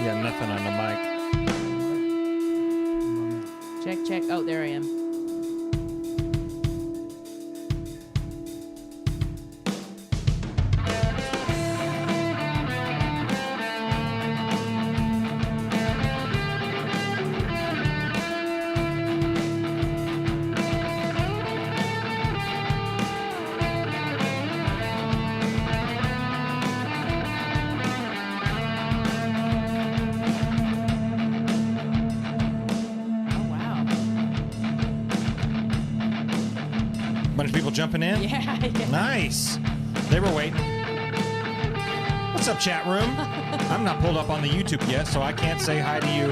got nothing on the mic. Check, check. Oh, there I am. Bunch of people jumping in? Yeah. Nice. They were waiting. What's up, chat room? I'm not pulled up on the YouTube yet, so I can't say hi to you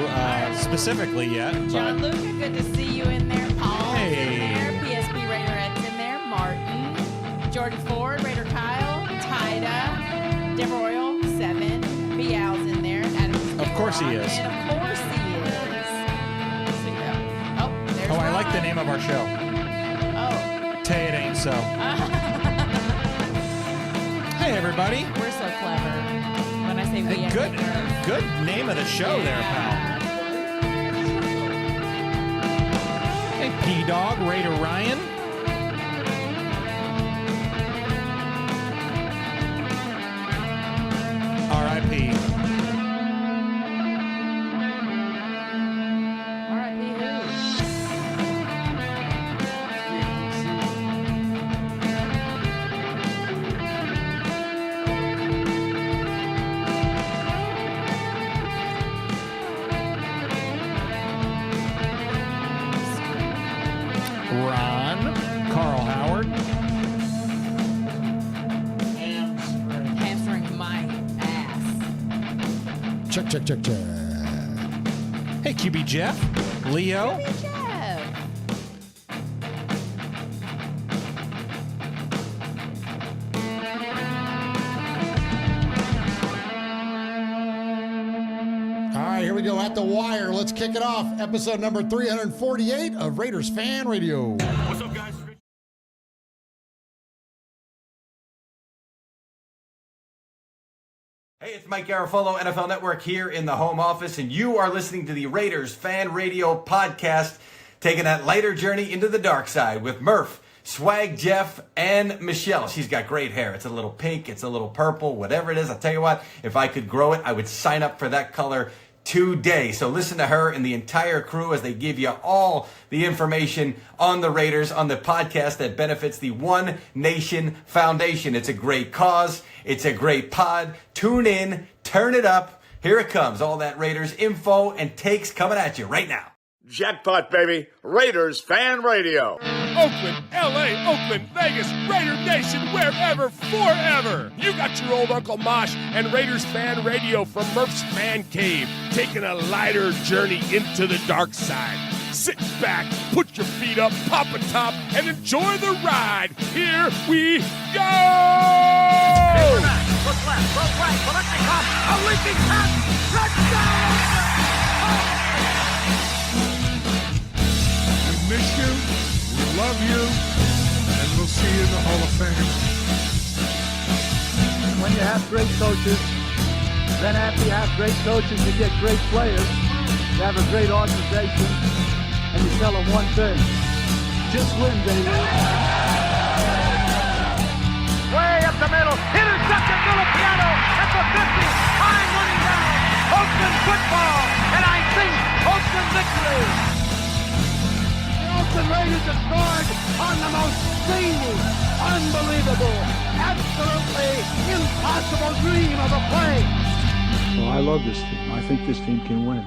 specifically yet. John Luca, good to see you in there. Paul's Hey. in there. PSP Raiderette's in there. Martin. Jordan Ford, Raider Kyle. Tyda. Deborah Royal, 7. Bial's in there. Adam Of course he is. And of course he is. So, yeah. Oh, there's I like the Ron. name of our show. Oh. Tay, it ain't so. Hey, everybody. We're so clever. When I say we, Hey, I good, mean Murf. good name of the show there, pal. Hey, P-Dog, Raider Ryan. R.I.P. R.I.P. who? Ron, Carl Howard. Hamstring my ass. Check. Hey, QB Jeff, Leo. Good job. All right, here we go at the wire. Let's kick it off. Episode number 348 of Raiders Fan Radio. What's up, guys? Hey, it's Mike Garofolo, NFL Network here in the home office, and you are listening to the Raiders Fan Radio podcast, taking that lighter journey into the dark side with Murf, Swag Jeff, and Michelle. She's got great hair. It's a little pink, it's a little purple, whatever it is. I'll tell you what, if I could grow it, I would sign up for that color today. So listen to her and the entire crew as they give you all the information on the Raiders on the podcast that benefits the One Nation Foundation. It's a great cause. It's a great pod. Tune in, turn it up. Here it comes. All that Raiders info and takes coming at you right now. Jackpot, baby. Raiders Fan Radio. Oakland, LA, Oakland, Vegas, Raider Nation, wherever, forever. You got your old Uncle Mosh and Raiders Fan Radio from Murf's Man Cave, taking a lighter journey into the dark side. Sit back, put your feet up, pop a top, and enjoy the ride. Here we go! Look left, look right, Kolechnikov, a leaping pass, touchdown! We miss you, we love you, and we'll see you in the Hall of Fame. When you have great coaches, then after you have great coaches, you get great players. You have a great organization, and you tell them one thing: just win, baby. Way up the middle, intercepted Filipiano at the 50, time running down, Oakland football, and I think Oakland victory. The Oakland Raiders have scored on the most zany, unbelievable, absolutely impossible dream of a play. Well, I love this team. I think this team can win.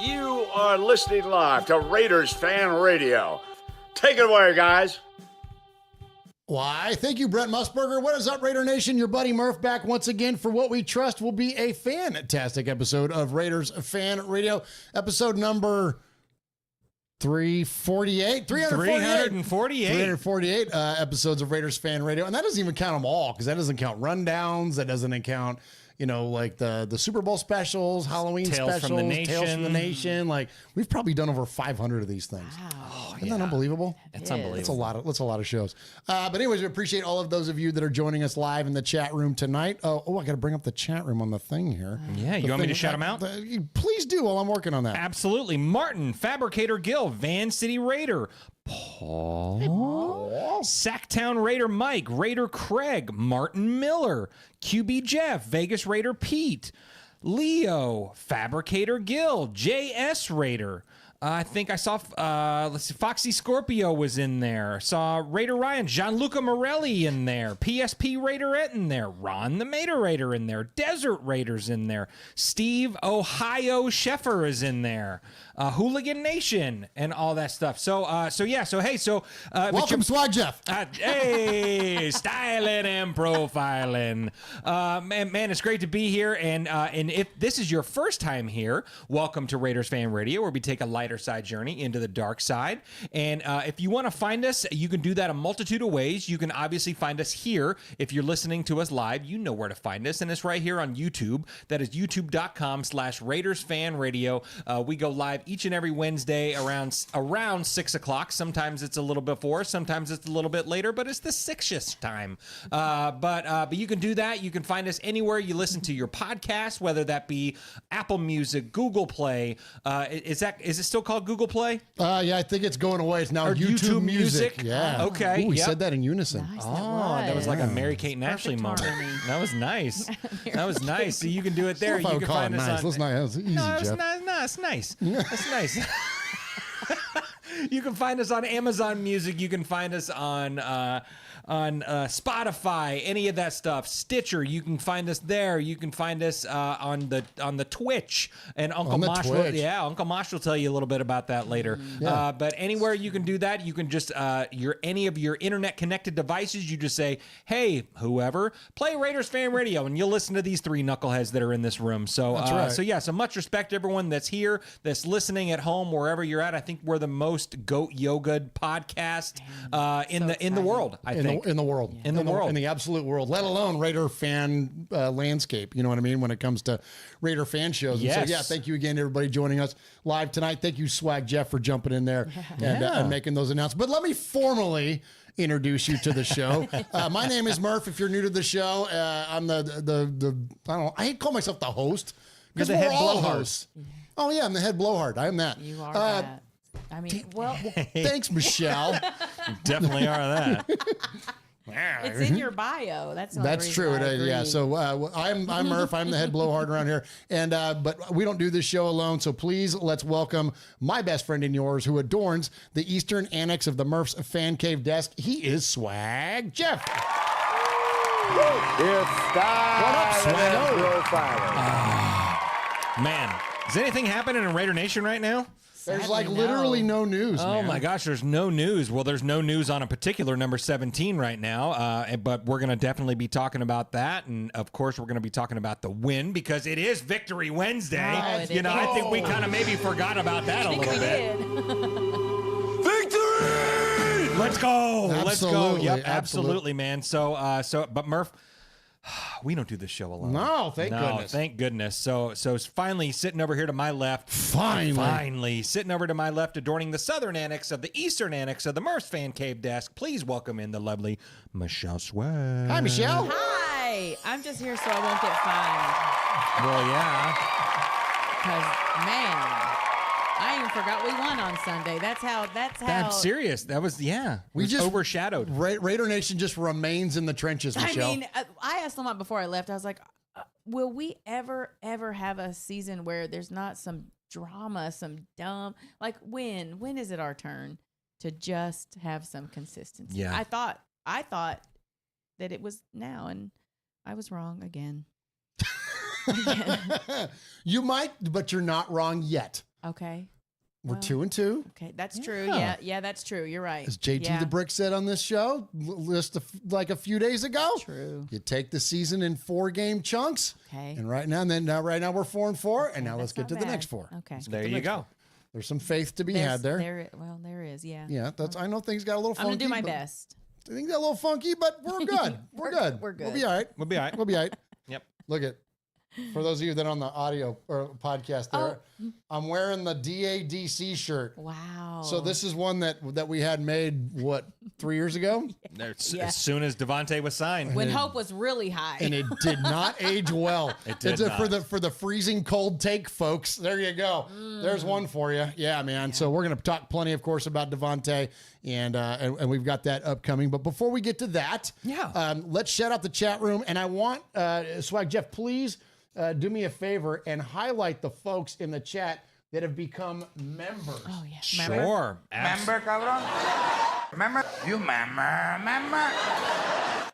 You are listening live to Raiders Fan Radio. Take it away, guys. Why, thank you, Brent Musburger. What is up, Raider Nation? Your buddy Murf back once again for what we trust will be a fantastic episode of Raiders Fan Radio. Episode number 348. 348 episodes of Raiders Fan Radio. And that doesn't even count them all, because that doesn't count rundowns. That doesn't count, like the Super Bowl specials, Halloween Tales specials, from the Nation. Tales from the Nation. Like we've probably done over 500 of these things. Wow. Isn't that unbelievable? It's unbelievable. That's a lot of shows. But anyways, we appreciate all of those of you that are joining us live in the chat room tonight. Oh, I got to bring up the chat room on the thing here. Yeah, you want me to shout them out? Please do while I'm working on that. Absolutely. Martin, Fabricator Gil, Van City Raider, Paul, Sacktown Raider Mike, Raider Craig, Martin Miller, QB Jeff, Vegas Raider Pete, Leo, Fabricator Gil, JS Raider. I think I saw, let's see, Foxy Scorpio was in there. Saw Raider Ryan, Gianluca Morelli in there. PSP Raiderette in there. Ron the Mater Raider in there. Desert Raiders in there. Steve Ohio Sheffer is in there. Hooligan Nation and all that stuff. So hey, Welcome, Swag Jeff. Hey, styling and profiling. Man, it's great to be here. And if this is your first time here, welcome to Raiders Fan Radio, where we take a lighter side journey into the dark side. And if you want to find us, you can do that a multitude of ways. You can obviously find us here. If you're listening to us live, you know where to find us. And it's right here on YouTube. That is youtube.com/Raiders Fan Radio. We go live each and every Wednesday around 6 o'clock. Sometimes it's a little before, sometimes it's a little bit later, but it's the 6-ish time. But you can do that. You can find us anywhere you listen to your podcast, whether that be Apple Music, Google Play. Is it still called Google Play? Yeah, I think it's going away. It's now Or YouTube Music. Music? Yeah. Okay, Ooh, we yep. said that in unison. Nice, That was like a Mary Kate and Ashley Perfect moment. harmony. That was nice. That was nice. So you can do it there. If I You would can call it find us nice. on. Let's not. It's easy, No, it's Jeff. nice. No, it's nice. It's nice. You can find us on Amazon Music. You can find us on Spotify, any of that stuff. Stitcher. You can find us there. You can find us on the Twitch. And Uncle Mosh will tell you a little bit about that later. Yeah. But anywhere you can do that, you can just any of your internet connected devices. You just say, "Hey, whoever, play Raiders Fan Radio," and you'll listen to these three knuckleheads that are in this room. So, That's right. So much respect to everyone that's here, that's listening at home, wherever you're at. I think we're the most goat yoga podcast in the world. I think in the world, in the absolute world, let alone Raider fan landscape. You know what I mean when it comes to Raider fan shows. Yes. And so, thank you again, everybody joining us live tonight. Thank you, Swag Jeff, for jumping in there and making those announcements. But let me formally introduce you to the show. My name is Murf. If you're new to the show, I'm the I don't know. I call myself the host because the we're head all blowhard. hosts. Oh yeah, I'm the head blowhard. I am that. You are that. I mean, well, Thanks, Michelle. definitely are that. it's in your bio. That's the only That's reason true. I It is, agreed. yeah. So I'm Murf. I'm the head blowhard around here, and but we don't do this show alone. So please let's welcome my best friend and yours, who adorns the Eastern Annex of the Murph's Fan Cave desk. He is Swag Jeff. It's Swaggo? Man, is anything happening in Raider Nation right now? There's Sadly, like literally no news. Oh man. my gosh, there's no news. Well, there's no news on a particular number 17 right now, but we're going to definitely be talking about that. And of course, we're going to be talking about the win because it is Victory Wednesday. Oh, it is. I think we kind of maybe forgot about that a I think little we bit. did. Victory! Let's go. Let's go. Absolutely, Yep, absolutely. absolutely, man. But Murph, we don't do this show alone. No, thank goodness. Thank goodness. So it's finally sitting over here to my left. Finally. Sitting over to my left, adorning the southern annex of the eastern annex of the Murph's Fan Cave desk. Please welcome in the lovely Michelle Swag. Hi, Michelle. Hi. I'm just here so I won't get fined. Well, yeah. Because, man, I even forgot we won on Sunday. That's how. I'm serious. That was, We was just overshadowed. Raider Nation just remains in the trenches, Michelle. I mean, I asked Lamont before I left. I was like, will we ever have a season where there's not some drama, some dumb, like when is it our turn to just have some consistency? Yeah. I thought that it was now, and I was wrong again. You might, but you're not wrong yet. Okay. We're Well, 2-2. Okay, that's true. Yeah. Yeah, that's true. You're right. As JT Yeah. the Brick said on this show, just like a few days ago. True. You take the season in 4-game chunks. Okay. And right now we're 4-4, and now let's That's get to not the bad. next 4. Okay. There you go. There's some faith to be had there. There is. Yeah. Yeah, I know things got a little I'm funky. gonna do my but- best. Things got a little funky, but we're good. We're good. We're good. We'll be all right. We'll be all right. We'll be all right. Yep. Look at For those of you that are on the audio or podcast there, I'm wearing the DADC shirt. Wow. So this is one that we had made, 3 years ago? As soon as Devontae was signed. when hope was really high. And it did not age well. It did not. For the freezing cold take, folks. There you go. There's one for you. Yeah, man. So we're going to talk plenty, of course, about Devontae, and we've got that upcoming. But before we get to that, let's shout out the chat room. And I want, Swag Jeff, please do me a favor and highlight the folks in the chat that have become members. Oh, yeah. Sure. Member, cabrón? Member? You member? Member?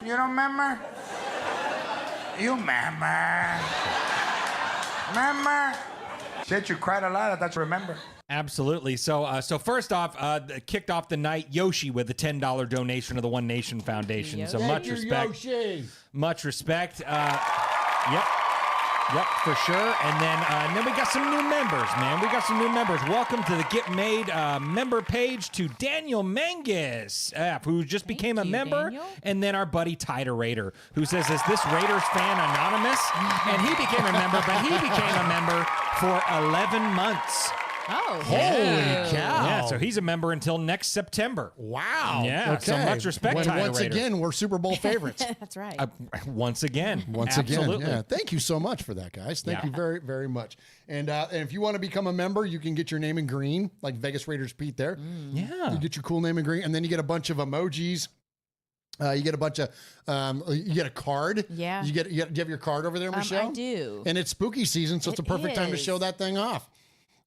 You don't member? You member? Member? Shit, you cried a lot. That's remember. Absolutely. So first off, kicked off the night Yoshi with a $10 donation to the One Nation Foundation. So Thank much you, respect. Yoshi. Much respect. Yep, for sure. And then we got some new members, man. We got some new members. Welcome to the Get Made member page to Daniel Mangus, who just became a member. Daniel. And then our buddy Tyder Raider, who says, is this Raiders fan anonymous? And he became a member, but he became a member for 11 months. Oh, Holy cow. Yeah, so he's a member until next September. Wow. Yeah, so much respect, Tyler Once Raider. again, we're Super Bowl favorites. That's right. Once again. Absolutely. Yeah. Thank you so much for that, guys. Thank you very, very much. And if you want to become a member, you can get your name in green, like Vegas Raiders Pete there. Yeah. You get your cool name in green, and then you get a bunch of emojis. You get a bunch of, you get a card. Yeah. Do you have your card over there, Michelle? I do. And it's spooky season, so it's a perfect time to is. show that thing off.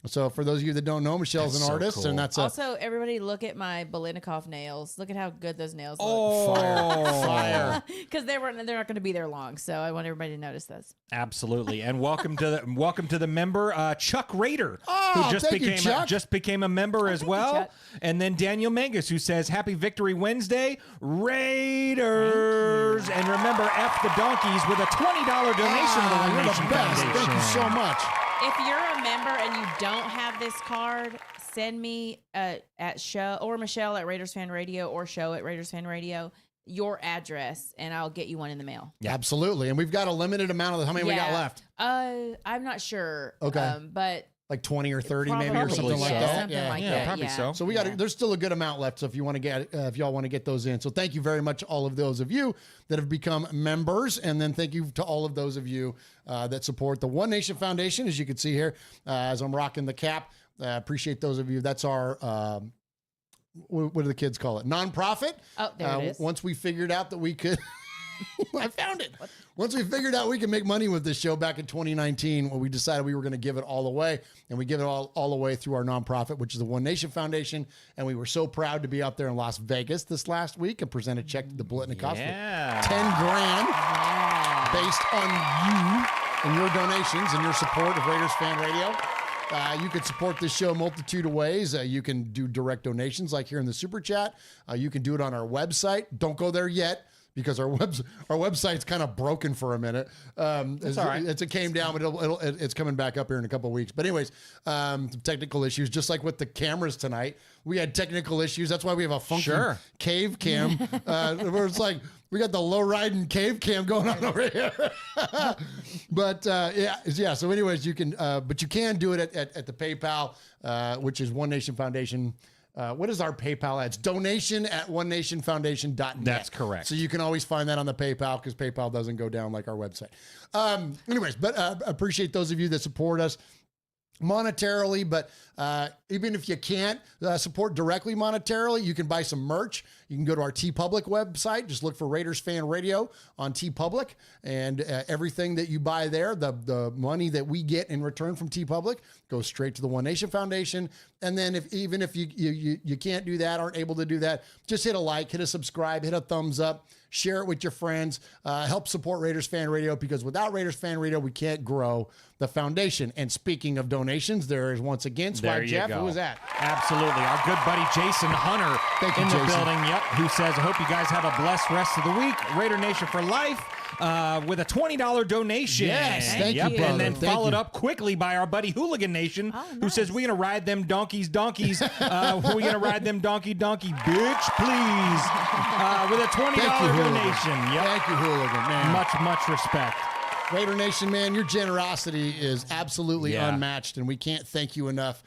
So for those of you that don't know, Michelle's an artist, cool. and that's Also, everybody look at my Belinikoff nails. Look at how good those nails fire. Because they're not going to be there long, so I want everybody to notice those. Absolutely. And welcome to the member Chuck Raider, Oh, who just thank you, Chuck. became a member as thank you, well. Chuck. And then Daniel Mangus, who says Happy Victory Wednesday, Raiders. And remember, F the Donkeys with a $20 donation to the One You're Nation the best. Foundation. Thank you so much. If you're a member and you don't have this card, send me at show or Michelle at Raiders Fan Radio or show at Raiders Fan Radio your address, and I'll get you one in the mail. Yeah. Absolutely. And we've got a limited amount of how many we got left? I'm not sure. Okay. But Like 20 or 30 maybe, or probably something like so. that. Something like that. probably yeah. so. So we got there's still a good amount left. So if you want to get if y'all want to get those in. So thank you very much all of those of you that have become members, and then thank you to all of those of you that support the One Nation Foundation, as you can see here as I'm rocking the cap. Appreciate those of you. That's our what do the kids call it? Nonprofit. Oh, there it is. Once we figured out that we could I found it. Once we figured out we could make money with this show back in 2019, when we decided we were going to give it all away, and we give it all away through our nonprofit, which is the One Nation Foundation. And we were so proud to be out there in Las Vegas this last week and present a check to the Blitnikoffs for 10 grand based on you and your donations and your support of Raiders Fan Radio. You can support this show a multitude of ways. You can do direct donations like here in the Super Chat. You can do it on our website. Don't go there yet, because our website's kind of broken for a minute. It's all right. It came down, but it's coming back up here in a couple of weeks. But anyways, some technical issues, just like with the cameras tonight. We had technical issues. That's why we have a funky cave cam. Where it's like, we got the low-riding cave cam going on over here. But yeah. So anyways, you can, but you can do it at the PayPal, which is One Nation Foundation. What is our PayPal at? It's donation@onenationfoundation.net. That's correct. So you can always find that on the PayPal, because PayPal doesn't go down like our website. Anyways, but appreciate those of you that support us monetarily, but even if you can't support directly monetarily, you can buy some merch. You can go to our TeePublic website. Just look for Raiders Fan Radio on TeePublic, and everything that you buy there, the money that we get in return from TeePublic goes straight to the One Nation Foundation. And then if you can't do that, aren't able to do that, just hit a like, hit a subscribe, hit a thumbs up, share it with your friends, help support Raiders Fan Radio, because without Raiders Fan Radio, we can't grow the foundation. And speaking of donations, there is once again Swag Jeff. Who was that? Absolutely. Our good buddy Jason Hunter in the building, who says, I hope you guys have a blessed rest of the week. Raider Nation for life. With a $20 donation. Yes, thank you, brother. And then Thank followed you. up quickly by our buddy Hooligan Nation, who says, we're going to ride them donkeys. We're going to ride them donkey, bitch, please. With a $20 donation. Yep. Thank you, Hooligan, man. Much respect. Raider Nation, man, your generosity is absolutely unmatched, and we can't thank you enough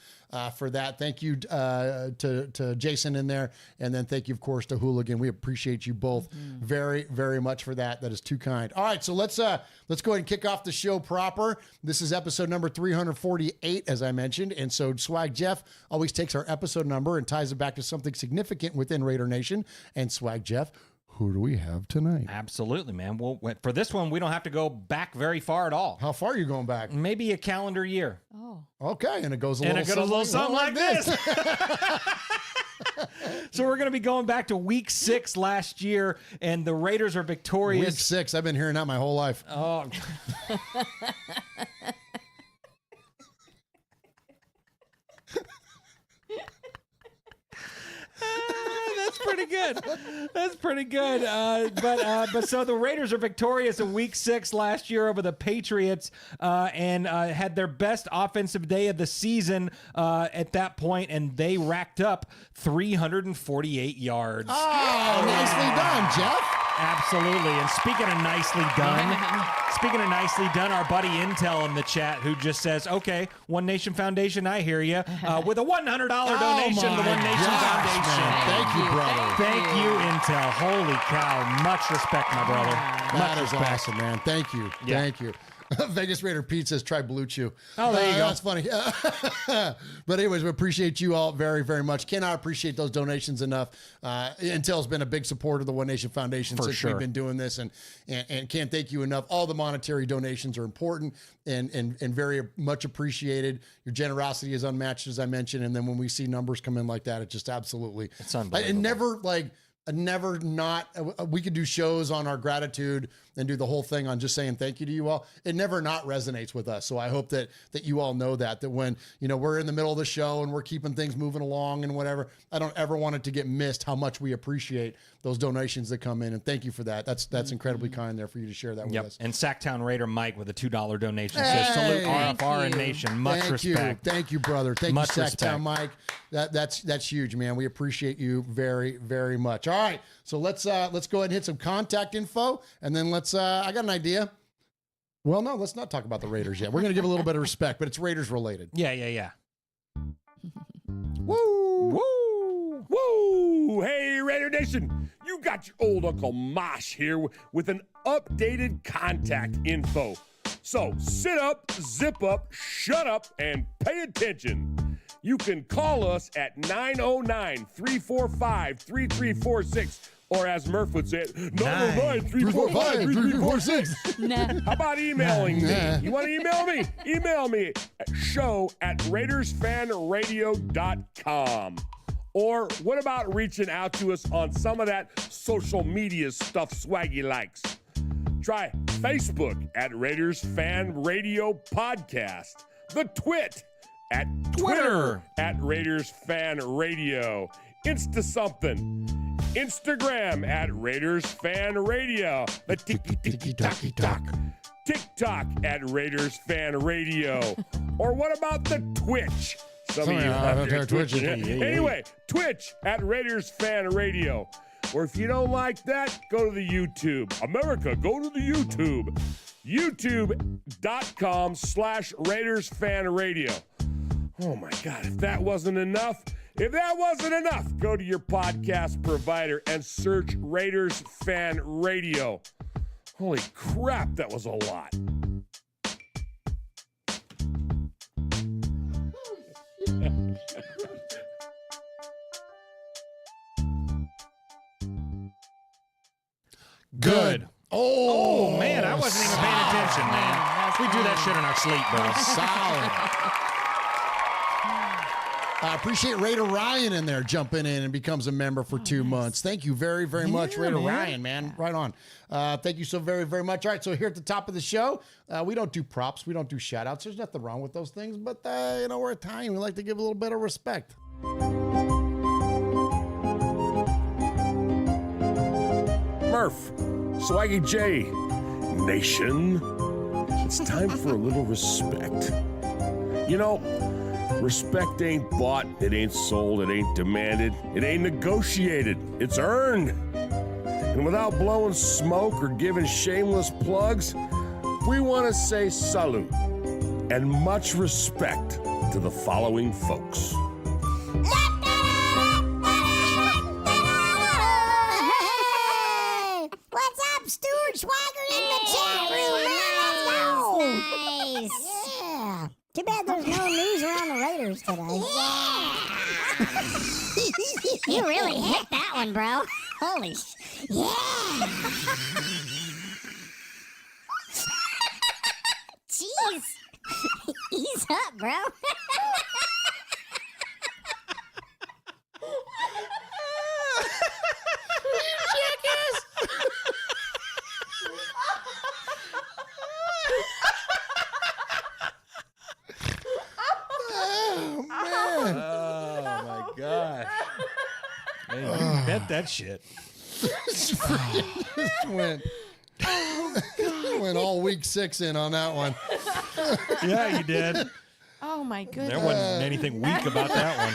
for that. Thank you to Jason in there, and then thank you, of course, to Hooligan. We appreciate you both very, very much for that. That is too kind. All right, so let's go ahead and kick off the show proper. This is episode number 348, as I mentioned, and so Swag Jeff always takes our episode number and ties it back to something significant within Raider Nation. And Swag Jeff, who do we have tonight? Absolutely, man. Well, for this one, we don't have to go back very far at all. How far are you going back? Maybe a calendar year. Oh. Okay, and it goes a little something like this. So we're going to be going back to week 6 last year, and the Raiders are victorious. Week 6. I've been hearing that my whole life. Oh. That's pretty good. That's pretty good. But so the Raiders are victorious in week 6 last year over the Patriots, and had their best offensive day of the season at that point, and they racked up 348 yards. Oh, nicely done, Jeff. Absolutely. And speaking of nicely done, our buddy Intel in the chat who just says, okay, One Nation Foundation, I hear you, with a $100 donation to the One Nation Foundation. Man. Thank you, brother. Thank you, Intel. Holy cow. Much respect, my brother. That is awesome, man. Thank you. Yeah. Thank you. Vegas Raider Pete says, try Blue Chew. Oh, there you go. That's funny. But anyways, we appreciate you all very, very much. Cannot appreciate those donations enough. Intel's been a big supporter of the One Nation Foundation since we've been doing this, and can't thank you enough. All the monetary donations are important and very much appreciated. Your generosity is unmatched, as I mentioned, and then when we see numbers come in like that, it just absolutely, it's unbelievable. We could do shows on our gratitude and do the whole thing on just saying thank you to you all. It never not resonates with us. So I hope that you all know that when, we're in the middle of the show and we're keeping things moving along and whatever, I don't ever want it to get missed how much we appreciate those donations that come in. And thank you for that. That's incredibly kind there for you to share that with us. And Sacktown Raider Mike with a $2 donation says, salute RFR and Nation. Much respect. Thank you, brother. Thank much you, respect. Sacktown Mike. That's huge, man. We appreciate you very, very much. All right. So let's go ahead and hit some contact info, and then I got an idea. Well, no, let's not talk about the Raiders yet. We're going to give a little bit of respect, but it's Raiders related. Yeah. Woo! Woo! Woo! Hey, Raider Nation, you got your old Uncle Mosh here with an updated contact info. So sit up, zip up, shut up, and pay attention. You can call us at 909-345-3346. Or as Murf would say it, 909-345-3346. How about emailing me? You want to email me? Email me at show@RaidersFanRadio.com. Or what about reaching out to us on some of that social media stuff Swaggy likes? Try Facebook at Raiders Fan Radio Podcast. The Twit at Twitter at Raiders Fan Radio. Insta something. Instagram at Raiders Fan Radio. The tiki-tiki-taki-talk. TikTok at Raiders Fan Radio. Or what about the Twitch? Some of you have their Twitch. Anyway, Twitch at Raiders Fan Radio. Or if you don't like that, go to the YouTube. America, go to the YouTube. YouTube.com/Raiders Fan Radio. Oh my God, if that wasn't enough, go to your podcast provider and search Raiders Fan Radio. Holy crap, that was a lot. Good. Oh, man, I wasn't even paying attention, man. We do that shit in our sleep, bro. Solid. I appreciate Raider Ryan in there jumping in and becomes a member for 2 months. Thank you very, very much, Raider Ryan, man. Right on. Thank you so very, very much. All right, so here at the top of the show, we don't do props. We don't do shout-outs. There's nothing wrong with those things, but, we're Italian. We like to give a little bit of respect. Murf, Swaggy J, Nation, it's time for a little respect. Respect ain't bought, it ain't sold, it ain't demanded, it ain't negotiated, it's earned. And without blowing smoke or giving shameless plugs, we want to say salute and much respect to the following folks. What's up, Stuart Swagger in the chat room, man? Let's go. Nice. Yeah. Too bad there's no news around the Raiders today. Yeah. You really hit that one, bro. Holy yeah. Jeez. Ease up, bro. Oh my gosh. Hey, you bet that shit. Went all week 6 in on that one. Yeah, you did. Oh my goodness. There wasn't anything weak about that one.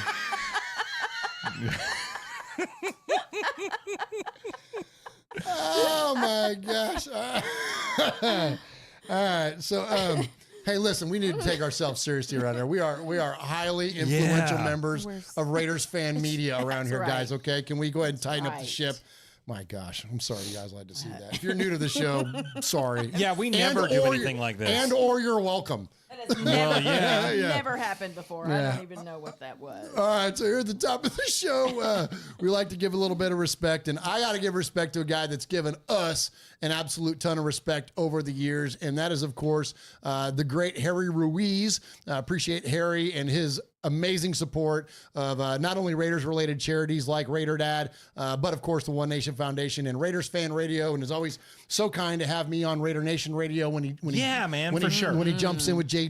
Oh my gosh. All right. So hey, listen, we need to take ourselves seriously around here. We are highly influential members of Raiders fan media around here, guys. Okay. Can we go ahead and tighten up the ship? My gosh, I'm sorry you guys had to see that. If you're new to the show, sorry. Yeah, we never do anything like this. And or you're welcome. That has never, never happened before. I don't even know what that was. All right, so here at the top of the show, we like to give a little bit of respect, and I got to give respect to a guy that's given us an absolute ton of respect over the years, and that is, of course, the great Harry Ruiz. Appreciate Harry and his amazing support of not only Raiders-related charities like Raider Dad, but, of course, the One Nation Foundation and Raiders Fan Radio, and is always so kind to have me on Raider Nation Radio when he jumps in with JT.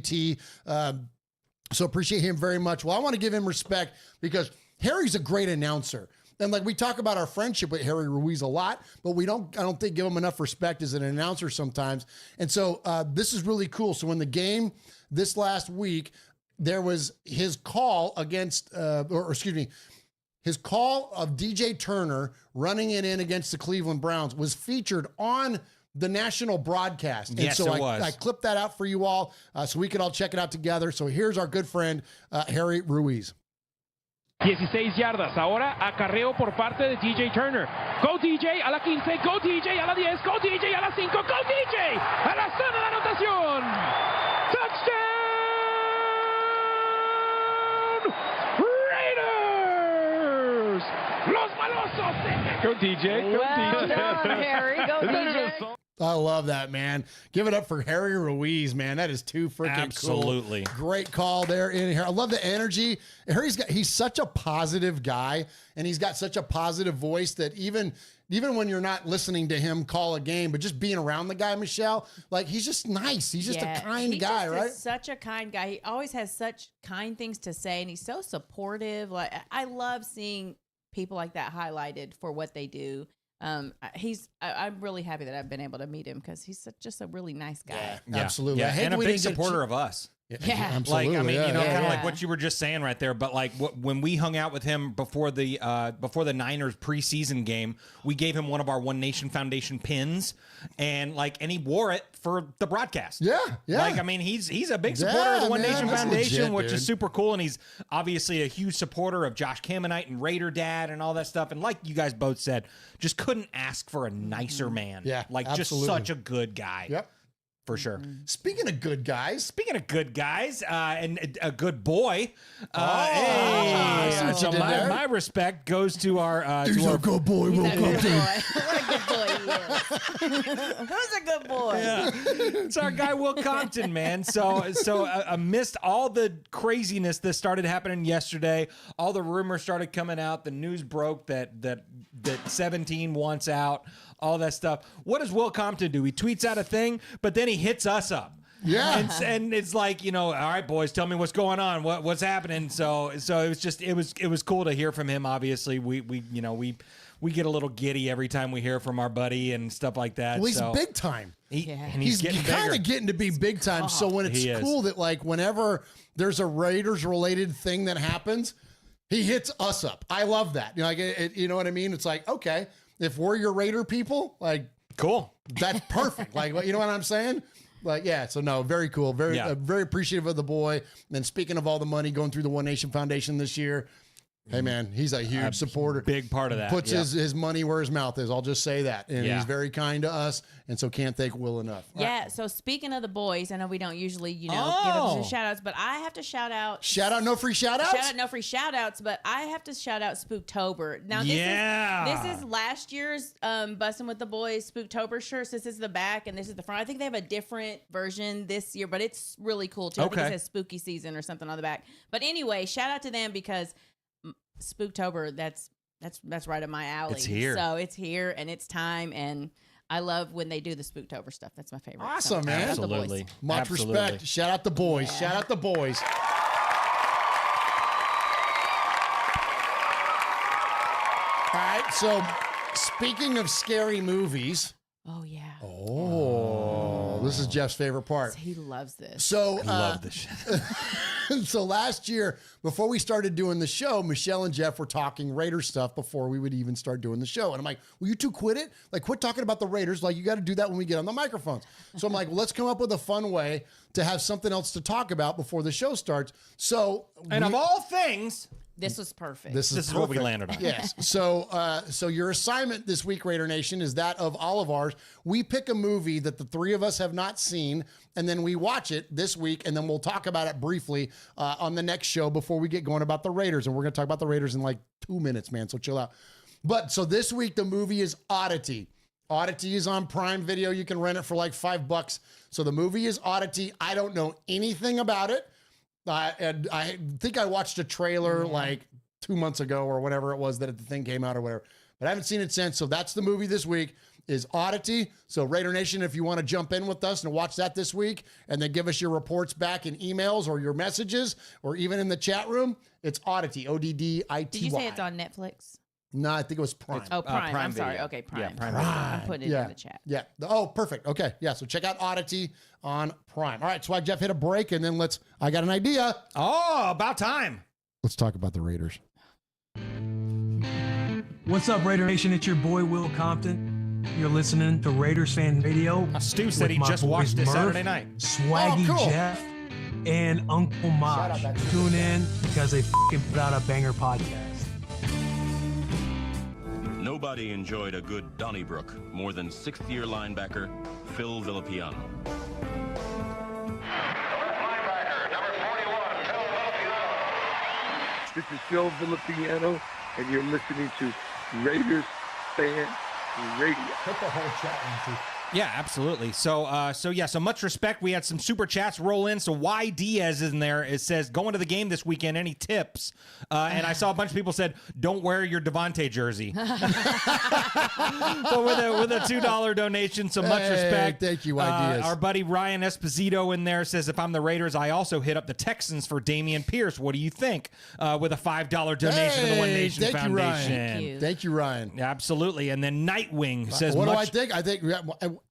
So appreciate him very much. Well, I want to give him respect because Harry's a great announcer. And like we talk about our friendship with Harry Ruiz a lot, but I don't think give him enough respect as an announcer sometimes. And so this is really cool. So in the game this last week, there was his call against, his call of DJ Turner running it in against the Cleveland Browns was featured on the national broadcast. Yes, and so it was. I clipped that out for you all so we could all check it out together. So here's our good friend, Harry Ruiz. 16 yardas, ahora acarreo por parte de DJ Turner. Go DJ a la 15, go DJ a la 10, go DJ a la 5, go DJ a la zona de anotación. Touchdown! Raiders! Los malosos! Go DJ, go well DJ. done, Harry, go DJ. I love that, man. Give it up for Harry Ruiz, man. That is too freaking Absolutely. cool. Great call there in here. I love the energy. He's such a positive guy, and he's got such a positive voice that even when you're not listening to him call a game, but just being around the guy, Michelle, like he's just nice. He's just a kind guy, right? Such a kind guy. He always has such kind things to say, and he's so supportive. Like I love seeing people like that highlighted for what they do. I'm really happy that I've been able to meet him because he's just a really nice guy. Yeah, absolutely. Yeah, and a big supporter of us. Yeah, absolutely. Like, I mean, kind of like what you were just saying right there. But like when we hung out with him before the Niners preseason game, we gave him one of our One Nation Foundation pins, and he wore it for the broadcast. Yeah. Like, I mean, he's a big supporter of the One Nation Foundation, legit, which dude. is super cool, and he's obviously a huge supporter of Josh Caminite and Raider Dad and all that stuff. And like you guys both said, just couldn't ask for a nicer man. Yeah, like absolutely. just such a good guy. Yep. For sure. Speaking of good guys, and a good boy. I see what So you did there. my respect goes to our. he's a good boy. He's a Welcome good to boy. What a good boy he is. Who's a good boy? Yeah. It's our guy Will Compton, man. So amidst all the craziness that started happening yesterday, all the rumors started coming out. The news broke that 17 wants out. All that stuff. What does Will Compton do? He tweets out a thing, but then he hits us up. Yeah. And it's like, all right, boys, tell me what's going on. What's happening? So it was cool to hear from him. Obviously, we get a little giddy every time we hear from our buddy and stuff like that. Well, he's big time. And he's getting kind bigger. of getting to be big time. So when it's cool that whenever there's a Raiders related thing that happens, he hits us up. I love that. You know what I mean? It's like, okay, if we're your Raider people, like, cool. That's perfect. You know what I'm saying? Like, yeah, so no, very cool. Very appreciative of the boy. And speaking of all the money going through the One Nation Foundation this year, hey, man, he's a huge supporter. Big part of that. Puts his money where his mouth is. I'll just say that. And he's very kind to us. And so can't thank Will enough. Yeah. So speaking of the boys, I know we don't usually, give them shout outs, but I have to shout out. Shout out, no free shout outs? Shout out, no free shout outs, but I have to shout out Spooktober. Now, this is last year's Bussin' with the Boys Spooktober shirts. This is the back and this is the front. I think they have a different version this year, but it's really cool too. I think it says Spooky Season or something on the back. But anyway, shout out to them because Spooktober, that's right up my alley. It's here. So it's here and it's time, and I love when they do the Spooktober stuff. That's my favorite. Awesome, man. Absolutely. Much respect. Shout out the boys. Yeah. Shout out the boys. All right, so speaking of scary movies. Oh, yeah. Oh, this is Jeff's favorite part. He loves this. So, I love this shit. So last year, before we started doing the show, Michelle and Jeff were talking Raiders stuff before we would even start doing the show. And I'm like, will you two quit it? Like, quit talking about the Raiders. Like, you got to do that when we get on the microphones. So I'm like, well, let's come up with a fun way to have something else to talk about before the show starts. So, and of all things, this was perfect. This is what we landed on. Yes. So your assignment this week, Raider Nation, is that of all of ours. We pick a movie that the three of us have not seen, and then we watch it this week, and then we'll talk about it briefly on the next show before we get going about the Raiders. And we're going to talk about the Raiders in like 2 minutes, man. So chill out. But so this week, the movie is Oddity. Oddity is on Prime Video. You can rent it for like $5. So the movie is Oddity. I don't know anything about it. And I think I watched a trailer like 2 months ago or whatever it was that the thing came out or whatever, but I haven't seen it since. So that's the movie this week is Oddity. So Raider Nation, if you want to jump in with us and watch that this week and then give us your reports back in emails or your messages or even in the chat room, it's Oddity, Oddity. Did you say it's on Netflix? No, I think it was Prime. Oh, Prime. I'm Video. sorry. Okay, Prime. Yeah, Prime. I'm putting it in the chat. Yeah. Oh, perfect. Okay. Yeah. So check out Oddity on Prime. All right. Swag Jeff, hit a break and then I got an idea. Oh, about time. Let's talk about the Raiders. What's up, Raider Nation? It's your boy, Will Compton. You're listening to Raiders Fan Radio. Stu said he just watched it Saturday night. Swaggy Jeff and Uncle Mosh. Tune in because they put out a banger podcast. Nobody enjoyed a good Donnybrook more than sixth-year linebacker Phil Villapiano. This is Phil Villapiano, and you're listening to Raiders Fan Radio. Put the whole chat into. Yeah, absolutely. So much respect. We had some super chats roll in. So Y Diaz is in there. It says, going to the game this weekend, any tips? And I saw a bunch of people said, don't wear your Devontae jersey. But with a $2 donation, so much respect. Thank you, Y Diaz. Our buddy Ryan Esposito in there says, if I'm the Raiders, I also hit up the Texans for Damian Pierce. What do you think? With a $5 donation to the One Nation Foundation. Thank you, Ryan. Absolutely. And then Nightwing says, what do I think?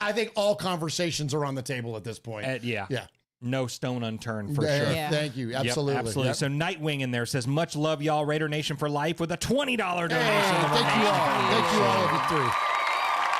I think all conversations are on the table at this point. Yeah. Yeah. No stone unturned for sure. Yeah. Thank you. Absolutely. Yep, absolutely. Yep. So Nightwing in there says, much love, y'all. Raider Nation for life with a $20 donation. Thank you all. Thank you all of you three.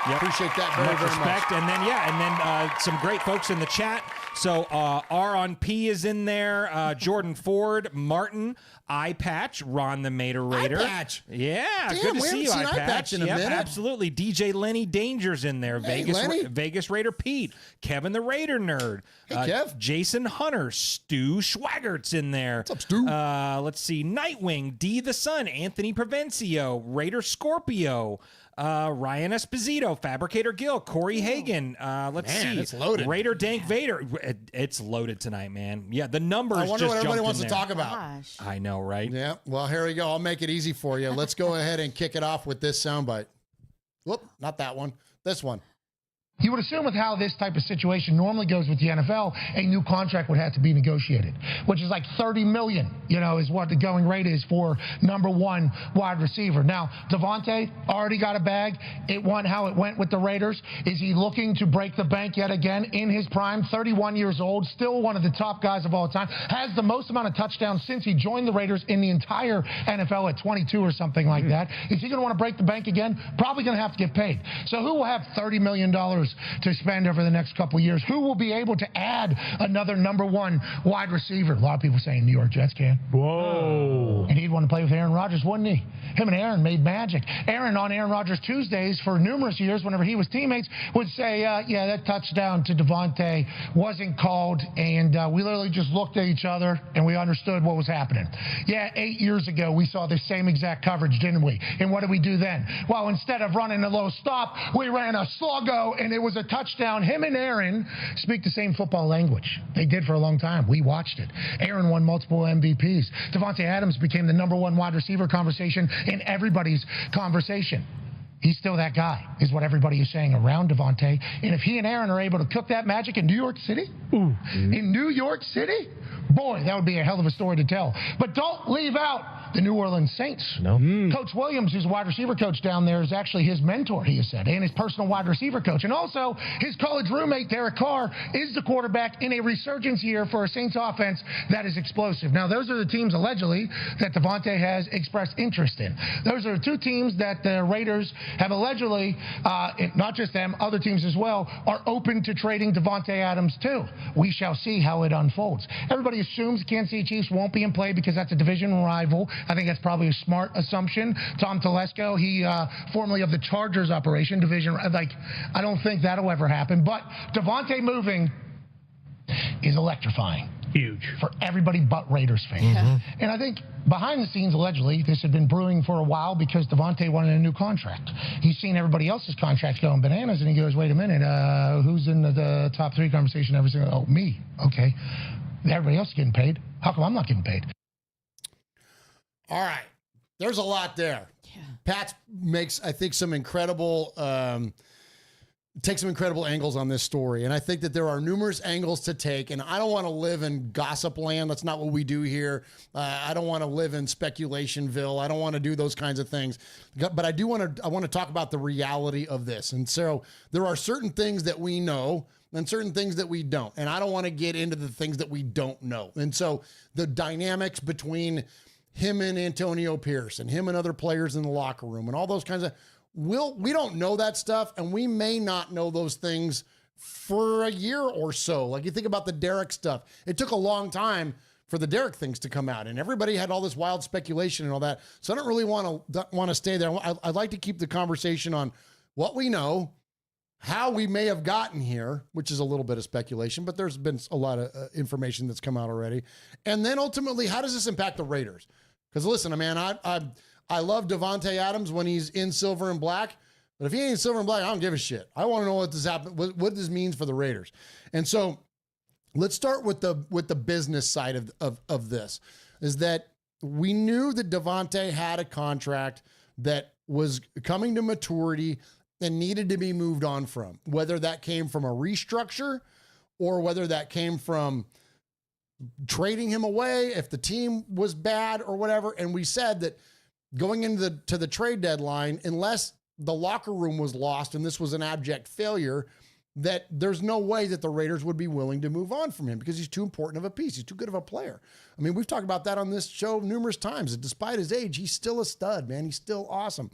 Yep. Appreciate that very, very respect. much. And then some great folks in the chat. So R on P is in there. Jordan Ford, Martin, Eye Patch, Ron the Mater Raider. Eye Patch. Yeah, Damn, good to we see you, haven't Eye seen Eye Patch in a minute. Absolutely. DJ Lenny Danger's in there. Hey, Lenny. Vegas Raider Pete, Kevin the Raider Nerd. Hey, Kev. Jason Hunter, Stu Schwaggert's in there. What's up, Stu? Let's see. Nightwing, D the Sun, Anthony Provencio, Raider Scorpio. Ryan Esposito, Fabricator Gil, Corey Hagan. Let's see. It's loaded. Raider Dank Vader. It's loaded tonight, man. Yeah, the numbers. I wonder just what everybody jumped wants in to there. talk about. Gosh. I know, right? Yeah. Well, here we go. I'll make it easy for you. Let's go ahead and kick it off with this soundbite. Whoop, not that one. This one. You would assume with how this type of situation normally goes with the NFL, a new contract would have to be negotiated, which is like $30 million, is what the going rate is for number one wide receiver. Now, Devontae already got a bag. It went how it went with the Raiders. Is he looking to break the bank yet again in his prime? 31 years old, still one of the top guys of all time, has the most amount of touchdowns since he joined the Raiders in the entire NFL at 22 or something like that. Is he going to want to break the bank again? Probably going to have to get paid. So who will have $30 million dollars to spend over the next couple of years. Who will be able to add another number one wide receiver? A lot of people saying New York Jets can. Whoa. And he'd want to play with Aaron Rodgers, wouldn't he? Him and Aaron made magic. Aaron on Aaron Rodgers Tuesdays for numerous years, whenever he was teammates, would say, yeah, that touchdown to Devontae wasn't called, and we literally just looked at each other and we understood what was happening. Yeah, 8 years ago, we saw the same exact coverage, didn't we? And what did we do then? Well, instead of running a low stop, we ran a sluggo, and it was a touchdown. Him and Aaron speak the same football language. They did for a long time. We watched it. Aaron won multiple MVPs. Devontae Adams became the number one wide receiver conversation in everybody's conversation. He's still that guy, is what everybody is saying around Devontae. And if he and Aaron are able to cook that magic in New York City, in New York City, boy, that would be a hell of a story to tell. But don't leave out the New Orleans Saints. No. Coach Williams, who's a wide receiver coach down there, is actually his mentor, he has said, and his personal wide receiver coach. And also, his college roommate, Derek Carr, is the quarterback in a resurgence year for a Saints offense that is explosive. Now, those are the teams, allegedly, that Devontae has expressed interest in. Those are the two teams that the Raiders have allegedly, not just them, other teams as well, are open to trading Devontae Adams to. We shall see how it unfolds. Everybody assumes the Kansas City Chiefs won't be in play because that's a division rival. I think that's probably a smart assumption. Tom Telesco, he formerly of the Chargers operation division, I don't think that'll ever happen. But Devontae moving is electrifying. Huge. For everybody but Raiders fans. And I think behind the scenes, allegedly, this had been brewing for a while because Devontae wanted a new contract. He's seen everybody else's contracts going bananas, and he goes, wait a minute, who's in the top three conversation every single, oh, me, okay. Everybody else is getting paid. How come I'm not getting paid? All right. There's a lot there. Yeah. Pat makes, I think, some incredible, takes some incredible angles on this story. And I think that there are numerous angles to take. And I don't want to live in gossip land. That's not what we do here. I don't want to live in speculationville. I don't want to do those kinds of things. But I want to talk about the reality of this. And so there are certain things that we know and certain things that we don't. And I don't want to get into the things that we don't know. And so the dynamics between him and Antonio Pierce and him and other players in the locker room and all those kinds of, we don't know that stuff, and we may not know those things for a year or so. Like you think about the Derek stuff. It took a long time for the Derek things to come out, and everybody had all this wild speculation and all that. So I don't really want to stay there. I'd like to keep the conversation on what we know, how we may have gotten here, which is a little bit of speculation, but there's been a lot of information that's come out already. And then ultimately, how does this impact the Raiders? Because listen, man, I love Devontae Adams when he's in silver and black, but if he ain't in silver and black, I don't give a shit. I want to know what this means for the Raiders. And so let's start with the business side of this, is that we knew that Devontae had a contract that was coming to maturity and needed to be moved on from, whether that came from a restructure or whether that came from trading him away if the team was bad or whatever. And we said that going into the trade deadline, unless the locker room was lost and this was an abject failure, that there's no way that the Raiders would be willing to move on from him because he's too important of a piece. He's too good of a player. I mean, we've talked about that on this show numerous times. Despite his age, he's still a stud, man. He's still awesome.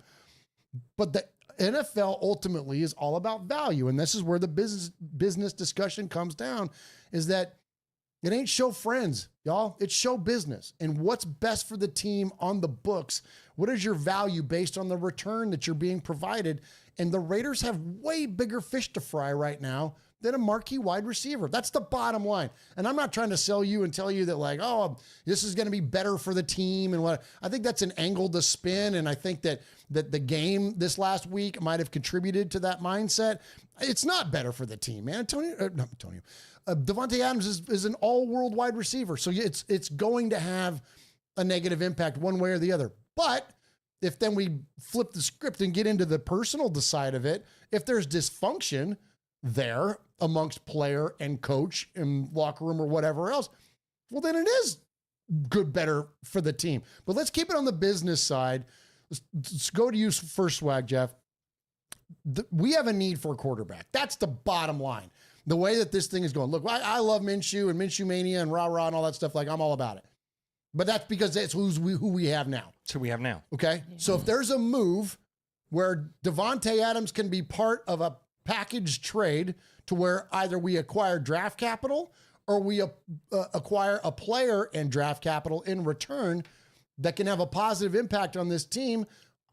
But the NFL ultimately is all about value. And this is where the business discussion comes down, is that it ain't show friends, y'all. It's show business. And what's best for the team on the books? What is your value based on the return that you're being provided? And the Raiders have way bigger fish to fry right now than a marquee wide receiver. That's the bottom line. And I'm not trying to sell you and tell you that, like, oh, this is going to be better for the team and what. I think that's an angle to spin. And I think that the game this last week might have contributed to that mindset. It's not better for the team, man. Devontae Adams is an all-world wide receiver. So it's going to have a negative impact one way or the other. But if then we flip the script and get into the personal side of it, if there's dysfunction there amongst player and coach and locker room or whatever else, well, then it is better for the team. But let's keep it on the business side. Let's go to you first, Swag Jeff. We have a need for a quarterback. That's the bottom line. The way that this thing is going. Look, I love Minshew and Minshew Mania and rah-rah and all that stuff. Like, I'm all about it. But that's because that's who we have now. It's who we have now. Okay? So if there's a move where Devontae Adams can be part of a package trade to where either we acquire draft capital or we acquire a player and draft capital in return that can have a positive impact on this team.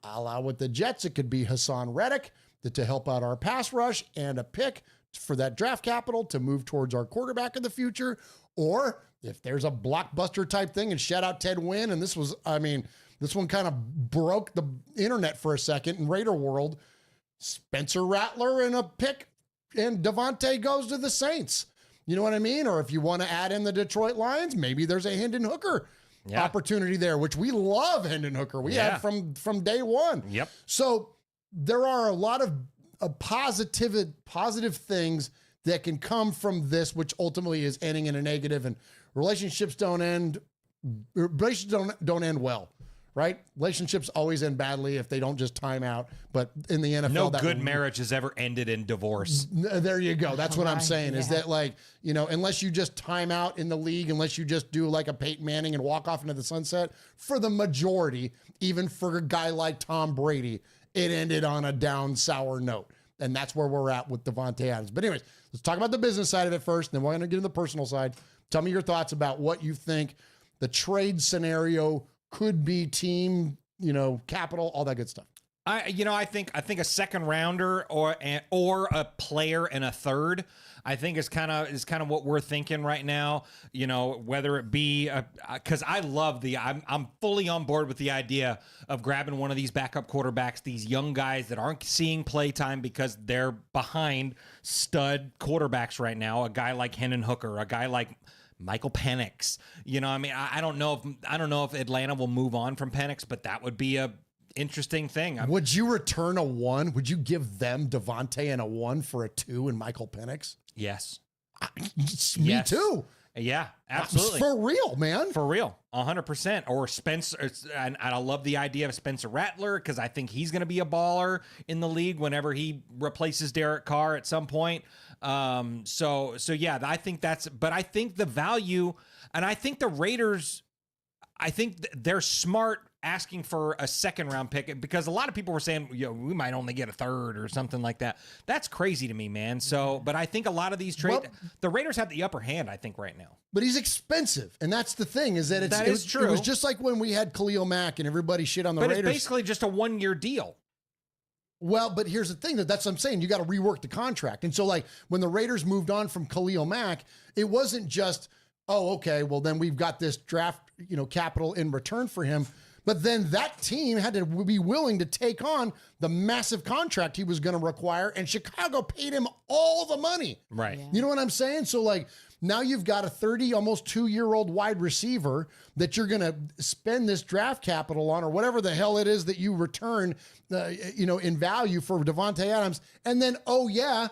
A la with the Jets, it could be Hassan Reddick to help out our pass rush and a pick for that draft capital to move towards our quarterback of the future. Or if there's a blockbuster type thing, and shout out Ted Wynn, and this one kind of broke the internet for a second in Raider world. Spencer Rattler and a pick, and Devontae goes to the Saints. You know what I mean? Or if you want to add in the Detroit Lions, maybe there's a Hendon Hooker opportunity there, which we love Hendon Hooker. We had from day one. Yep. So there are a lot of positive things that can come from this, which ultimately is ending in a negative, and relationships don't end well. Right? Relationships always end badly if they don't just time out. But in the NFL, no good marriage has ever ended in divorce. There you go. That's what I'm saying is that, like, you know, unless you just time out in the league, unless you just do like a Peyton Manning and walk off into the sunset, for the majority, even for a guy like Tom Brady, it ended on a down, sour note. And that's where we're at with Davante Adams. But anyways, let's talk about the business side of it first, then we're going to get into the personal side. Tell me your thoughts about what you think the trade scenario could be, team, you know, capital, all that good stuff. I think a second rounder or a player and a third, I think is kind of what we're thinking right now. You know, whether it be because I'm fully on board with the idea of grabbing one of these backup quarterbacks, these young guys that aren't seeing play time because they're behind stud quarterbacks right now. A guy like Hendon Hooker, a guy like Michael Penix. You know, I mean, I don't know if Atlanta will move on from Penix, but that would be a interesting thing. Would you return a 1? Would you give them Devontae and a 1 for a 2 and Michael Penix? Yes. Me too. Yeah, absolutely. For real, man. For real. 100%. Or Spencer. And I love the idea of Spencer Rattler because I think he's going to be a baller in the league whenever he replaces Derek Carr at some point. So yeah, I think but I think the value, and I think the Raiders, I think they're smart asking for a second round pick because a lot of people were saying, you know, we might only get a third or something like that. That's crazy to me, man. So, but I think a lot of these trades, the Raiders have the upper hand, I think, right now. But he's expensive. And that's the thing is that it is true. It was just like when we had Khalil Mack and everybody shit on the Raiders. But it's basically just a 1-year deal. Well, but here's the thing that's what I'm saying. You got to rework the contract. And so, like, when the Raiders moved on from Khalil Mack, it wasn't just, oh, okay, well, then we've got this draft, you know, capital in return for him. But then that team had to be willing to take on the massive contract he was going to require, and Chicago paid him all the money. Right. Yeah. You know what I'm saying? So, like, now you've got a 30, almost 2-year-old wide receiver that you're going to spend this draft capital on, or whatever the hell it is that you return, you know, in value for Davante Adams. And then, oh yeah,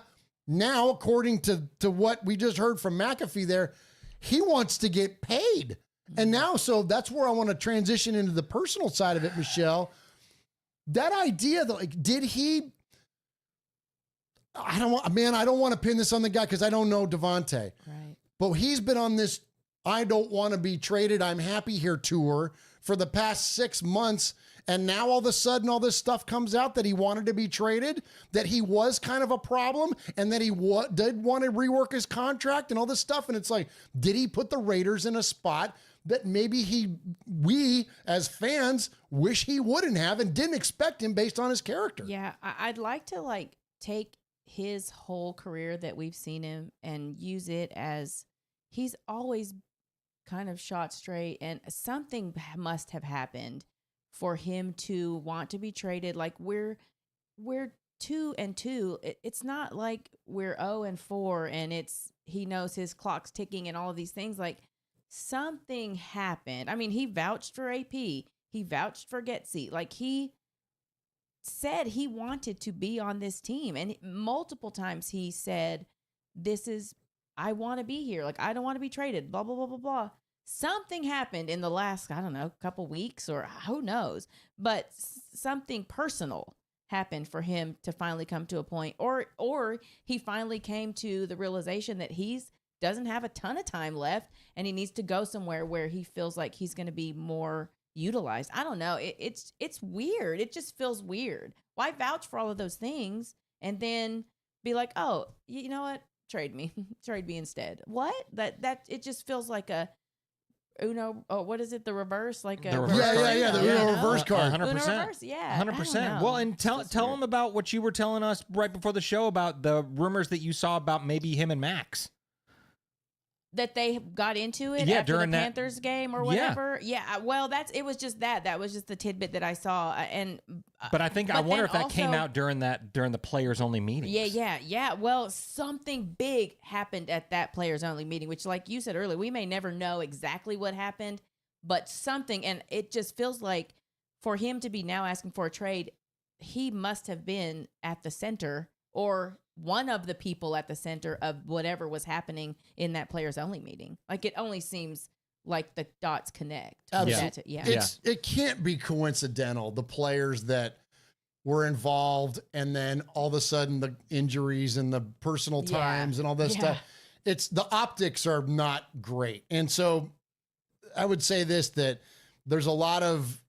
now according to what we just heard from McAfee there, he wants to get paid. And now, so that's where I want to transition into the personal side of it, Michelle. That idea that, like, did he? I don't want to pin this on the guy because I don't know Devontae. Right. But he's been on this I don't want to be traded, I'm happy here tour for the past 6 months. And now all of a sudden, all this stuff comes out that he wanted to be traded, that he was kind of a problem, and that he did want to rework his contract and all this stuff. And it's like, did he put the Raiders in a spot that maybe we as fans wish he wouldn't have and didn't expect him based on his character? Yeah, I'd like to take his whole career that we've seen him and use it as he's always kind of shot straight, and something must have happened for him to want to be traded. Like we're 2-2. It's not like we're 0-4 and he knows his clock's ticking and all of these things. Like something happened. I mean, he vouched for AP. He vouched for Getsy. Like he said he wanted to be on this team. And multiple times he said, I want to be here. Like, I don't want to be traded, blah, blah, blah, blah, blah. Something happened in the last, I don't know, couple weeks or who knows, but something personal happened for him to finally come to a point, or he finally came to the realization that doesn't have a ton of time left and he needs to go somewhere where he feels like he's going to be more utilized. I don't know. It's weird. It just feels weird. Why vouch for all of those things and then be like, oh, you know what? Trade me. Trade me instead. What? That it just feels like a Uno. Oh, what is it? The reverse? Like a reverse card. The Uno reverse card. 100%. Uno reverse, yeah. 100%. Well, and tell them about what you were telling us right before the show about the rumors that you saw about maybe him and Max. That they got into it Yeah, after during the that- Panthers game or whatever. Yeah. Well, it was just that. That was just the tidbit that I saw. But I think I but wonder then if that came also- out during the players only meeting. Yeah. Well, something big happened at that players only meeting, which, like you said earlier, we may never know exactly what happened, but something, and it just feels like for him to be now asking for a trade, he must have been at the center or one of the people at the center of whatever was happening in that players only meeting. Like, it only seems like the dots connect. Absolutely. Yeah. It can't be coincidental. The players that were involved, and then all of a sudden the injuries and the personal times and all this stuff. It's the optics are not great. And so I would say this, that there's a lot of,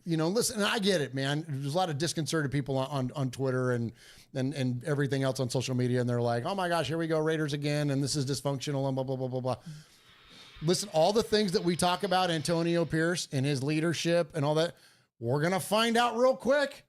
listen, and I get it, man. There's a lot of disconcerted people on Twitter and everything else on social media. And they're like, oh my gosh, here we go, Raiders again. And this is dysfunctional and blah, blah, blah, blah, blah. Listen, all the things that we talk about Antonio Pierce and his leadership and all that, we're going to find out real quick.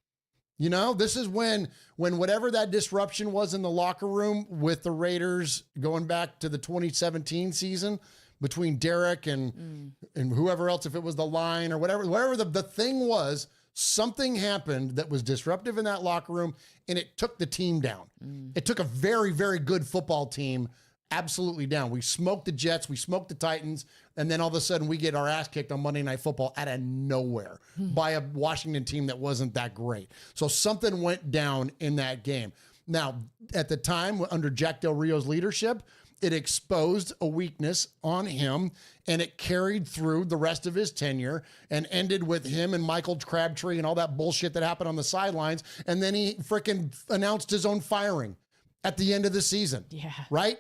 This is when whatever that disruption was in the locker room with the Raiders going back to the 2017 season between Derek and whoever else, if it was the line or whatever the thing was, something happened that was disruptive in that locker room, and it took the team down. It took a very, very good football team absolutely down. We smoked the Jets, we smoked the Titans, and then all of a sudden we get our ass kicked on Monday Night Football out of nowhere by a Washington team that wasn't that great. So something went down in that game. Now, at the time, under Jack Del Rio's leadership, it exposed a weakness on him, and it carried through the rest of his tenure and ended with him and Michael Crabtree and all that bullshit that happened on the sidelines. And then he freaking announced his own firing at the end of the season. Yeah. Right?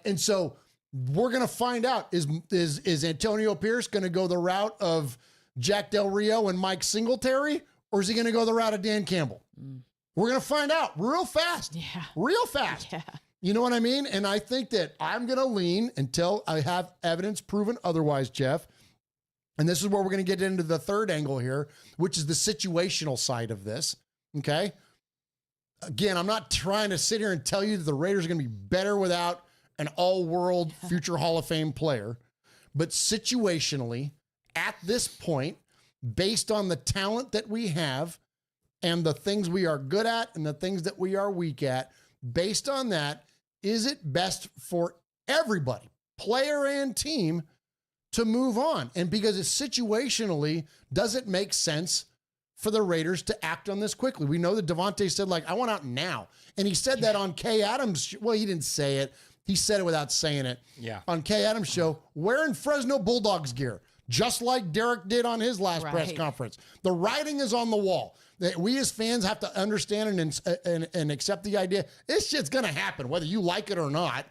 And so we're going to find out, is Antonio Pierce going to go the route of Jack Del Rio and Mike Singletary, or is he going to go the route of Dan Campbell? We're going to find out real fast. Yeah. Real fast. Yeah. You know what I mean? And I think that I'm going to lean until I have evidence proven otherwise, Jeff. And this is where we're going to get into the third angle here, which is the situational side of this. Okay. Again, I'm not trying to sit here and tell you that the Raiders are going to be better without an all-world future Hall of Fame player. But situationally, at this point, based on the talent that we have and the things we are good at and the things that we are weak at, based on that, is it best for everybody, player and team, to move on? And because it's situationally, does it make sense for the Raiders to act on this quickly? We know that Devontae said, I want out now. And he said that on Kay Adams. Well, he didn't say it. He said it without saying it. Yeah. On Kay Adams' show, wearing Fresno Bulldogs gear, just like Derek did on his last press conference. The writing is on the wall. That we as fans have to understand and accept the idea. This shit's going to happen, whether you like it or not.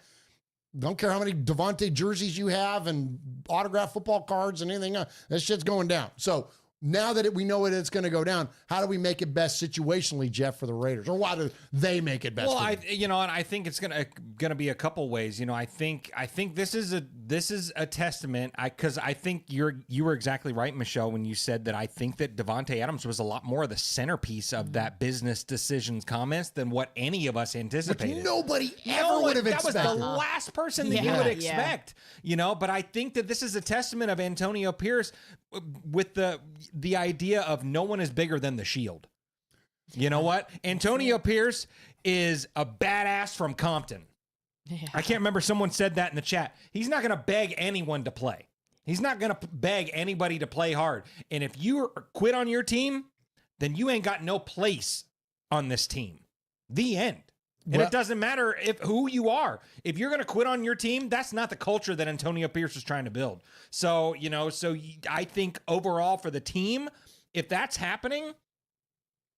Don't care how many Devontae jerseys you have and autographed football cards and anything else. This shit's going down. So now that we know it's going to go down, how do we make it best situationally, Jeff, for the Raiders? Or why do they make it best? Well, and I think it's gonna be a couple ways. I think this is a testament. Because I think you were exactly right, Michelle, when you said that I think that Devontae Adams was a lot more of the centerpiece of that business decisions comments than what any of us anticipated. Which nobody ever would have expected. That was the last person that you would expect. But I think that this is a testament of Antonio Pierce with the idea of no one is bigger than the Shield. You know what? Antonio Pierce is a badass from Compton. Yeah. I can't remember, someone said that in the chat. He's not going to beg anyone to play. He's not going to beg anybody to play hard. And if you quit on your team, then you ain't got no place on this team. The end. And it doesn't matter who you are. If you're going to quit on your team, that's not the culture that Antonio Pierce is trying to build. So, I think overall for the team, if that's happening,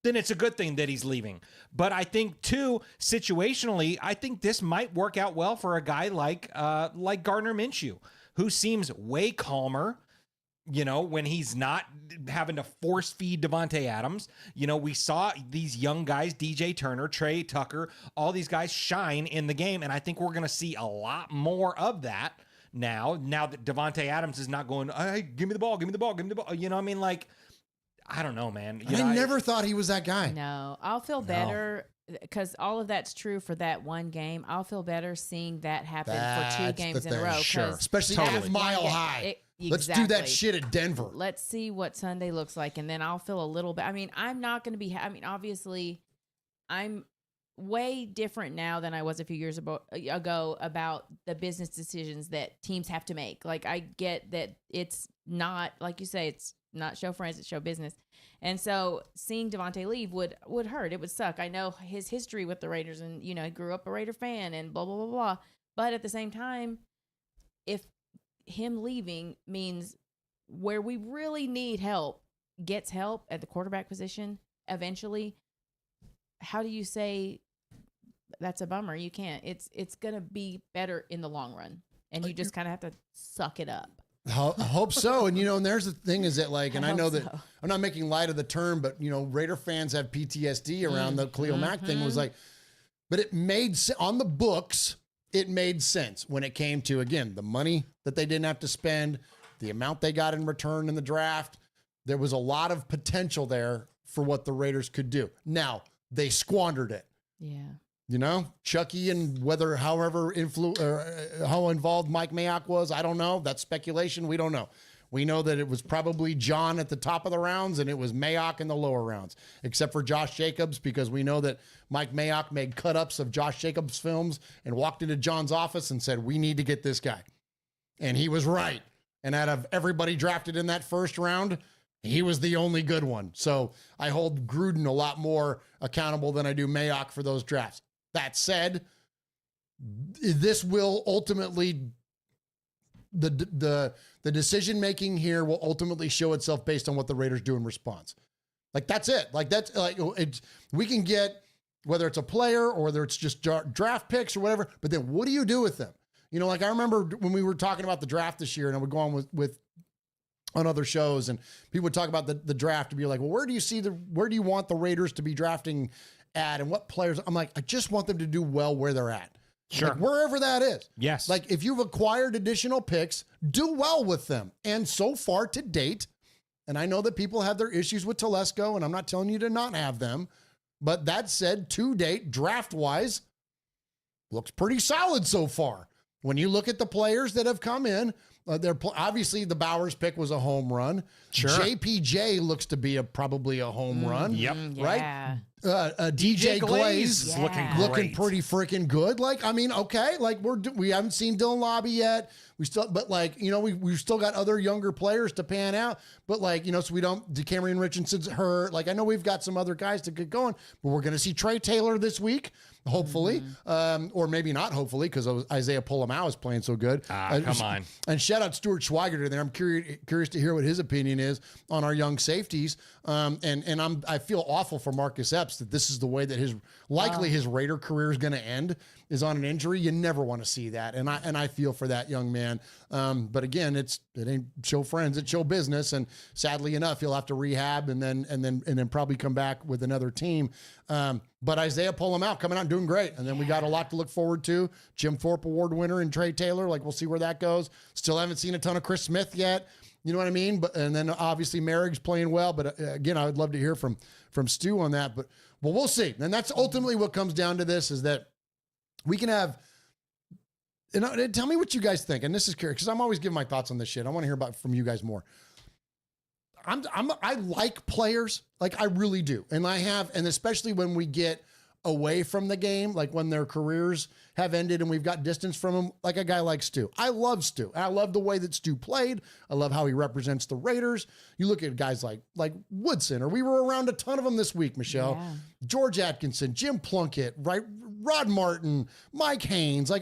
then it's a good thing that he's leaving. But I think too, situationally, I think this might work out well for a guy like Gardner Minshew, who seems way calmer, when he's not having to force feed Devontae Adams. We saw these young guys, DJ Turner, Trey Tucker, all these guys shine in the game, and I think we're going to see a lot more of that now that Devontae Adams is not going, hey, give me the ball. I don't know, man. I never thought he was that guy. No, I'll feel better because all of that's true for that one game. I'll feel better seeing that happen for 2 games in a row. Sure. Especially at Mile High. Let's do that shit at Denver. Let's see what Sunday looks like, and then I'll feel a little bit. I mean, I'm not going to be. Obviously, I'm way different now than I was a few years ago about the business decisions that teams have to make. Like, I get that it's not, like you say, it's not show friends, it's show business. And so seeing Devontae leave would hurt. It would suck. I know his history with the Raiders, and he grew up a Raider fan and blah, blah, blah, blah. But at the same time, if him leaving means where we really need help gets help at the quarterback position eventually, how do you say that's a bummer? You can't. It's going to be better in the long run. And you just kind of have to suck it up. I hope so. And, and there's the thing is that and I know that I'm not making light of the term, but, Raider fans have PTSD around the Khalil Mack thing was but it made on the books. It made sense when it came to, again, the money that they didn't have to spend, the amount they got in return in the draft. There was a lot of potential there for what the Raiders could do. Now they squandered it. Yeah. Chucky and however how involved Mike Mayock was, I don't know. That's speculation. We don't know. We know that it was probably John at the top of the rounds and it was Mayock in the lower rounds, except for Josh Jacobs, because we know that Mike Mayock made cut-ups of Josh Jacobs films and walked into John's office and said, we need to get this guy. And he was right. And out of everybody drafted in that first round, he was the only good one. So I hold Gruden a lot more accountable than I do Mayock for those drafts. That said, this will ultimately, the decision-making here will ultimately show itself based on what the Raiders do in response. That's it. We can get, whether it's a player or whether it's just draft picks or whatever, but then what do you do with them? I remember when we were talking about the draft this year, and I would go on with on other shows, and people would talk about the draft to be like, well, where do you want the Raiders to be drafting at, and what players? I'm like, I just want them to do well where they're at. Sure. Wherever that is. Yes. If you've acquired additional picks, do well with them. And so far to date, and I know that people have their issues with Telesco, and I'm not telling you to not have them, but that said, to date, draft-wise, looks pretty solid so far. When you look at the players that have come in, obviously the Bowers pick was a home run. Sure. JPJ looks to be probably a home run. Yep. Right? Yeah. DJ Glaze is looking pretty freaking good. Okay. We haven't seen Dylan Lobby yet. We still, but we've still got other younger players to pan out. But so we don't. Cameron Richardson's hurt. I know we've got some other guys to get going, but we're going to see Trey Taylor this week, hopefully, or maybe not, hopefully, because Isaiah Polamau is playing so good. Come on. And shout out Stuart Schweiger there. I'm curious to hear what his opinion is on our young safeties. I feel awful for Marcus Epps that this is the way that his Raider career is going to end, is on an injury. You never want to see that, and I feel for that young man. But again, it ain't show friends, it's show business, and sadly enough, he'll have to rehab and then probably come back with another team. But Isaiah Polamau coming out and doing great, and then we got a lot to look forward to. Jim Thorpe Award winner and Trey Taylor. We'll see where that goes. Still haven't seen a ton of Chris Smith yet. You know what I mean? And then obviously Merrick's playing well. But again, I would love to hear from Stu on that. But we'll see. And that's ultimately what comes down to this, is that we can have. And tell me what you guys think. And this is curious because I'm always giving my thoughts on this shit. I want to hear from you guys more. I like players, I really do, and especially when we get away from the game, when their careers have ended and we've got distance from them, like a guy like Stu. I love Stu. I love the way that Stu played. I love how he represents the Raiders. You look at guys like Woodson, or we were around a ton of them this week, Michelle. Yeah. George Atkinson, Jim Plunkett, right? Rod Martin, Mike Haynes. I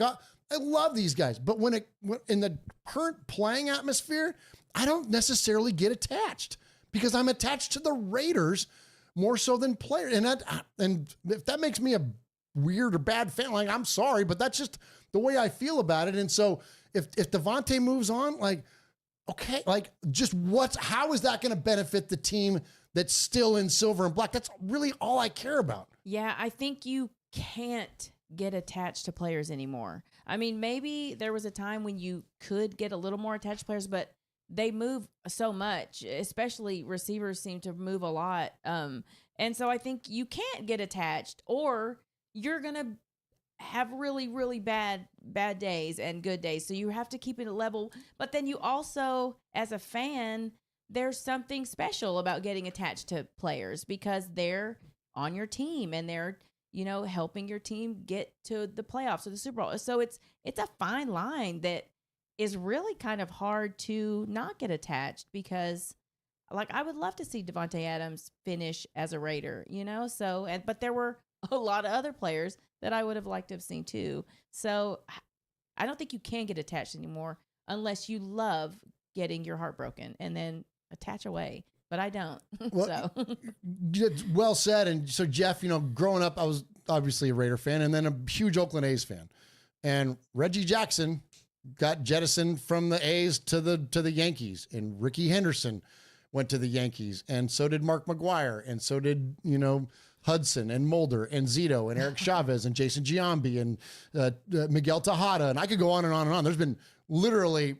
love these guys, but when in the current playing atmosphere, I don't necessarily get attached, because I'm attached to the Raiders more so than players. And if that makes me a weird or bad fan, I'm sorry, but that's just the way I feel about it. And so if Devontae moves on, Okay, like how is that going to benefit the team that's still in silver and black? That's really all I care about. Yeah, I think you can't get attached to players anymore. I mean, maybe there was a time when you could get a little more attached to players, but they move so much, especially receivers seem to move a lot. And so I think you can't get attached, or you're going to have really, really bad days and good days. So you have to keep it level. But then you also, as a fan, there's something special about getting attached to players because they're on your team and they're, helping your team get to the playoffs or the Super Bowl. So it's a fine line that is really kind of hard to not get attached because, like, I would love to see Devontae Adams finish as a Raider, but there were a lot of other players that I would have liked to have seen too. So I don't think you can get attached anymore unless you love getting your heart broken and then attach away. But I don't. Well, well said. And so, Jeff, growing up, I was obviously a Raider fan and then a huge Oakland A's fan. And Reggie Jackson got jettisoned from the A's to the Yankees, and Ricky Henderson went to the Yankees, and so did Mark McGwire, and so did Hudson and Mulder and Zito and Eric Chavez and Jason Giambi and Miguel Tejada, and I could go on and on and on. There's been literally,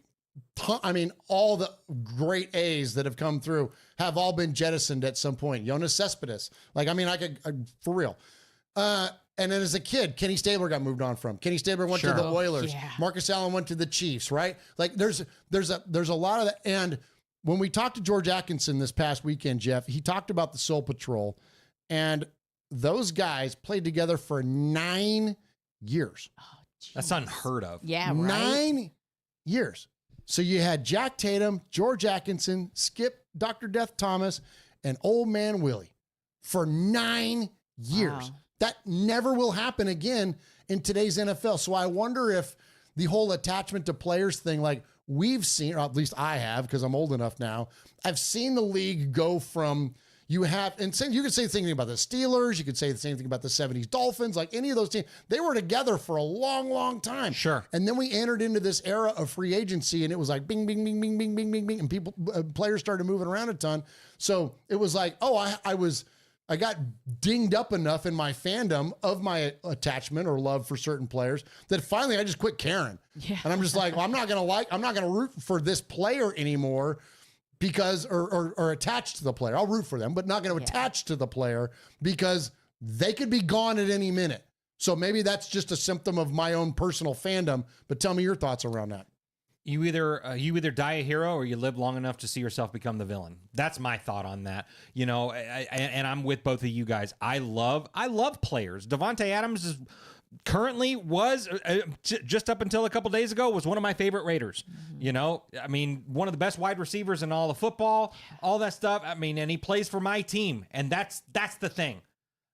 all the great A's that have come through have all been jettisoned at some point. Jonas Cespedes, for real. And then as a kid, Kenny Stabler got moved on from. Kenny Stabler went to the Oilers. Yeah. Marcus Allen went to the Chiefs, right? Like there's a lot of that. And when we talked to George Atkinson this past weekend, Jeff, he talked about the Soul Patrol, and those guys played together for 9 years. Oh, that's unheard of. Yeah, right. 9 years. So you had Jack Tatum, George Atkinson, Skip, Dr. Death Thomas, and Old Man Willie for 9 years. Wow. That never will happen again in today's NFL. So I wonder if the whole attachment to players thing, like we've seen, or at least I have, because I'm old enough now, I've seen the league go from you could say the same thing about the Steelers. You could say the same thing about the 70s Dolphins, like any of those teams. They were together for a long, long time. Sure. And then we entered into this era of free agency, and it was like bing, bing, bing, bing, bing, bing, bing, bing, and players started moving around a ton. So it was like, I got dinged up enough in my fandom of my attachment or love for certain players that finally I just quit caring. Yeah. And I'm just like, well, I'm not going to root for this player anymore because, or attached to the player. I'll root for them, but not going to attach to the player because they could be gone at any minute. So maybe that's just a symptom of my own personal fandom, but tell me your thoughts around that. You either die a hero or you live long enough to see yourself become the villain. That's my thought on that. And I'm with both of you guys. I love players. Devontae Adams is currently just up until a couple days ago was one of my favorite Raiders. Mm-hmm. One of the best wide receivers in all of football, all that stuff. And he plays for my team, and that's the thing.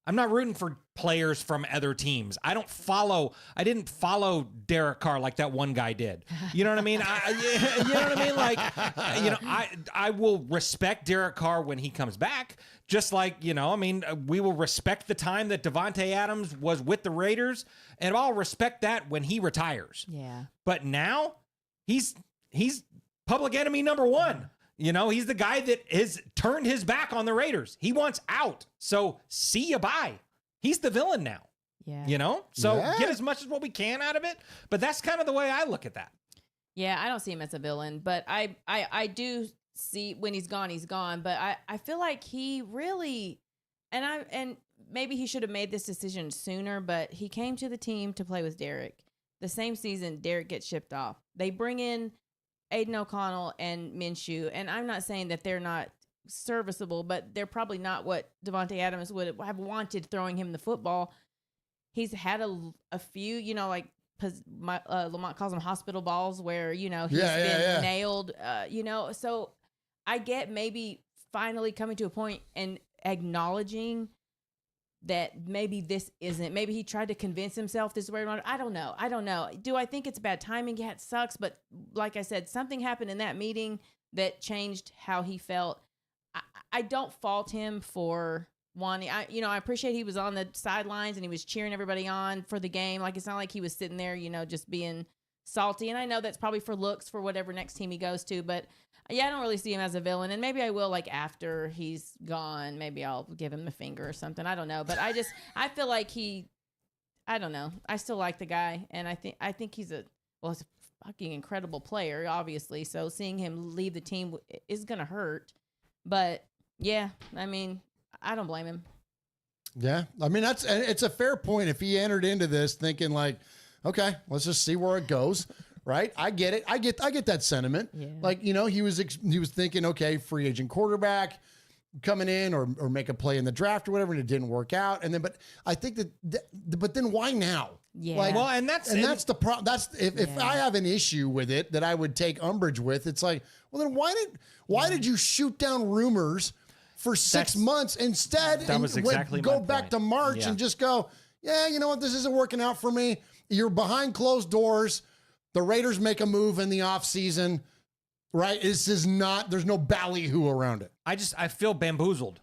I'm not rooting for players from other teams. I didn't follow Derek Carr like that one guy did. You know what I mean? I will respect Derek Carr when he comes back. Just like, we will respect the time that Devontae Adams was with the Raiders, and I'll respect that when he retires. Yeah. But now he's public enemy number one. He's the guy that has turned his back on the Raiders. He wants out. So see you bye. He's the villain now. Yeah. So get as much as what we can out of it. But that's kind of the way I look at that. Yeah, I don't see him as a villain, but I do see when he's gone. But I feel like he really, and maybe he should have made this decision sooner, but he came to the team to play with Derek. The same season, Derek gets shipped off. They bring in Aiden O'Connell and Minshew, and I'm not saying that they're not serviceable, but they're probably not what Devontae Adams would have wanted throwing him the football. He's had a few, Lamont calls them hospital balls where, he's been nailed, so I get maybe finally coming to a point and acknowledging that maybe maybe he tried to convince himself this is where he wanted. I don't know. Do I think it's bad timing? Yeah, it sucks. But like I said, something happened in that meeting that changed how he felt. I don't fault him for wanting, I appreciate he was on the sidelines and he was cheering everybody on for the game. Like, it's not like he was sitting there, just being salty. And I know that's probably for looks for whatever next team he goes to. But yeah, I don't really see him as a villain. And maybe I will, like, after he's gone. Maybe I'll give him the finger or something. I don't know. But I feel like I don't know. I still like the guy. And I think he's a fucking incredible player, obviously. So seeing him leave the team is going to hurt. But yeah, I mean, I don't blame him. Yeah. I mean, it's a fair point. If he entered into this thinking like, okay, let's just see where it goes. Right. I get it. I get that sentiment. Yeah. Like, you know, he was thinking, okay, free agent quarterback coming in or make a play in the draft or whatever. And it didn't work out. And then, but I think but then why now? Yeah. Like, well, and that's the problem. That's if I have an issue with it that I would take umbrage with, it's like, well, then why did you shoot down rumors for 6 months instead? That was exactly go my back point. to March and just go, yeah, you know what? This isn't working out for me. You're behind closed doors. The Raiders make a move in the offseason, right? This is not, there's no ballyhoo around it. I feel bamboozled.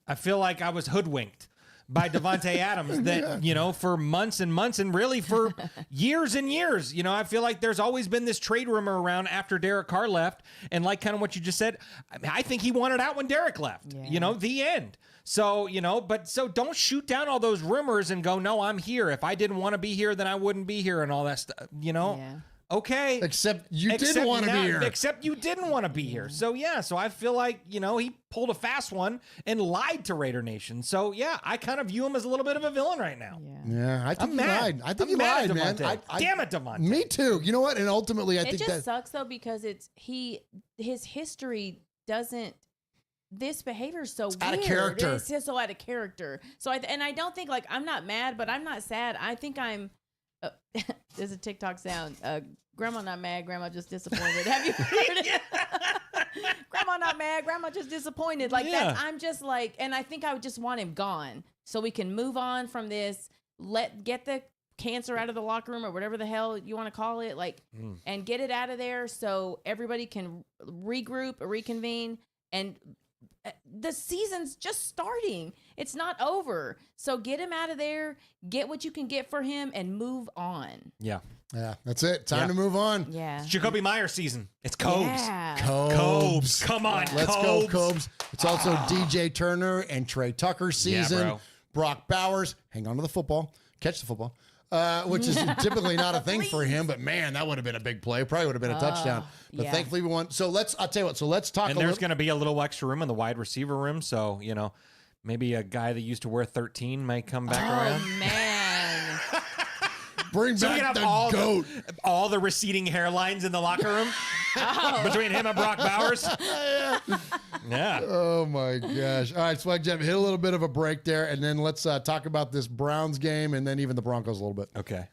I feel like I was hoodwinked by Devontae Adams that, you know, for months and months and really for years and years. You know, I feel like there's always been this trade rumor around after Derek Carr left. And like kind of what you just said, I think he wanted out when Derek left, you know, the end. So, you know, so don't shoot down all those rumors and go, no, I'm here. If I didn't want to be here, then I wouldn't be here and all that stuff, you know? Yeah. Okay. Except you didn't want to be here. Except you didn't want to be here. So, yeah. So I feel like, you know, he pulled a fast one and lied to Raider Nation. So, yeah, I kind of view him as a little bit of a villain right now. Yeah, I think I'm he mad. lied. I think I'm he mad lied, at man. Devontae. Damn it, Devontae. Me too. You know what? And ultimately, I think it just that sucks, though, because his history doesn't. This behavior is so weird. out of character. It's just so out of character. So I don't think, like, I'm not mad, but I'm not sad. I think I'm. There's a TikTok sound. Grandma not mad. Grandma just disappointed. Have you heard it? Grandma not mad. Grandma just disappointed. Like that. I'm just like, and I think I would just want him gone so we can move on from this. Get the cancer out of the locker room or whatever the hell you want to call it. Like, and get it out of there so everybody can regroup or reconvene. And the season's just starting. It's not over. So get him out of there, get what you can get for him, and move on. Yeah. Yeah, that's it. Time to move on. Yeah. It's Jacoby Myers season. It's Cobes. Yeah. Cobes. Come on, Let's Cobes. go, Cobes. It's also DJ Turner and Trey Tucker season. bro. Brock Bowers. Hang on to the football. Catch the football. Which is typically not a thing for him, but man, that would have been a big play. Probably would have been a touchdown. But thankfully we won. So I'll tell you what. So let's talk. And there's going to be a little extra room in the wide receiver room. So, you know, maybe a guy that used to wear 13 might come back around. Oh, man. Bring So we back can the have goat. all the receding hairlines in the locker room between him and Brock Bowers. Yeah. Oh my gosh. All right, Swag Jeff, hit a little bit of a break there, and then let's talk about this Browns game and then even the Broncos a little bit. Okay.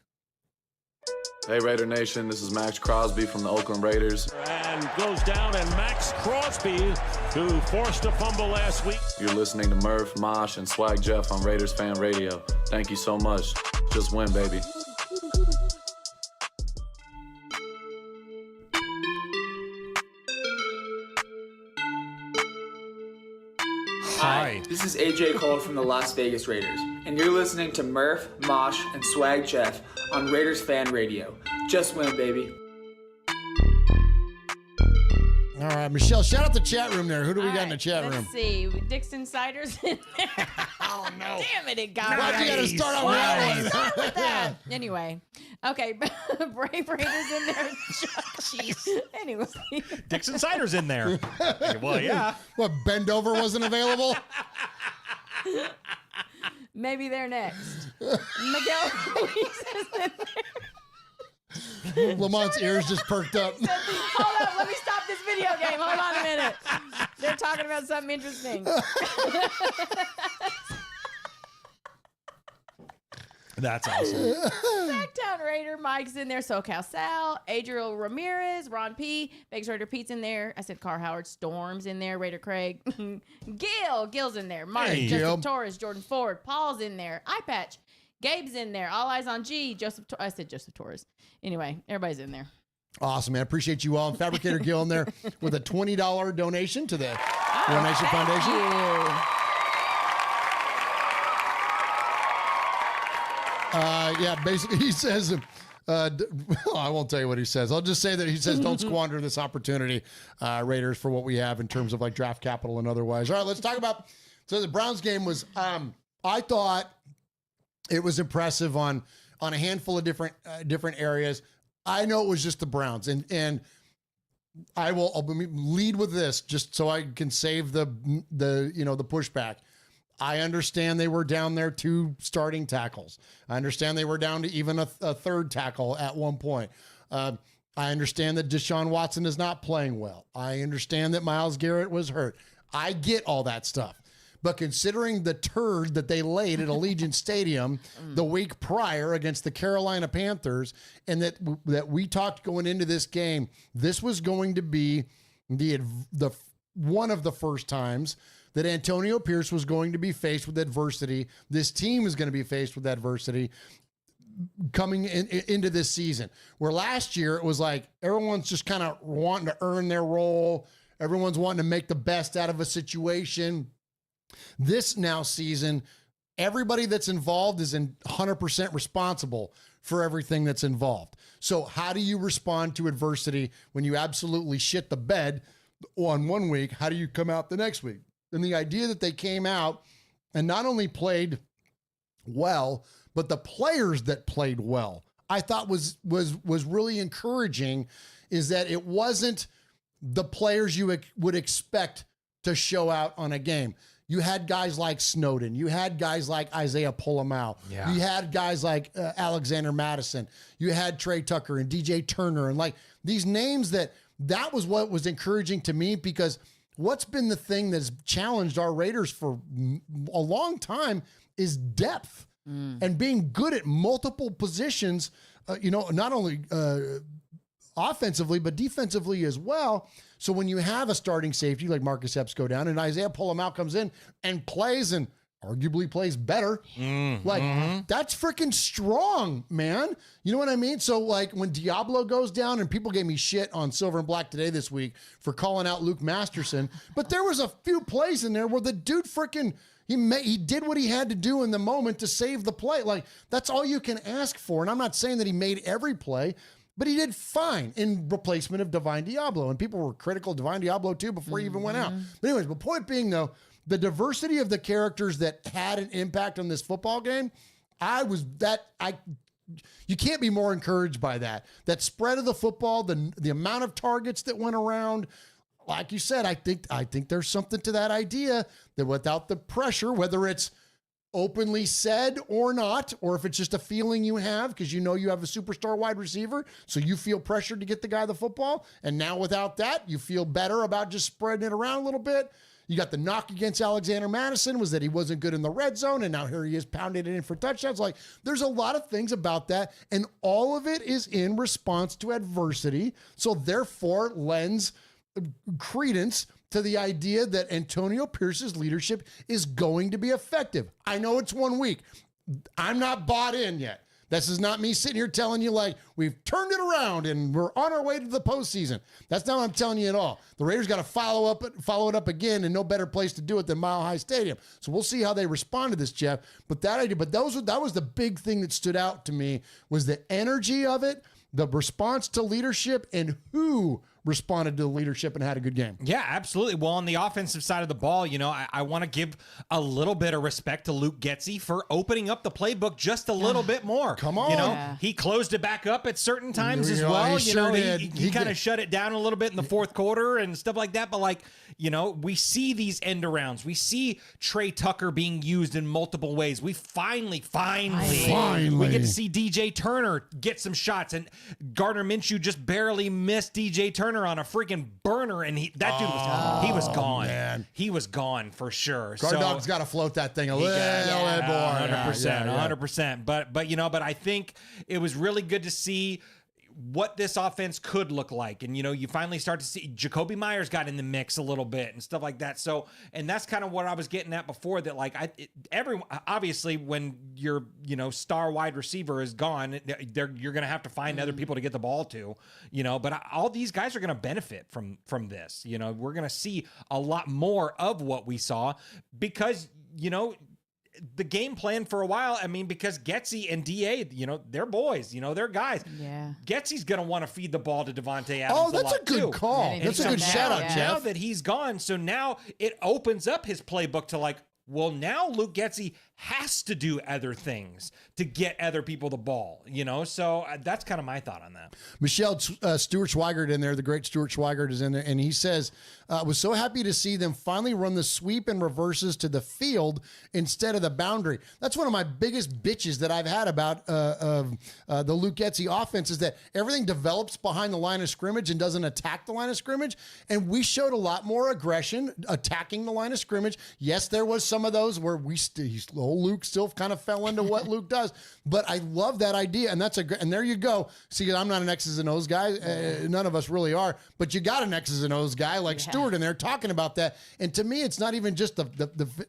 Hey Raider Nation, this is Max Crosby from the Oakland Raiders. And goes down, and Max Crosby, who forced a fumble last week. You're listening to Murf, Mosh, and Swag Jeff on Raiders Fan Radio. Thank you so much. Just win, baby. Hi. This is AJ Cole from the Las Vegas Raiders, and you're listening to Murf, Mosh, and Swag Jeff on Raiders Fan Radio. Just win, baby. All right, Michelle, shout out the chat room there. Who do we got in the chat room? Let's see. Dixon Cider's in there. Oh, no. Damn it got Why'd you got to start on that one? with that. Anyway. Okay. Brave Raiders in there. Jeez. Anyway. Dixon Cider's in there. Well, yeah. What, Bend Over wasn't available? Maybe they're next. Miguel Ruiz is in there. Lamont's ears just perked up. Hold on, let me stop this video game. Hold on a minute. They're talking about something interesting. That's awesome. SmackDown Raider Mike's in there. SoCal Sal, Adriel Ramirez, Ron P, Vegas Raider Pete's in there. I said Carr Howard, Storm's in there. Raider Craig, Gil's in there. Mark, Hey, Joseph Gil. Torres, Jordan Ford, Paul's in there. Eye Patch, Gabe's in there. All Eyes on G, I said Joseph Torres. Anyway, everybody's in there. Awesome, man. Appreciate you all. And Fabricator Gil in there with a $20 donation to the Donation Foundation. You. Yeah, basically he says, I won't tell you what he says. I'll just say that he says don't squander this opportunity, Raiders, for what we have in terms of like draft capital and otherwise. All right, let's talk about. So the Browns game was. I thought it was impressive on a handful of different areas. I know it was just the Browns, and I'll lead with this just so I can save the pushback. I understand they were down there 2 starting tackles. I understand they were down to even a third tackle at one point. I understand that Deshaun Watson is not playing well. I understand that Myles Garrett was hurt. I get all that stuff. But considering the turd that they laid at Allegiant Stadium the week prior against the Carolina Panthers, and that we talked going into this game, this was going to be the one of the first times that Antonio Pierce was going to be faced with adversity. This team is going to be faced with adversity coming into this season. Where last year it was like everyone's just kind of wanting to earn their role. Everyone's wanting to make the best out of a situation. This now season, everybody that's involved is 100% responsible for everything that's involved. So how do you respond to adversity when you absolutely shit the bed on one week? How do you come out the next week? And the idea that they came out and not only played well, but the players that played well, I thought was really encouraging, is that it wasn't the players you would expect to show out on a game. You had guys like Snowden. You had guys like Isaiah Polamau. Yeah. You had guys like Alexander Madison. You had Trey Tucker and DJ Turner, and like these names that was what was encouraging to me, because what's been the thing that's challenged our Raiders for a long time is depth and being good at multiple positions, not only offensively, but defensively as well. So when you have a starting safety like Marcus Epps go down and Isaiah Polamau comes in and plays and arguably plays better, that's freaking strong, man. You know what I mean? So like when Diablo goes down, and people gave me shit on Silver and Black Today this week for calling out Luke Masterson, but there was a few plays in there where the dude freaking, he did what he had to do in the moment to save the play. Like that's all you can ask for. And I'm not saying that he made every play, but he did fine in replacement of Divine Diablo. And people were critical of Divine Diablo too before he even went out. But anyways, the point being though, the diversity of the characters that had an impact on this football game, you can't be more encouraged by that. That spread of the football, the amount of targets that went around. Like you said, I think there's something to that idea that without the pressure, whether it's openly said or not, or if it's just a feeling you have because you know you have a superstar wide receiver, so you feel pressured to get the guy the football, and now without that, you feel better about just spreading it around a little bit. You got the knock against Alexander Madison was that he wasn't good in the red zone, and now here he is pounding it in for touchdowns. Like, there's a lot of things about that, and all of it is in response to adversity, so therefore lends credence to the idea that Antonio Pierce's leadership is going to be effective. I know it's 1 week. I'm not bought in yet. This is not me sitting here telling you like we've turned it around and we're on our way to the postseason. That's not what I'm telling you at all. The Raiders got to follow it up again, and no better place to do it than Mile High Stadium. So we'll see how they respond to this, Jeff. But that idea, that was the big thing that stood out to me, was the energy of it, the response to leadership, and who responded to the leadership and had a good game. Yeah, absolutely. Well, on the offensive side of the ball, I want to give a little bit of respect to Luke Getsy for opening up the playbook just a little bit more. Come on. He closed it back up at certain times as well. He kind of shut it down a little bit in the fourth quarter and stuff like that. But we see these end arounds. We see Trey Tucker being used in multiple ways. We finally we get to see DJ Turner get some shots, and Gardner Minshew just barely missed DJ Turner on a freaking burner, and he was gone. Man. He was gone for sure. Guard Dog's got to float that thing a little bit more. 100%. But I think it was really good to see what this offense could look like. And, you finally start to see Jacoby Myers got in the mix a little bit and stuff like that. So, and that's kind of what I was getting at before, that obviously when your, star wide receiver is gone, you're going to have to find other people to get the ball to, but all these guys are going to benefit from this. We're going to see a lot more of what we saw because, the game plan for a while. I mean, because Getsy and DA, they're boys, they're guys. Yeah. Getsy's going to want to feed the ball to Devontae Adams. Oh, that's a good call. That's a good shout out, Jeff. Now that he's gone, so now it opens up his playbook to like, well, now Luke Getsy has to do other things to get other people the ball, So that's kind of my thought on that. Michelle Stuart Schweigert in there, the great Stuart Schweigert is in there, and he says, was so happy to see them finally run the sweep and reverses to the field instead of the boundary. That's one of my biggest bitches that I've had about the Luke Getsy offense is that everything develops behind the line of scrimmage and doesn't attack the line of scrimmage, and we showed a lot more aggression attacking the line of scrimmage. Yes, there was some of those where Luke still kind of fell into what Luke does, but I love that idea, and and there you go. See, I'm not an X's and O's guy. None of us really are, but you got an X's and O's guy like Stewart in there talking about that. And to me, it's not even just the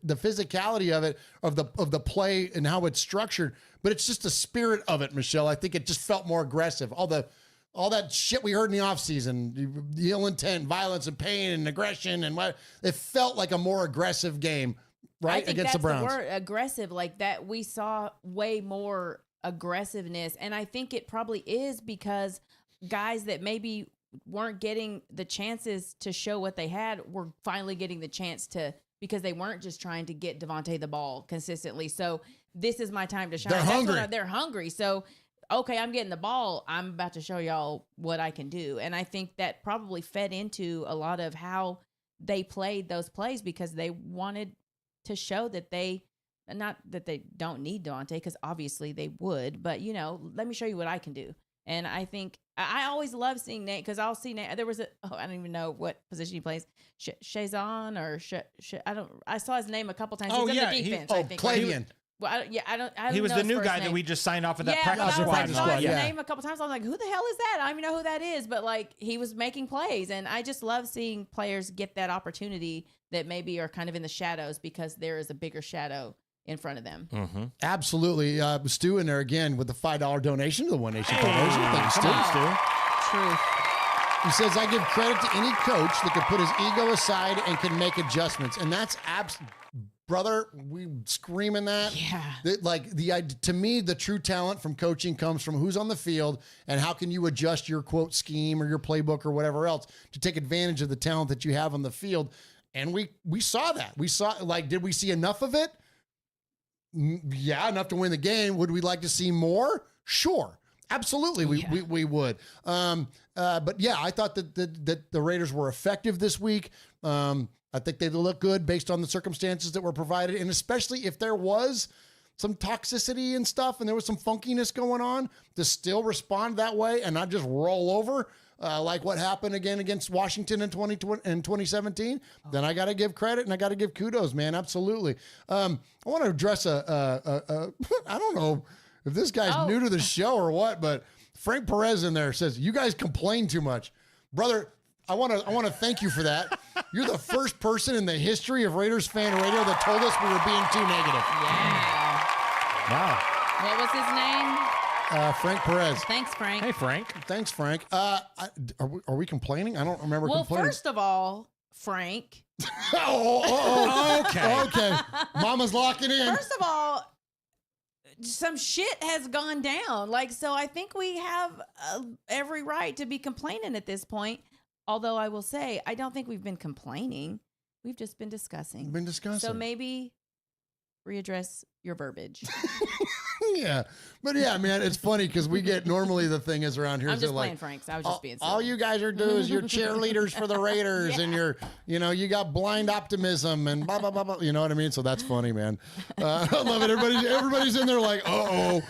physicality of it, of the play and how it's structured, but it's just the spirit of it, Michelle. I think it just felt more aggressive. All that shit we heard in the offseason, the ill intent, violence and pain and aggression, and what it felt like a more aggressive game. Right, I think against that's the Browns. The word, aggressive, like that. We saw way more aggressiveness, and I think it probably is because guys that maybe weren't getting the chances to show what they had were finally getting the chance to, because they weren't just trying to get Devontae the ball consistently. So this is my time to shine. They're hungry. They're hungry. So okay, I'm getting the ball. I'm about to show y'all what I can do, and I think that probably fed into a lot of how they played those plays because they wanted to show that not that they don't need Devontae, because obviously they would, but let me show you what I can do. And I think I always love seeing Nate, because I'll see Nate. There was I don't even know what position he plays, Shazon or I saw his name a couple times. He's in the defense. I think. Clavian. Well, I don't. He was know the his new first guy name. that we just signed off of that Yeah, practice but I was squad. like, saw his name a couple times. I was like, who the hell is that? I don't even know who that is. But like, he was making plays, and I just love seeing players get that opportunity that maybe are kind of in the shadows because there is a bigger shadow in front of them. Mm-hmm. Absolutely. Stu in there again with the $5 donation to the One Nation Foundation. Thank you, Stu. Truth. He says, I give credit to any coach that can put his ego aside and can make adjustments. And that's brother, we screaming that. Yeah. To me, the true talent from coaching comes from who's on the field and how can you adjust your quote scheme or your playbook or whatever else to take advantage of the talent that you have on the field. And we saw that. We saw, did we see enough of it? Yeah, enough to win the game. Would we like to see more? Sure. Absolutely, we would. But yeah, I thought that the Raiders were effective this week. I think they look good based on the circumstances that were provided, and especially if there was some toxicity and stuff, and there was some funkiness going on, to still respond that way and not just roll over like what happened again against Washington in 2017. Then I got to give credit and I got to give kudos, man. Absolutely. I want to address I don't know if this guy's new to the show or what, but Frank Perez in there says, you guys complain too much. Brother, I want to thank you for that. You're the first person in the history of Raiders Fan Radio that told us we were being too negative. Yeah. Wow. What was his name? Frank Perez. Thanks, Frank. Hey, Frank. Thanks, Frank. Are we complaining? I don't remember complaining. Well, first of all, Frank. Okay. Mama's locking in. First of all, some shit has gone down. So I think we have every right to be complaining at this point. Although I will say, I don't think we've been complaining. We've just been discussing. So maybe readdress your verbiage. Yeah. But yeah, man, it's funny because we get normally the thing is around here. I'm just playing, Frank. So I was just being silly. All you guys are doing is you're cheerleaders for the Raiders and you got blind optimism and blah, blah, blah, blah. You know what I mean? So that's funny, man. I love it. Everybody's in there like, oh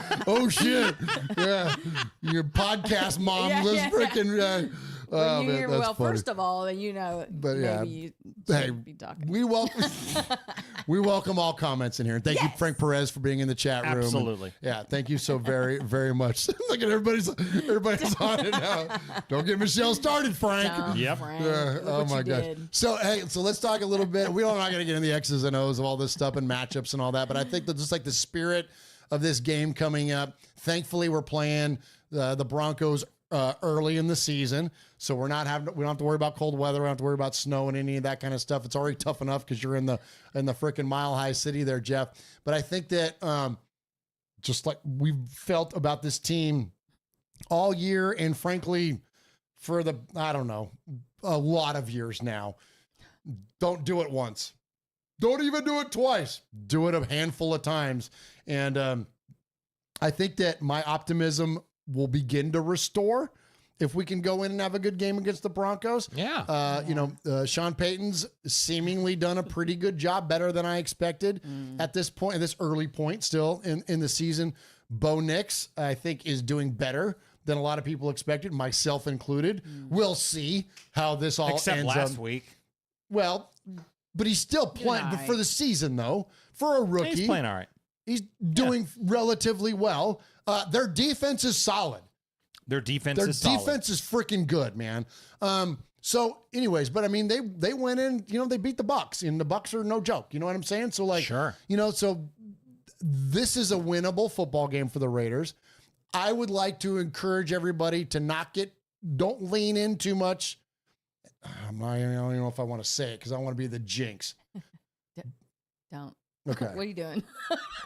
shit. Yeah. Your podcast mom, freaking... When you hear, funny. First of all, maybe you should be talking. We welcome all comments in here. And thank you, Frank Perez, for being in the chat room. Absolutely. And, thank you so very, very much. Look at everybody's on it now. Don't get Michelle started, Frank. Yep. Frank. Oh my gosh. So let's talk a little bit. We're not going to get into the X's and O's of all this stuff and matchups and all that, but I think that just like the spirit of this game coming up, thankfully we're playing the Broncos early in the season, so we don't have to worry about cold weather. We don't have to worry about snow and any of that kind of stuff. It's already tough enough because you're in the freaking Mile High City there, Jeff. But I think that just like we've felt about this team all year, and frankly, for a lot of years now, don't do it once. Don't even do it twice. Do it a handful of times. And I think that my optimism will begin to restore if we can go in and have a good game against the Broncos. Yeah. Sean Payton's seemingly done a pretty good job, better than I expected at this point, at this early point still in the season. Bo Nix, I think, is doing better than a lot of people expected, myself included. We'll see how this all Except ends last up. week. Well, but he's still playing. But for the season, though, for a rookie, He's playing all right. he's doing relatively well. Their defense is solid. Their defense Their is solid. defense is freaking good, man. So, anyways, but I mean, they went in. They beat the Bucs, and the Bucs are no joke. You know what I'm saying? So, like, Sure. So this is a winnable football game for the Raiders. I would like to encourage everybody to don't lean in too much. I don't even know if I want to say it because I want to be the jinx. Don't. Okay. What are you doing?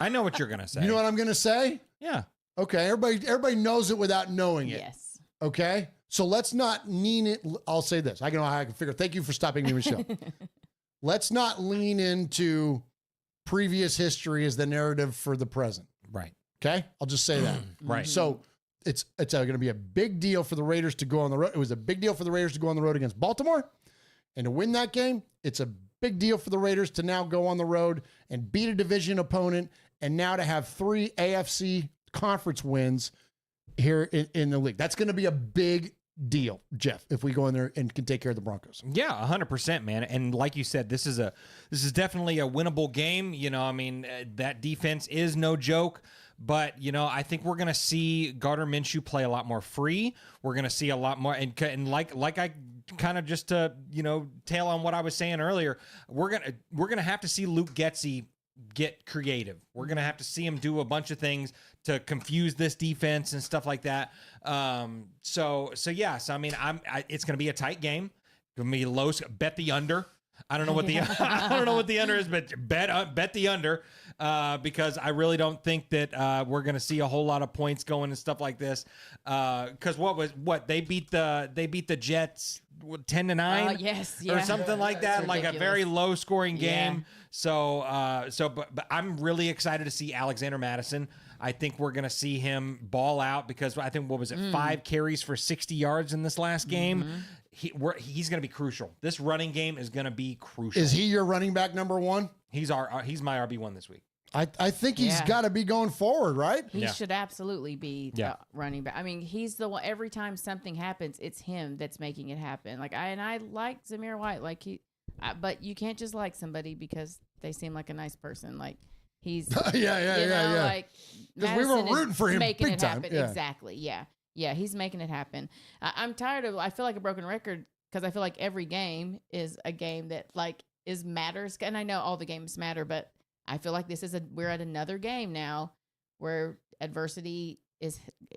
I know what you're going to say. You know what I'm going to say? Yeah. Okay. Everybody knows it without knowing it. Yes. Okay. So let's not lean it. I'll say this. I know how I can figure. Thank you for stopping me, Michelle. Let's not lean into previous history as the narrative for the present. Right. Okay. I'll just say that. Right. So it's going to be a big deal for the Raiders to go on the road. It was a big deal for the Raiders to go on the road against Baltimore and to win that game. It's a big deal for the Raiders to now go on the road and beat a division opponent and now to have 3 AFC conference wins here in the league. That's going to be a big deal, Jeff, if we go in there and can take care of the Broncos. Yeah, 100%, man. And like you said, this is definitely a winnable game. That defense is no joke. But, I think we're going to see Gardner Minshew play a lot more free. We're going to see a lot more. And like I kind of just to, tail on what I was saying earlier, we're going to have to see Luke Getsy get creative. We're going to have to see him do a bunch of things to confuse this defense and stuff like that. So yes, it's going to be a tight game. It's going to be low. Bet the under. I don't know what the I don't know what the under is, but bet the under because I really don't think that we're going to see a whole lot of points going and stuff like this. Because they beat the Jets 10-9, yes, or something like that, like a very low scoring game. Yeah. But I'm really excited to see Alexander Madison. I think we're going to see him ball out because I think 5 carries for 60 yards in this last game. He's going to be crucial. This running game is going to be crucial. Is he your running back number 1? He's my RB1 this week. I think he's got to be going forward, right? He should absolutely be the running back. He's the one. Every time something happens, it's him that's making it happen. I like Zamir White. But you can't just like somebody because they seem like a nice person. He's yeah. Because we were rooting for him making big it time. happen. Yeah. Exactly. Yeah, he's making it happen. I'm tired of. I feel like a broken record because I feel like every game is a game that is matters. And I know all the games matter, but I feel like we're at another game now where adversity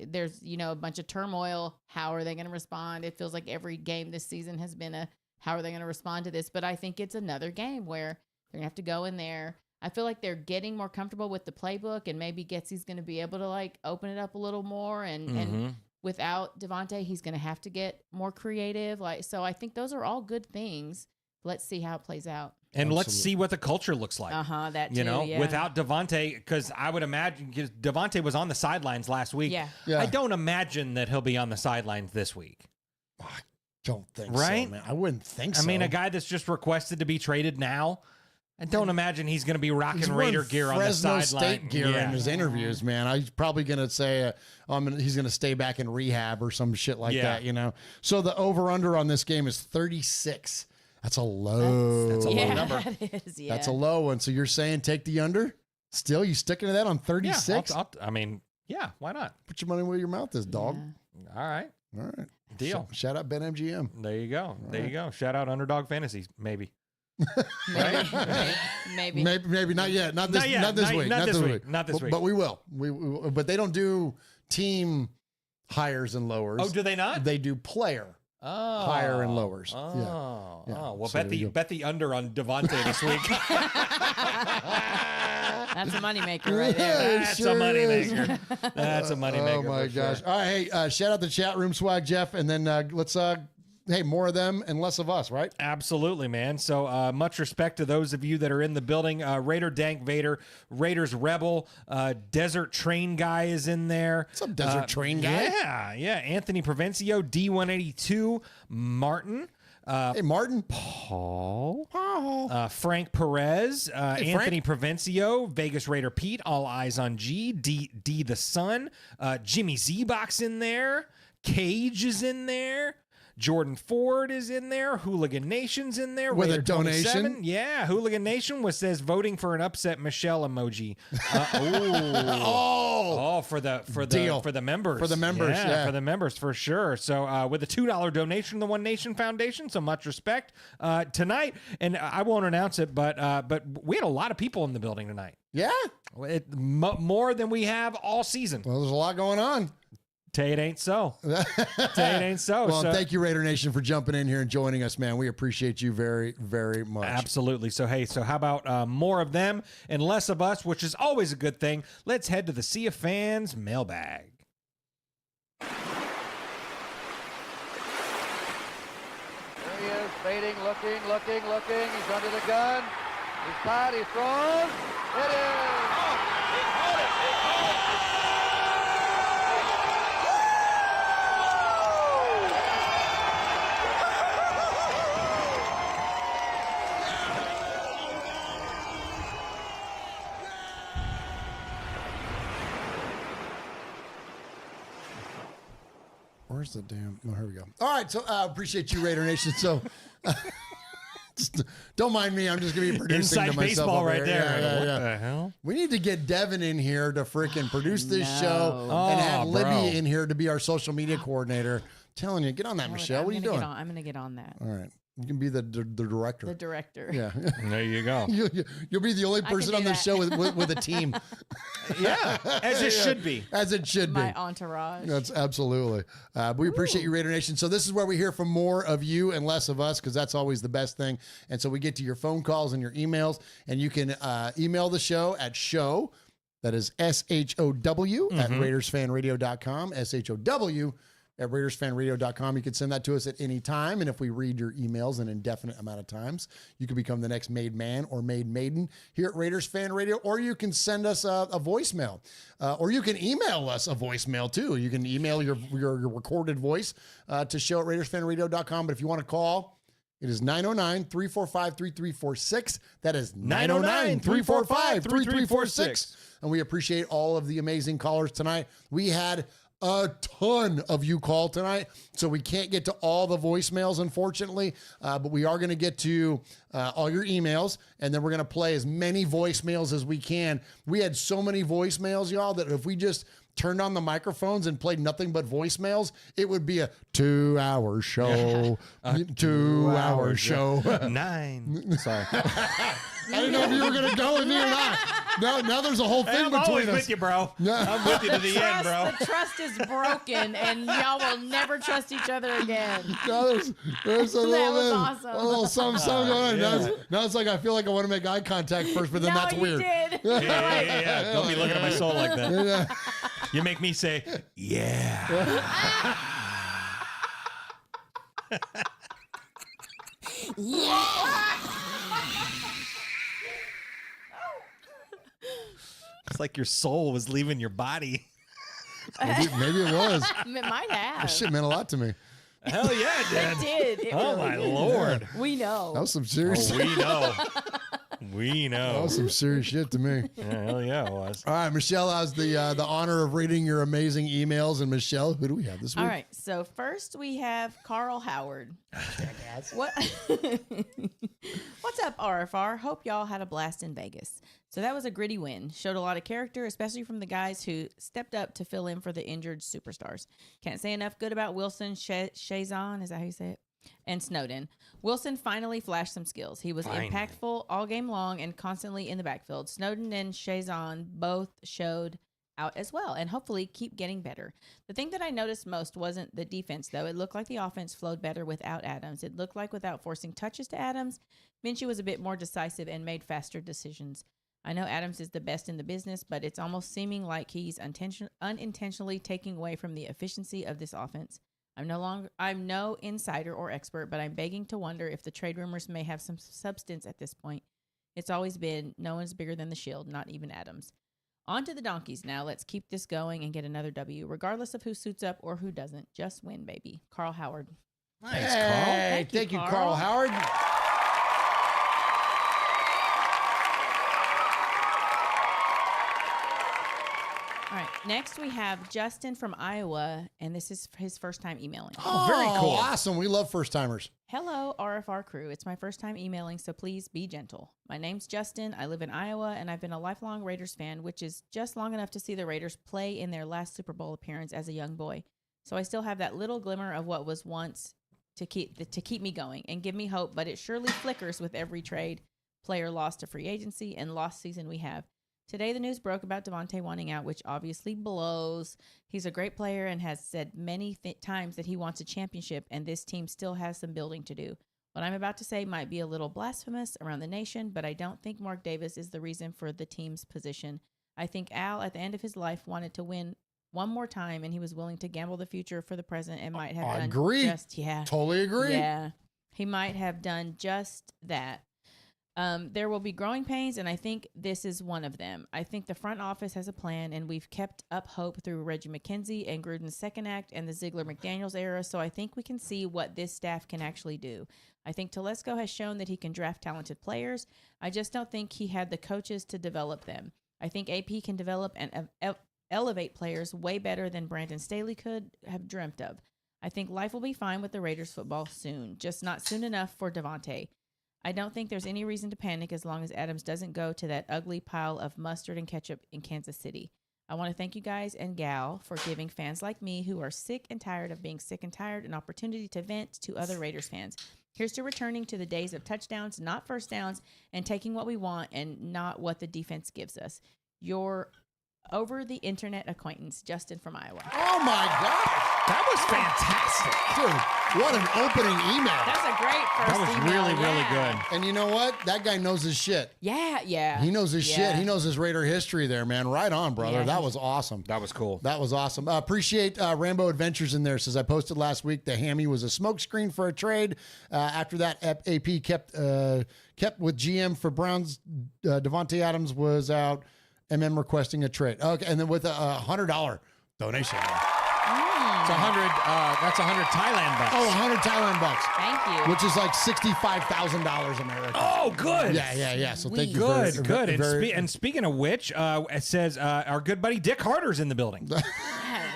there's a bunch of turmoil. How are they going to respond? It feels like every game this season has been how are they going to respond to this? But I think it's another game where they're going to have to go in there. I feel like they're getting more comfortable with the playbook, and maybe Getsy's going to be able to open it up a little more. And without Devontae, he's going to have to get more creative. So I think those are all good things. Let's see how it plays out. And let's see what the culture looks like. That too, without Devontae, because I would imagine because Devontae was on the sidelines last week. Yeah. I don't imagine that he'll be on the sidelines this week. I don't think right? so, man. I wouldn't think so. A guy that's just requested to be traded now. I don't imagine he's going to be rocking Raider gear on the sideline. State gear in his interviews, man. He's probably going to say he's going to stay back in rehab or some shit like that, So the over-under on this game is 36. That's a low. That's a low number. That is, yeah. That's a low one. So you're saying take the under? Still, you sticking to that on 36? Yeah, why not? Put your money where your mouth is, dog. Yeah. All right. Deal. Shout out Ben MGM. There you go. You go. Shout out Underdog Fantasies, maybe. Maybe not yet. Not this week. Not this week. But we will. But they don't do team hires and lowers. Oh, do they not? They do player. Oh, higher and lowers. Oh, Yeah. oh. Well, So bet the under on Devontae this week. That's a moneymaker right there. That's a moneymaker. That's a moneymaker. Oh my for gosh! Sure. All right, hey, shout out the chat room, Swag Jeff, and then let's hey, more of them and less of us, right? Absolutely, man. So much respect to those of you that are in the building. Raider Dank Vader, Raiders Rebel, Desert Train Guy is in there. What's up, Desert Train Guy? Yeah. Anthony Provencio, D182, Martin. Hey, Martin. Paul. Frank Perez, Anthony Provencio, Vegas Raider Pete, All Eyes on G, D the Sun, Jimmy Z-Box in there, Cage is in there. Jordan Ford is in there. Hooligan Nation's in there. With Raider a donation? 27. Yeah, Hooligan Nation says voting for an upset Michelle emoji. For the members. For the members, yeah. For the members for sure. So with a $2 donation to the One Nation Foundation, so much respect tonight. And I won't announce it, but we had a lot of people in the building tonight. Yeah, more than we have all season. Well, there's a lot going on. Tay it ain't so. Tay it ain't so. Well, thank you, Raider Nation, for jumping in here and joining us, man. We appreciate you very, very much. Absolutely. So, hey, how about more of them and less of us, which is always a good thing. Let's head to the Sea of Fans mailbag. There he is, fading, looking. He's under the gun. He's tied, he's thrown. It is. Where's the damn? Oh, here we go. All right, so appreciate you, Raider Nation. So just, don't mind me. I'm just going to be producing Inside to myself baseball over right here. there. Yeah. What the hell? We need to get Devin in here to freaking produce this No. show Oh, and have Libby bro. in here to be our social media coordinator. Telling you, get on that, Michelle. What are you doing? I'm going to get on that. All right. You can be the director. The director. Yeah. There you go. You'll be the only can person do on the that. show with a team. Yeah, as it should be. As it should be. My entourage. That's absolutely. We appreciate you, Raider Nation. So this is where we hear from more of you and less of us, because that's always the best thing. And so we get to your phone calls and your emails, and you can email the show at show, that is SHOW at RaidersFanRadio.com, SHOW at RaidersFanRadio.com. You can send that to us at any time. And if we read your emails an indefinite amount of times, you can become the next made man or made maiden here at Raiders Fan Radio, or you can send us a voicemail, or you can email us a voicemail too. You can email your recorded voice to show at RaidersFanRadio.com. But if you want to call, it is 909-345-3346. That is 909-345-3346. And we appreciate all of the amazing callers tonight. We had a ton of you call tonight, so we can't get to all the voicemails, unfortunately, but we are going to get to all your emails, and then we're going to play as many voicemails as we can. We had so many voicemails, y'all, that if we just turned on the microphones and played nothing but voicemails, it would be a 2-hour show. 2-hour show. 9. Sorry. I didn't know if you were going to go with me or not. Now there's a whole thing I'm between always us. with you, bro. I'm with you to the end, bro. The trust is broken, and y'all will never trust each other again. There's a little That was bit, awesome. a little something going on. Yeah. Now it's like I feel like I want to make eye contact first, but then No, that's you weird. did. Yeah. Don't be looking at my soul like that. Yeah. You make me say, yeah. It's like your soul was leaving your body. Maybe it was. It might have. That shit meant a lot to me. Hell yeah, it did. It did. It Oh, really my did. Lord. We know. That was some serious. We know. We That know. was some serious shit to me. Yeah, hell yeah, it was. All right, Michelle has the honor of reading your amazing emails. And Michelle, who do we have this week? All right. So first we have Carl Howard. What? What's up, RFR? Hope y'all had a blast in Vegas. So that was a gritty win. Showed a lot of character, especially from the guys who stepped up to fill in for the injured superstars. Can't say enough good about Wilson, Chazon, is that how you say it? And Snowden. Wilson finally flashed some skills. He was impactful all game long and constantly in the backfield. Snowden and Chazon both showed out as well, and hopefully keep getting better. The thing that I noticed most wasn't the defense, though. It looked like the offense flowed better without Adams. It looked like without forcing touches to Adams, Minshew was a bit more decisive and made faster decisions. I know Adams is the best in the business, but it's almost seeming like he's unintentionally taking away from the efficiency of this offense. I'm no insider or expert, but I'm begging to wonder if the trade rumors may have some substance at this point. It's always been no one's bigger than the Shield, not even Adams. On to the Donkeys now. Let's keep this going and get another W, regardless of who suits up or who doesn't. Just win, baby. Carl Howard. Thanks, Carl. Thank you, Carl Howard. All right. Next, we have Justin from Iowa, and this is his first time emailing. Oh, very cool. Awesome. We love first timers. Hello, RFR crew. It's my first time emailing, so please be gentle. My name's Justin. I live in Iowa, and I've been a lifelong Raiders fan, which is just long enough to see the Raiders play in their last Super Bowl appearance as a young boy. So I still have that little glimmer of what was once to keep me going and give me hope, but it surely flickers with every trade, player lost to free agency, and lost season we have. Today, the news broke about Davante wanting out, which obviously blows. He's a great player and has said many times that he wants a championship, and this team still has some building to do. What I'm about to say might be a little blasphemous around the nation, but I don't think Mark Davis is the reason for the team's position. I think Al, at the end of his life, wanted to win one more time, and he was willing to gamble the future for the present and might have done just, Totally agree. Yeah, he might have done just that. There will be growing pains, and I think this is one of them. I think the front office has a plan, and we've kept up hope through Reggie McKenzie and Gruden's second act and the Ziegler-McDaniels era, so I think we can see what this staff can actually do. I think Telesco has shown that he can draft talented players. I just don't think he had the coaches to develop them. I think AP can develop and elevate players way better than Brandon Staley could have dreamt of. I think life will be fine with the Raiders football soon, just not soon enough for Davante. I don't think there's any reason to panic as long as Adams doesn't go to that ugly pile of mustard and ketchup in Kansas City. I want to thank you guys and gal for giving fans like me who are sick and tired of being sick and tired an opportunity to vent to other Raiders fans. Here's to returning to the days of touchdowns, not first downs, and taking what we want and not what the defense gives us. Your over-the-internet acquaintance, Justin from Iowa. Oh, my gosh. That was fantastic. Dude, what an opening email. That's a great first That was email. really good. And you know what? That guy knows his shit. Yeah. He knows his shit. He knows his Raider history there, man. Right on, brother. Yeah. That was awesome. That was cool. That was awesome. Appreciate Rambo Adventures in there. Says, I posted last week the hammy was a smokescreen for a trade. After that, AP kept with GM for Browns. Davante Adams was out. MM requesting a trade. Okay, and then with a $100 donation. It's 100. That's 100 Thailand bucks. Oh, 100 Thailand bucks. Thank you. Which is like $65,000 American. Oh, good. Yeah. So thank you. Good. And speaking of which, it says our good buddy Dick Harder's in the building.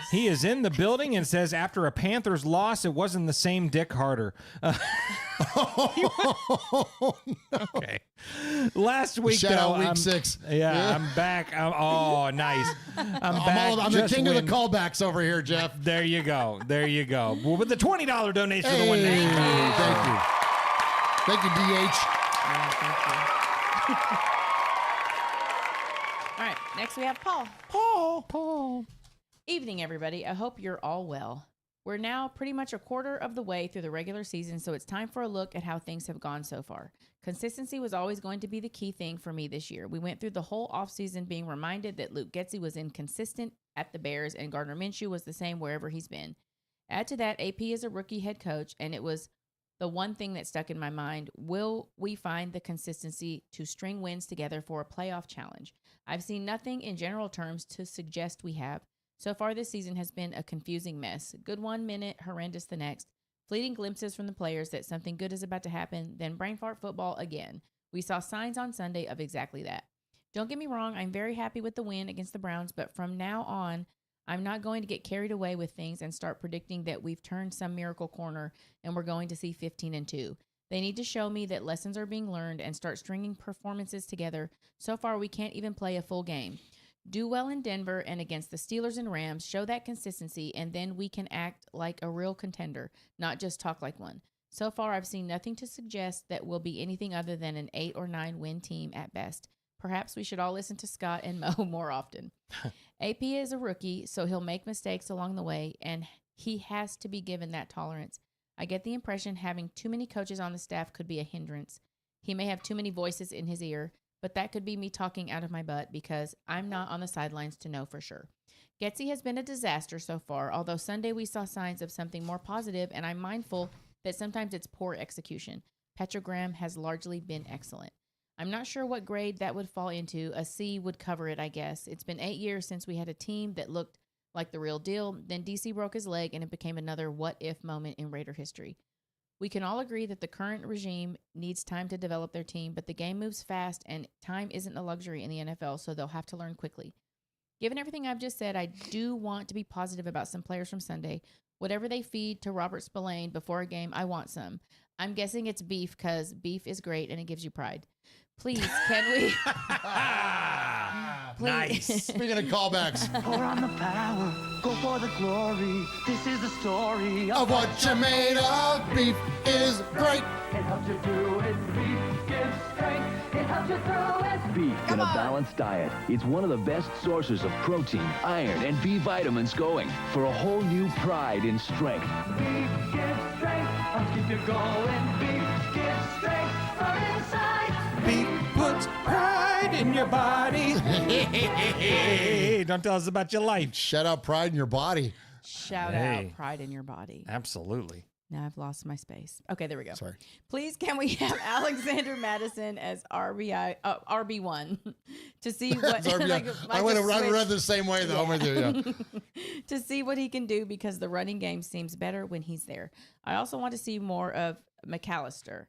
He is in the building and says after a Panthers loss, it wasn't the same Dick Harder. Okay. Last week, Shout out week 6. Yeah, I'm back. Nice. I'm the king of the callbacks over here, Jeff. There you go. Well, with the $20 donation for the one nation. Thank you. Thank you, DH. Yeah, thank you. All right, next we have Paul. Evening, everybody. I hope you're all well. We're now pretty much a quarter of the way through the regular season, so it's time for a look at how things have gone so far. Consistency was always going to be the key thing for me this year. We went through the whole offseason being reminded that Luke Getsy was inconsistent at the Bears and Gardner Minshew was the same wherever he's been. Add to that, AP is a rookie head coach, and it was the one thing that stuck in my mind. Will we find the consistency to string wins together for a playoff challenge? I've seen nothing in general terms to suggest we have. So far this season has been a confusing mess. Good 1 minute, horrendous the next. Fleeting glimpses from the players that something good is about to happen, then brain fart football again. We saw signs on Sunday of exactly that. Don't get me wrong, I'm very happy with the win against the Browns, but from now on, I'm not going to get carried away with things and start predicting that we've turned some miracle corner and we're going to see 15-2. They need to show me that lessons are being learned and start stringing performances together. So far, we can't even play a full game. Do well in Denver and against the Steelers and Rams, show that consistency, and then we can act like a real contender, not just talk like one. So far, I've seen nothing to suggest that we'll be anything other than an 8 or 9 win team at best. Perhaps we should all listen to Scott and Mo more often. AP is a rookie, so he'll make mistakes along the way, and he has to be given that tolerance. I get the impression having too many coaches on the staff could be a hindrance. He may have too many voices in his ear, but that could be me talking out of my butt because I'm not on the sidelines to know for sure. Getsy has been a disaster so far, although Sunday we saw signs of something more positive, and I'm mindful that sometimes it's poor execution. Petrogram has largely been excellent. I'm not sure what grade that would fall into. A C would cover it, I guess. It's been 8 years since we had a team that looked like the real deal. Then DC broke his leg, and it became another what-if moment in Raider history. We can all agree that the current regime needs time to develop their team, but the game moves fast, and time isn't a luxury in the NFL, so they'll have to learn quickly. Given everything I've just said, I do want to be positive about some players from Sunday. Whatever they feed to Robert Spillane before a game, I want some. I'm guessing it's beef because beef is great and it gives you pride. Please, can we? Nice. Speaking of callbacks. Pour on the power, go for the glory. This is the story Of what you're made of, beef is great. It helps you do it, beef gives strength. It helps you through it. Beef in a balanced diet. It's one of the best sources of protein, iron, and B vitamins going for a whole new pride in strength. Beef gives strength, helps keep you going. Beef gives strength from inside. Beef puts pride in your body. Don't tell us about your life. Shout out pride in your body. Shout out pride in your body. Absolutely. Now I've lost my space. Okay, there we go. Sorry. Please, can we have Alexander Madison as RB1 to see what? I read the same way though. I'm with you. Yeah. To see what he can do because the running game seems better when he's there. I also want to see more of McAllister.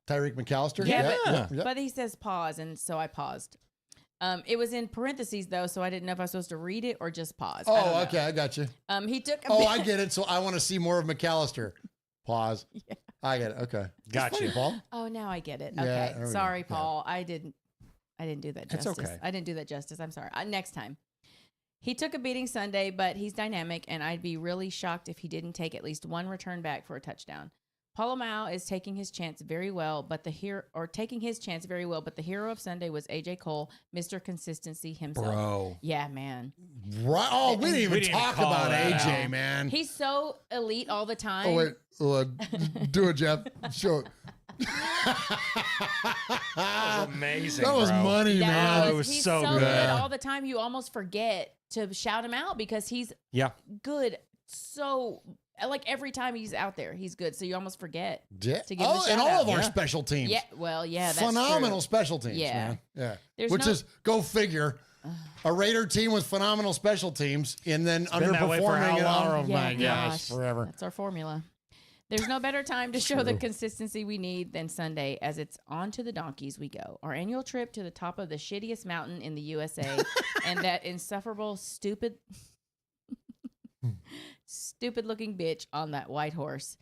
Tyreek McAllister. Yeah. But he says pause, and so I paused. It was in parentheses though, so I didn't know if I was supposed to read it or just pause. Oh, okay, I got you. He took. I get it. So I want to see more of McAllister. Pause. Yeah. I get it. Okay. Got you, Paul. Oh, now I get it. Yeah, Okay, sorry, Paul. Yeah. I didn't do that justice. It's okay. I didn't do that justice. I'm sorry. Next time. He took a beating Sunday, but he's dynamic, and I'd be really shocked if he didn't take at least one return back for a touchdown. Palomau is taking his chance very well, but the hero of Sunday was AJ Cole, Mr. Consistency himself. Bro. Yeah, man. Right. Oh, we didn't even talk about AJ, man. He's so elite all the time. Oh, wait. Do it, Jeff. Show it. That was amazing. That was money, man. It was he's so good. All the time, you almost forget to shout him out because he's good. So, like every time he's out there, he's good. So you almost forget to give him a shout and all out. of our special teams. Yeah, well, yeah, that's phenomenal true. special teams, yeah. man. Yeah, which is go figure. A Raider team with phenomenal special teams, and then underperforming. Oh my gosh, forever. That's our formula. There's no better time to show the consistency we need than Sunday, as it's on to the donkeys we go. Our annual trip to the top of the shittiest mountain in the USA, and that insufferable, stupid-looking bitch on that white horse.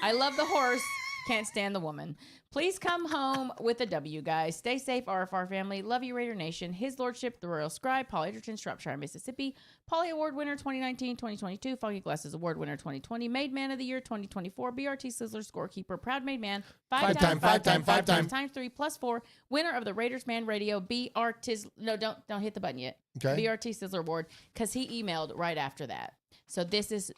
I love the horse. Can't stand the woman. Please come home with a W, guys. Stay safe, RFR family. Love you, Raider Nation. His Lordship, the Royal Scribe, Paul Edgerton, Shropshire, Mississippi. Polly Award winner 2019-2022. Foggy Glasses Award winner 2020. Made Man of the Year 2024. BRT Sizzler scorekeeper. Proud Made Man. Five time. Times 3 plus 4. Winner of the Raiders Fan Radio. No, don't hit the button yet. Okay. BRT Sizzler Award, because he emailed right after that. So this is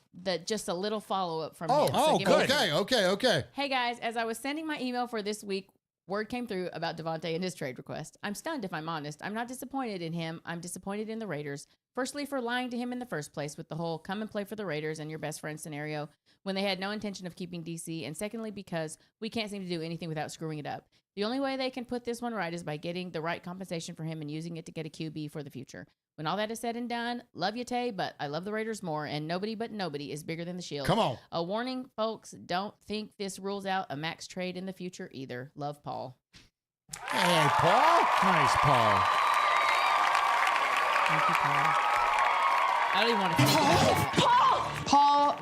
just a little follow-up from him. So good. Okay. Hey, guys, as I was sending my email for this week, word came through about Devontae and his trade request. I'm stunned, if I'm honest. I'm not disappointed in him. I'm disappointed in the Raiders. Firstly, for lying to him in the first place with the whole come and play for the Raiders and your best friend scenario when they had no intention of keeping DC. And secondly, because we can't seem to do anything without screwing it up. The only way they can put this one right is by getting the right compensation for him and using it to get a QB for the future. When all that is said and done, love you, Tay, but I love the Raiders more, and nobody but nobody is bigger than the Shield. Come on. A warning, folks, don't think this rules out a max trade in the future either. Love, Paul. Hey, Paul. Nice, Paul. Thank you, Paul. I don't even want to think about that. Paul.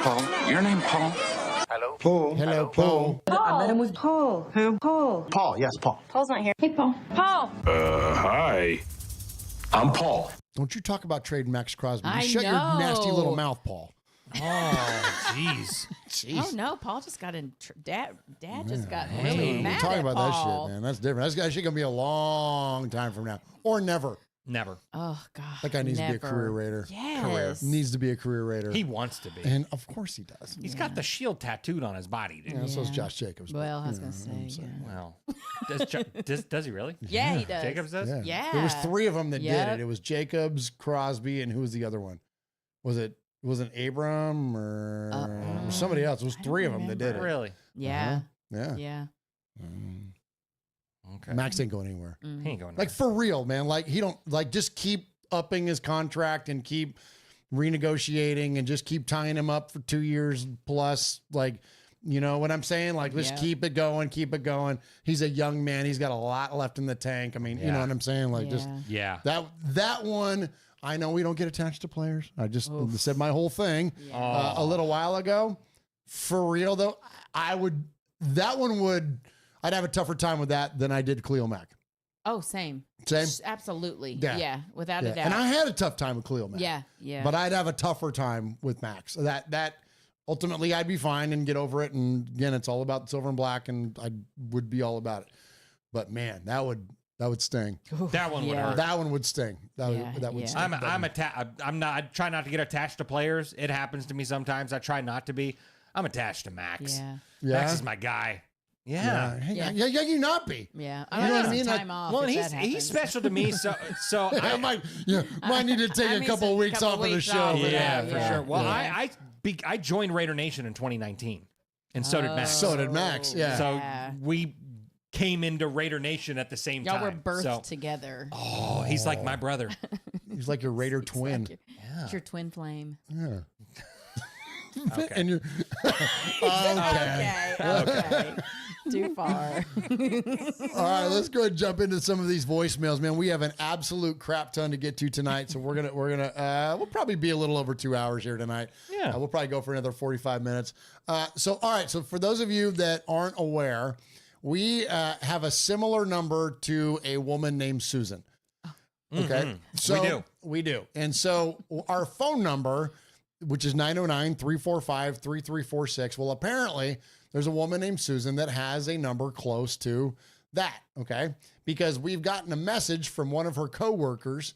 Paul, your name Paul? Hello? Paul. Hello, Paul. I met him with Paul. Who? Paul. Paul, yes, Paul. Paul's not here. Hey, Paul. Paul. Hi. I'm Paul. Don't you talk about trading Max Crosby. You I shut your nasty know. little mouth, Paul. Oh, jeez. Oh no, Paul just got in. Dad just got We're really mad talking at about Paul. that shit, man. That's different. That's actually going to be a long time from now. Or never. Never. Oh God. That guy needs to be a never. career Raider. Yes. Needs to be a career Raider. He wants to be. And of course he does. He's got the shield tattooed on his body, dude. Yeah, so is Josh Jacobs. but, Well, I was you gonna know, say. I'm saying. Well, does he really? Yeah, he does. Jacobs does? Yeah. There was 3 of them that did Yep. it. It was Jacobs, Crosby, and who was the other one? Was it Abram or somebody else? It was 3 of them that did it. Really? Yeah. Yeah. Yeah. Okay. Max ain't going anywhere. Mm. He ain't going Like for real, man. Like he don't like just keep upping his contract and keep renegotiating and just keep tying him up for 2 years plus. Like, you know what I'm saying? Like, let's Yeah. keep it going, keep it going. He's a young man. He's got a lot left in the tank. I mean, you know what I'm saying? Like, just Yeah. that one. I know we don't get attached to players. I just said my whole thing a little while ago. For real though, I'd have a tougher time with that than I did Khalil Mack. Oh, same. Same? Absolutely. Yeah. Yeah. Without a doubt. And I had a tough time with Khalil Mack. Yeah. Yeah. But I'd have a tougher time with Max. That ultimately I'd be fine and get over it. And again, it's all about silver and black, and I would be all about it. But man, that would sting. That one would hurt. That one would sting. That would sting. I try not to get attached to players. It happens to me sometimes. I try not to be. I'm attached to Max. Yeah. Max is my guy. Yeah. Yeah, you not be. Yeah. You know what I mean? Time off. Well, if he's that happens. special to me. So I might need to take a couple of weeks off of the show. Yeah, for yeah. sure. Well, Yeah. I joined Raider Nation in 2019, and so did Max. So did Max. Yeah. So we came into Raider Nation at the same Y'all time. were birthed So- together. Oh, he's like my brother. He's like your Raider twin. It's your twin flame. Yeah. Okay. And you're Okay. Too far. All right, let's go ahead and jump into some of these voicemails, man. We have an absolute crap ton to get to tonight, so we'll probably be a little over 2 hours here tonight. Yeah, we'll probably go for another 45 minutes. So for those of you that aren't aware, we have a similar number to a woman named Susan. Okay, so we do, and so our phone number, which is 909-345-3346. Well, apparently there's a woman named Susan that has a number close to that, okay? Because we've gotten a message from one of her coworkers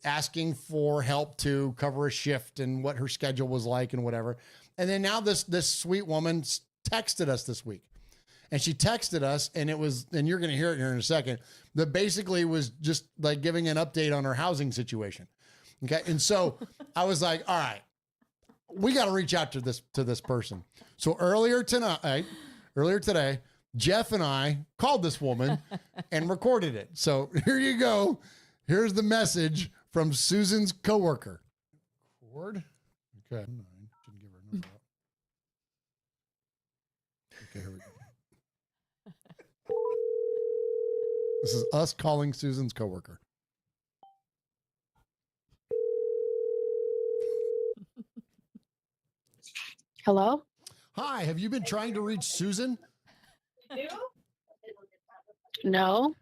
asking for help to cover a shift and what her schedule was like and whatever. And then now this sweet woman texted us this week. And she texted us, and you're going to hear it here in a second, that basically was just like giving an update on her housing situation. Okay? And so I was like, all right, we got to reach out to this person. So earlier today, Jeff and I called this woman and recorded it. So here you go. Here's the message from Susan's coworker. Record. Okay. Shouldn't give her a number out. Okay, here we go. This is us calling Susan's coworker. Hello? Hi, have you been trying to reach Susan? No.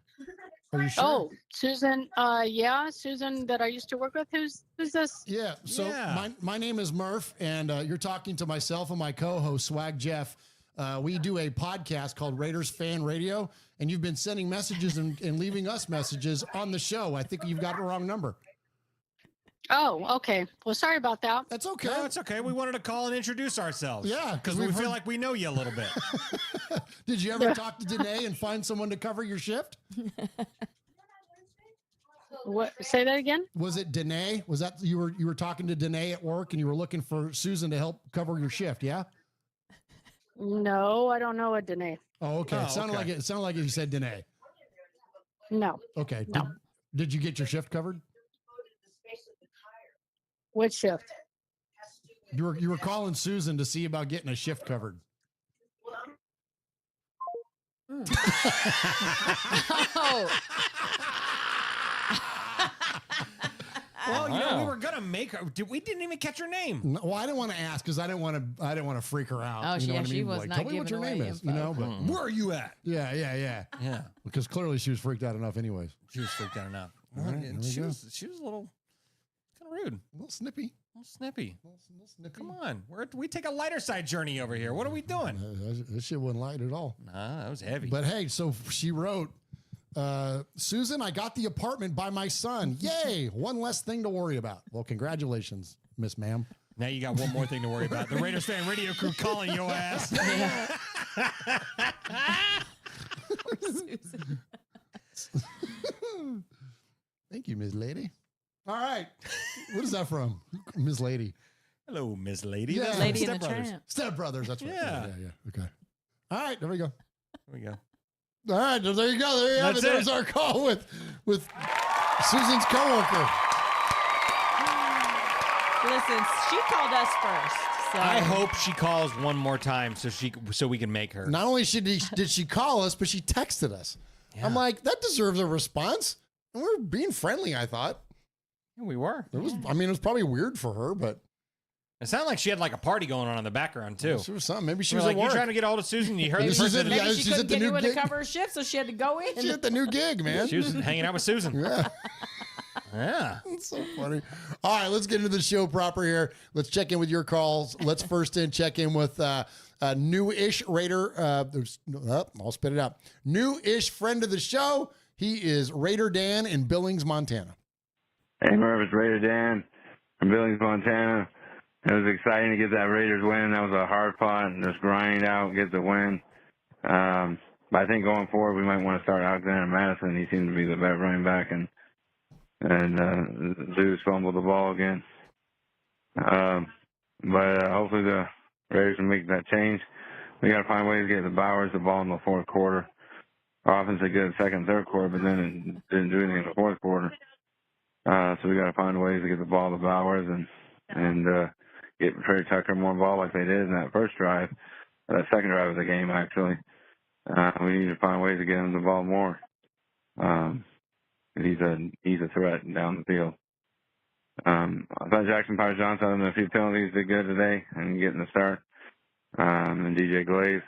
Are you sure? Oh, Susan. Yeah, Susan that I used to work with. Who's this? Yeah. So my name is Murf, and you're talking to myself and my co-host Swag Jeff. We do a podcast called Raiders Fan Radio, and you've been sending messages and leaving us messages on the show. I think you've got the wrong number. Oh, okay. Well, sorry about that. That's okay. No, it's okay. We wanted to call and introduce ourselves. Yeah, because we feel like we know you a little bit. Did you ever talk to Danae and find someone to cover your shift? What? Say that again? Was it Danae? Was that you were talking to Danae at work and you were looking for Susan to help cover your shift? Yeah. No, I don't know a Danae. Oh, okay. Oh, It sounded like you said Danae. No. Okay. No. Did you get your shift covered? Which shift? You were calling Susan to see about getting a shift covered. Oh. Well, we were gonna make her. We didn't even catch her name. No, well, I didn't want to ask because I didn't want to freak her out. Oh, you know what I mean? she was not tell me what your giving name away is. info. But Where are you at? Yeah. Because clearly she was freaked out enough, anyways. She was freaked out enough. All right, She was a little kind of rude, a little snippy. a little snippy. Come on, we take a lighter side journey over here. What are we doing? This shit wasn't light at all. Nah, that was heavy. But hey, so she wrote, Susan, I got the apartment by my son. Yay! One less thing to worry about. Well, congratulations, Miss Ma'am. Now you got one more thing to worry about. The Raiders Fan Radio crew calling your ass. Thank you, Miss Lady. All right. What is that from? Miss Lady. Hello, Miss Lady. Yeah. That's Lady from and the Step Brothers. Tramp. Step Brothers. That's right. Yeah. Okay. All right. There we go. There we go. All right. There you go. There you have it. That's There's our call with Susan's coworker. Listen, she called us first. So. I hope she calls one more time so we can make her. Not only did she call us, but she texted us. Yeah. I'm like, that deserves a response. And we're being friendly, I thought. Yeah, we were. It was probably weird for her, but it sounded like she had like a party going on in the background too. There was something. Maybe she We're was like, at work. you're trying to get a hold of Susan. You heard Maybe the person. maybe she she's couldn't at the get new anyone to gig. cover her shift, so she had to go in. She's at the new gig, man. She was hanging out with Susan. Yeah. Yeah. That's so funny. All right, let's get into the show proper here. Let's check in with your calls. Let's first check in with a new-ish Raider. I'll spit it out. New-ish friend of the show. He is Raider Dan in Billings, Montana. Hey, Murf, it's Raider Dan from Billings, Montana. It was exciting to get that Raiders win. That was a hard fought and just grind out, get the win. But I think going forward, we might want to start Alexander Madison. He seems to be the better running back, and Zeus fumbled the ball again. But hopefully the Raiders can make that change. We got to find ways to get the Bowers the ball in the fourth quarter. Our offense did good second, third quarter, but then it didn't do anything in the fourth quarter. So we got to find ways to get the ball to Bowers and get Trey Tucker more ball like they did in that first drive. That second drive of the game, actually. We need to find ways to get him the ball more. He's a threat down the field. I thought Jackson Powers Johnson had a few penalties did good today and getting the start. And DJ Glaze.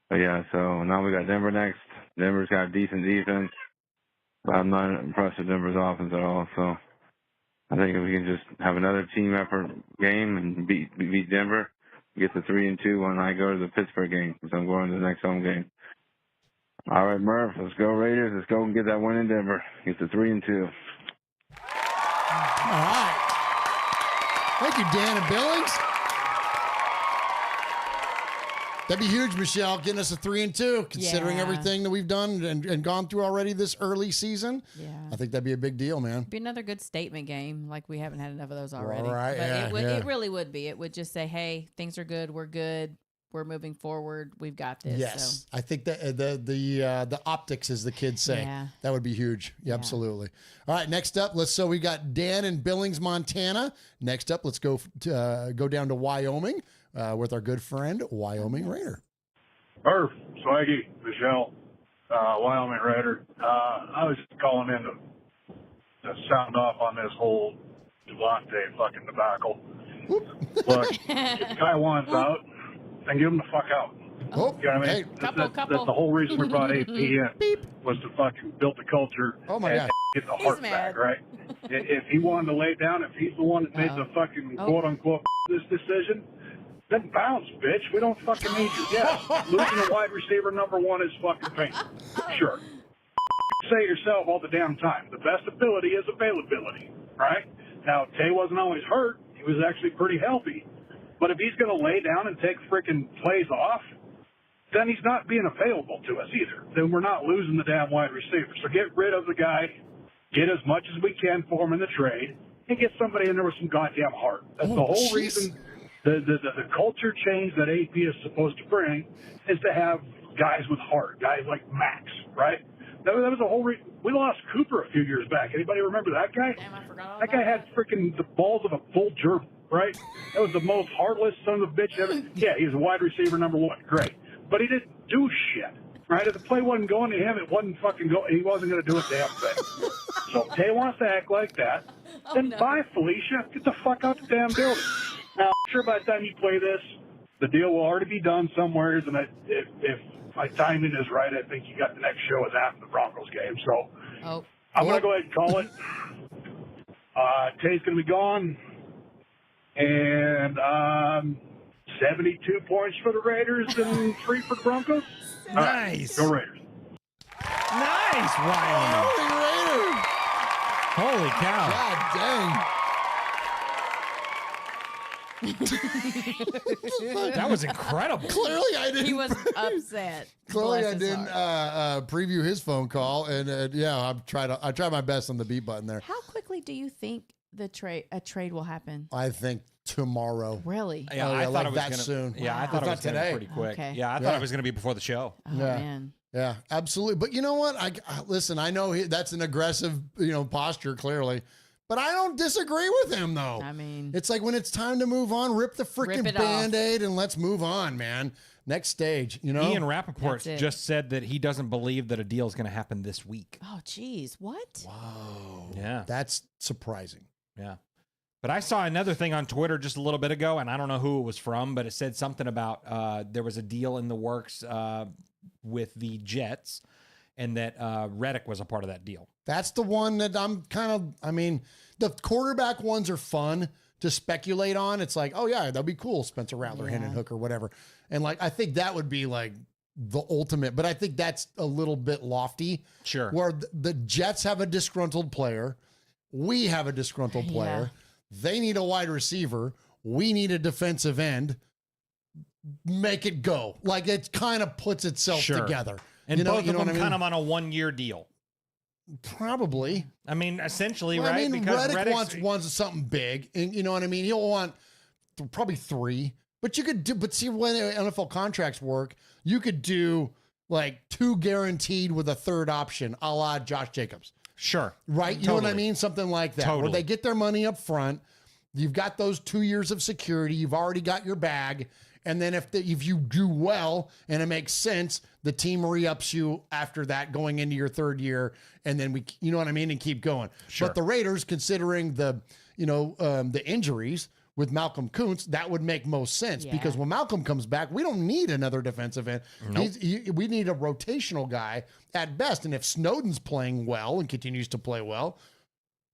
But yeah, so now we got Denver next. Denver's got a decent defense. I'm not impressed with Denver's offense at all. So I think if we can just have another team effort game and beat Denver, get the 3-2 when I go to the Pittsburgh game, because I'm going to the next home game. All right, Murph, let's go Raiders. Let's go and get that win in Denver. Get the 3-2. All right. Thank you, Dan and Billings. That'd be huge, Michelle, getting us a 3-2, considering everything that we've done and gone through already this early season. Yeah. I think that'd be a big deal, man. Be another good statement game, like we haven't had enough of those already. All right, But it really would be. It would just say, hey, things are good, we're moving forward, we've got this. Yes, so. I think that the optics, as the kids say, that would be huge. Yeah, absolutely. All right, next up, so we got Dan in Billings, Montana. Next up, let's go down to Wyoming with our good friend Wyoming Raider. Murf, Swaggy, Michelle, Wyoming Raider. I was just calling in to sound off on this whole Devontae fucking debacle. Look, if the guy wants out, then give him the fuck out. Oh, you know what I mean? Hey. That's the whole reason we brought AP in, was to fucking build the culture and get the heart back, right? If he wanted to lay down, if he's the one that made the fucking quote-unquote this decision, then bounce, bitch. We don't fucking need you. Yeah, losing a wide receiver number one is fucking painful. Sure. Say it yourself all the damn time. The best ability is availability, right? Now, Tay wasn't always hurt. He was actually pretty healthy. But if he's going to lay down and take freaking plays off, then he's not being available to us either. Then we're not losing the damn wide receiver. So get rid of the guy, get as much as we can for him in the trade, and get somebody in there with some goddamn heart. That's the whole reason the culture change that AP is supposed to bring is to have guys with heart, guys like Max, right? That was the whole reason. We lost Cooper a few years back. Anybody remember that guy? Damn, I forgot all that guy had freaking the balls of a bull gerbil, right? That was the most heartless son of a bitch ever. Yeah, he's a wide receiver number one. Great. But he didn't do shit, right? If the play wasn't going to him, it wasn't fucking go. He wasn't going to do a damn thing. So if Tay wants to act like that, then bye, Felicia. Get the fuck out the damn building. Now, I'm sure by the time you play this, the deal will already be done somewhere. And if my timing is right, I think you got the next show is after the Broncos game. So I'm going to go ahead and call it. Tay's going to be gone. And 72 points for the Raiders and 3 for the Broncos. Nice. Go Raiders. Nice, Ryan. Holy cow. God dang. That was incredible. Clearly, I didn't. He was upset. Clearly, Bless I his didn't heart. preview his phone call, and yeah, I tried my best on the beat button there. How quickly do you think a trade will happen? I think tomorrow. Really? Yeah, I thought like it was that gonna, soon. Yeah, I Wow. thought it I was thought gonna be today. pretty quick. Okay. Yeah, I thought it was going to be before the show. Oh, Yeah. man. Yeah, absolutely. But you know what? I listen. I know that's an aggressive, posture, clearly. But I don't disagree with him, though. I mean, it's like when it's time to move on, rip the freaking it off. Band-Aid and let's move on, man. Next stage, Ian Rappaport That's it. just said that he doesn't believe that a deal is going to happen this week. Oh, geez. What? Whoa. Yeah. That's surprising. Yeah. But I saw another thing on Twitter just a little bit ago, and I don't know who it was from, but it said something about there was a deal in the works with the Jets, and that Reddick was a part of that deal. That's the one that the quarterback ones are fun to speculate on. It's like, oh, yeah, that'd be cool. Spencer Rattler, Hendon Hooker, whatever. And I think that would be the ultimate, but I think that's a little bit lofty. Sure. Where the Jets have a disgruntled player. We have a disgruntled player. They need a wide receiver. We need a defensive end. Make it go. It kind of puts itself together. And both of them what I mean? kind of on a 1-year deal. Probably. I mean, essentially, Well, right? I mean, Because Reddick wants something big, and you know what I mean. He'll want probably 3, but you could do. But see, when NFL contracts work, you could do 2 guaranteed with a 3rd option, a la Josh Jacobs. Sure, right? You know what I mean? Something like that, where they get their money up front. You've got those 2 years of security. You've already got your bag. And then if you do well and it makes sense, the team re-ups you after that going into your 3rd year. And then you know what I mean? And keep going. Sure. But the Raiders, considering the injuries with Malcolm Kuntz, that would make most sense because when Malcolm comes back, we don't need another defensive end. Nope. We need a rotational guy at best. And if Snowden's playing well and continues to play well,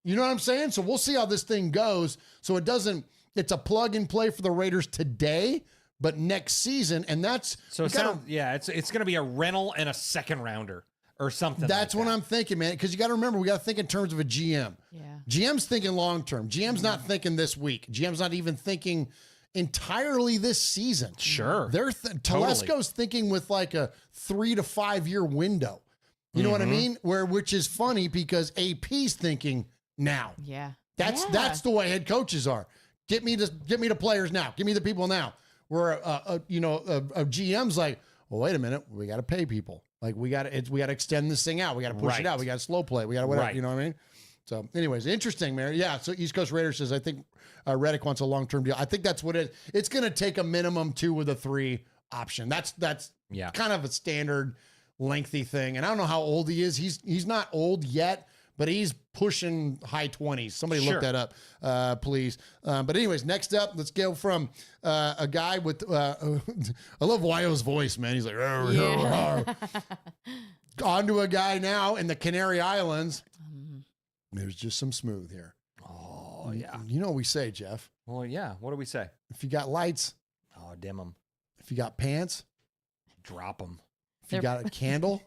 you know what I'm saying? So we'll see how this thing goes. So it's a plug and play for the Raiders today, but next season, and that's so it's going to be a rental and a 2nd rounder or something. That's what I'm thinking, man. Because you got to remember, we got to think in terms of a GM. Yeah, GM's thinking long term. GM's not thinking this week. GM's not even thinking entirely this season. Sure, Telesco's thinking with a 3 to 5 year window. You know what I mean? Which is funny because AP's thinking now. Yeah, that's the way head coaches are. Get me the players now. Give me the people now. Where a GM's like, well, wait a minute, we got to pay people. We got to extend this thing out. We got to push it out. We got to slow play. We got to whatever. You know what I mean? So, anyways, interesting, man. Yeah. So East Coast Raiders says I think Reddick wants a long-term deal. I think that's what it's going to take a minimum 2 with a 3 option. That's kind of a standard lengthy thing. And I don't know how old he is. He's not old yet, but he's pushing high 20s. Somebody look that up, please. But anyways, next up, let's go from a guy with, I love Wyo's voice, man. He's like, on to a guy now in the Canary Islands. There's just some smooth here. Oh, yeah. You know what we say, Jeff? Well, yeah. What do we say? If you got lights. Oh, dim them. If you got pants. Drop them. If you got a candle.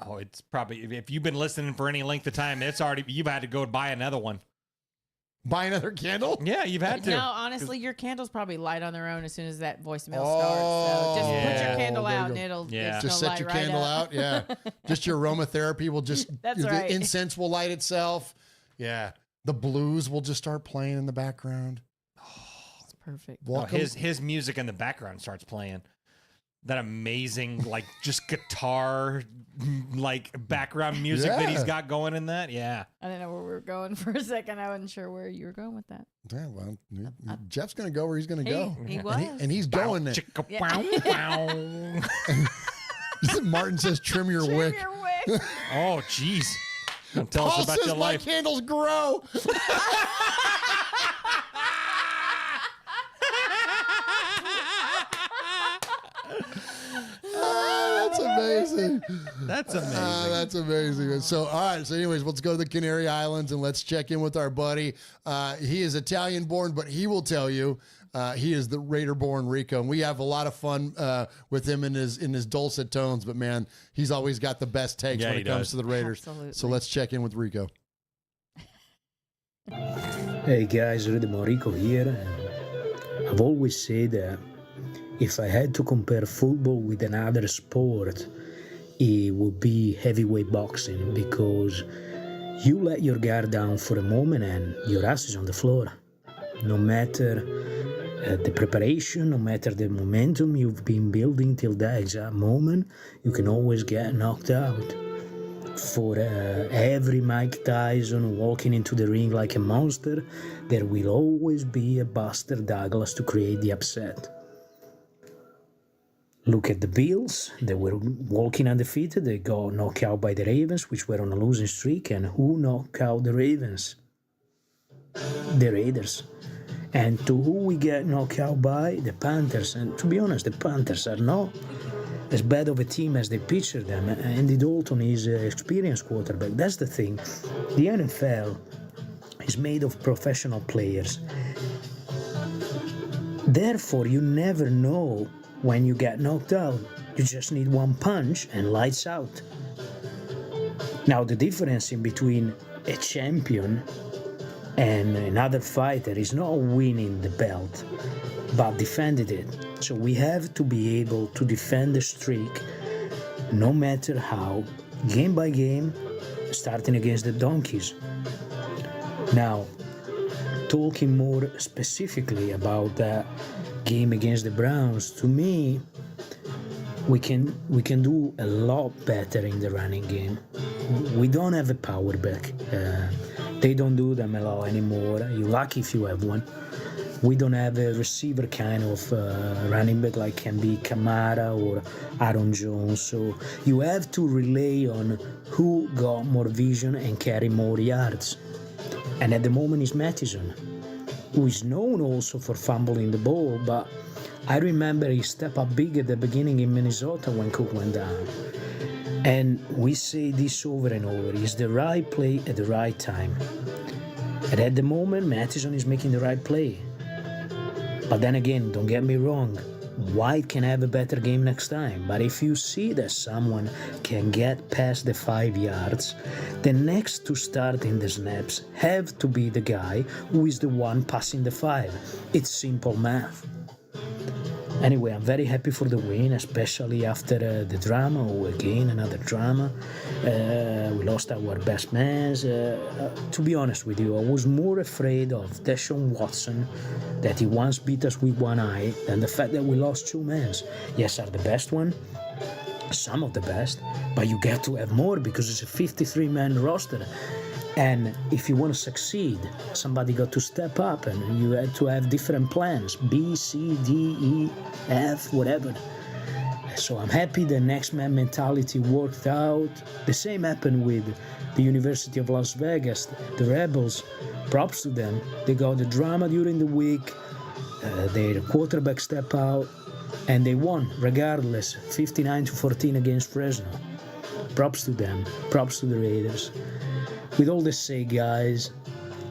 Oh, it's probably, if you've been listening for any length of time, you've had to go buy another one. Buy another candle? Yeah, you've had to. No, honestly, your candles probably light on their own as soon as that voicemail starts. So just put your candle out and it'll just set your candle out. Yeah. Just your aromatherapy will just, the incense will light itself. Yeah. The blues will just start playing in the background. It's perfect. His music in the background starts playing. That amazing, just guitar, background music that he's got going in that. Yeah. I didn't know where we were going for a second. I wasn't sure where you were going with that. Yeah, well, Jeff's going to go where he's going to go. He was. And he's going there. Yeah. Martin says, trim your wick. Oh, jeez. Tell Paul us about says your my life. candles grow. That's amazing. That's amazing. That's amazing. So, all right. So, anyways, let's go to the Canary Islands and let's check in with our buddy. He is Italian born, but he will tell you he is the Raider born Rico. And we have a lot of fun with him in his dulcet tones. But, man, he's always got the best takes when it comes to the Raiders. Absolutely. So, let's check in with Rico. Hey guys, Rhythm Rico here. And I've always said that if I had to compare football with another sport, it would be heavyweight boxing, because you let your guard down for a moment and your ass is on the floor. No matter the preparation, no matter the momentum you've been building till that exact moment, you can always get knocked out. For every Mike Tyson walking into the ring like a monster, there will always be a Buster Douglas to create the upset. Look at the Bills. They were walking undefeated. They got knocked out by the Ravens, which were on a losing streak. And who knocked out the Ravens? The Raiders. And to who we get knocked out by? The Panthers. And to be honest, the Panthers are not as bad of a team as they picture them. Andy Dalton is an experienced quarterback. That's the thing. The NFL is made of professional players. Therefore, you never know when you get knocked out. You just need one punch and lights out. Now, the difference in between a champion and another fighter is not winning the belt, but defending it. So we have to be able to defend the streak no matter how, game by game, starting against the Donkeys. Now, talking more specifically about that game against the Browns, to me, we can do a lot better in the running game. We don't have a power back. They don't do them a lot anymore. You're lucky if you have one. We don't have a receiver kind of running back like can be Kamara or Aaron Jones. So you have to rely on who got more vision and carry more yards. And at the moment is Mattison, who is known also for fumbling the ball, but I remember he stepped up big at the beginning in Minnesota when Cook went down. And we say this over and over, it's the right play at the right time. And at the moment, Mattison is making the right play. But then again, don't get me wrong, White can have a better game next time. But if you see that someone can get past the 5 yards, the next to start in the snaps have to be the guy who is the one passing the 5. It's simple math. Anyway, I'm very happy for the win, especially after the drama, or again another drama. We lost our best man. To be honest with you, I was more afraid of Deshaun Watson, that he once beat us with one eye, than the fact that we lost 2 men. Yes, are the best one, some of the best, but you get to have more because it's a 53-man roster. And if you want to succeed, somebody got to step up, and you had to have different plans, B, C, D, E, F, whatever. So I'm happy the next man mentality worked out. The same happened with the University of Las Vegas, the Rebels. Props to them. They got the drama during the week, their quarterback step out, and they won regardless, 59-14 against Fresno. Props to them. Props to the Raiders. With all this say, guys,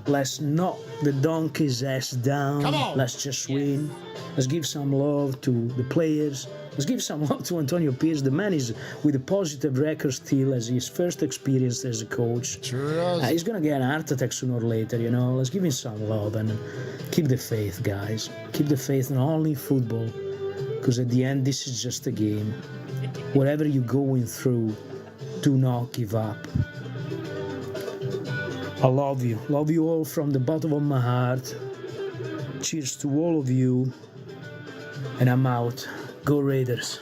let's knock the Donkeys' ass down. Come on. Let's just win. Let's give some love to the players. Let's give some love to Antonio Pierce. The man is with a positive record still as his first experience as a coach. Sure. He's going to get an heart attack sooner or later, you know. Let's give him some love and keep the faith, guys. Keep the faith not only in football, because at the end, this is just a game. Whatever you're going through, do not give up. I love you. Love you all from the bottom of my heart. Cheers to all of you. And I'm out. Go Raiders.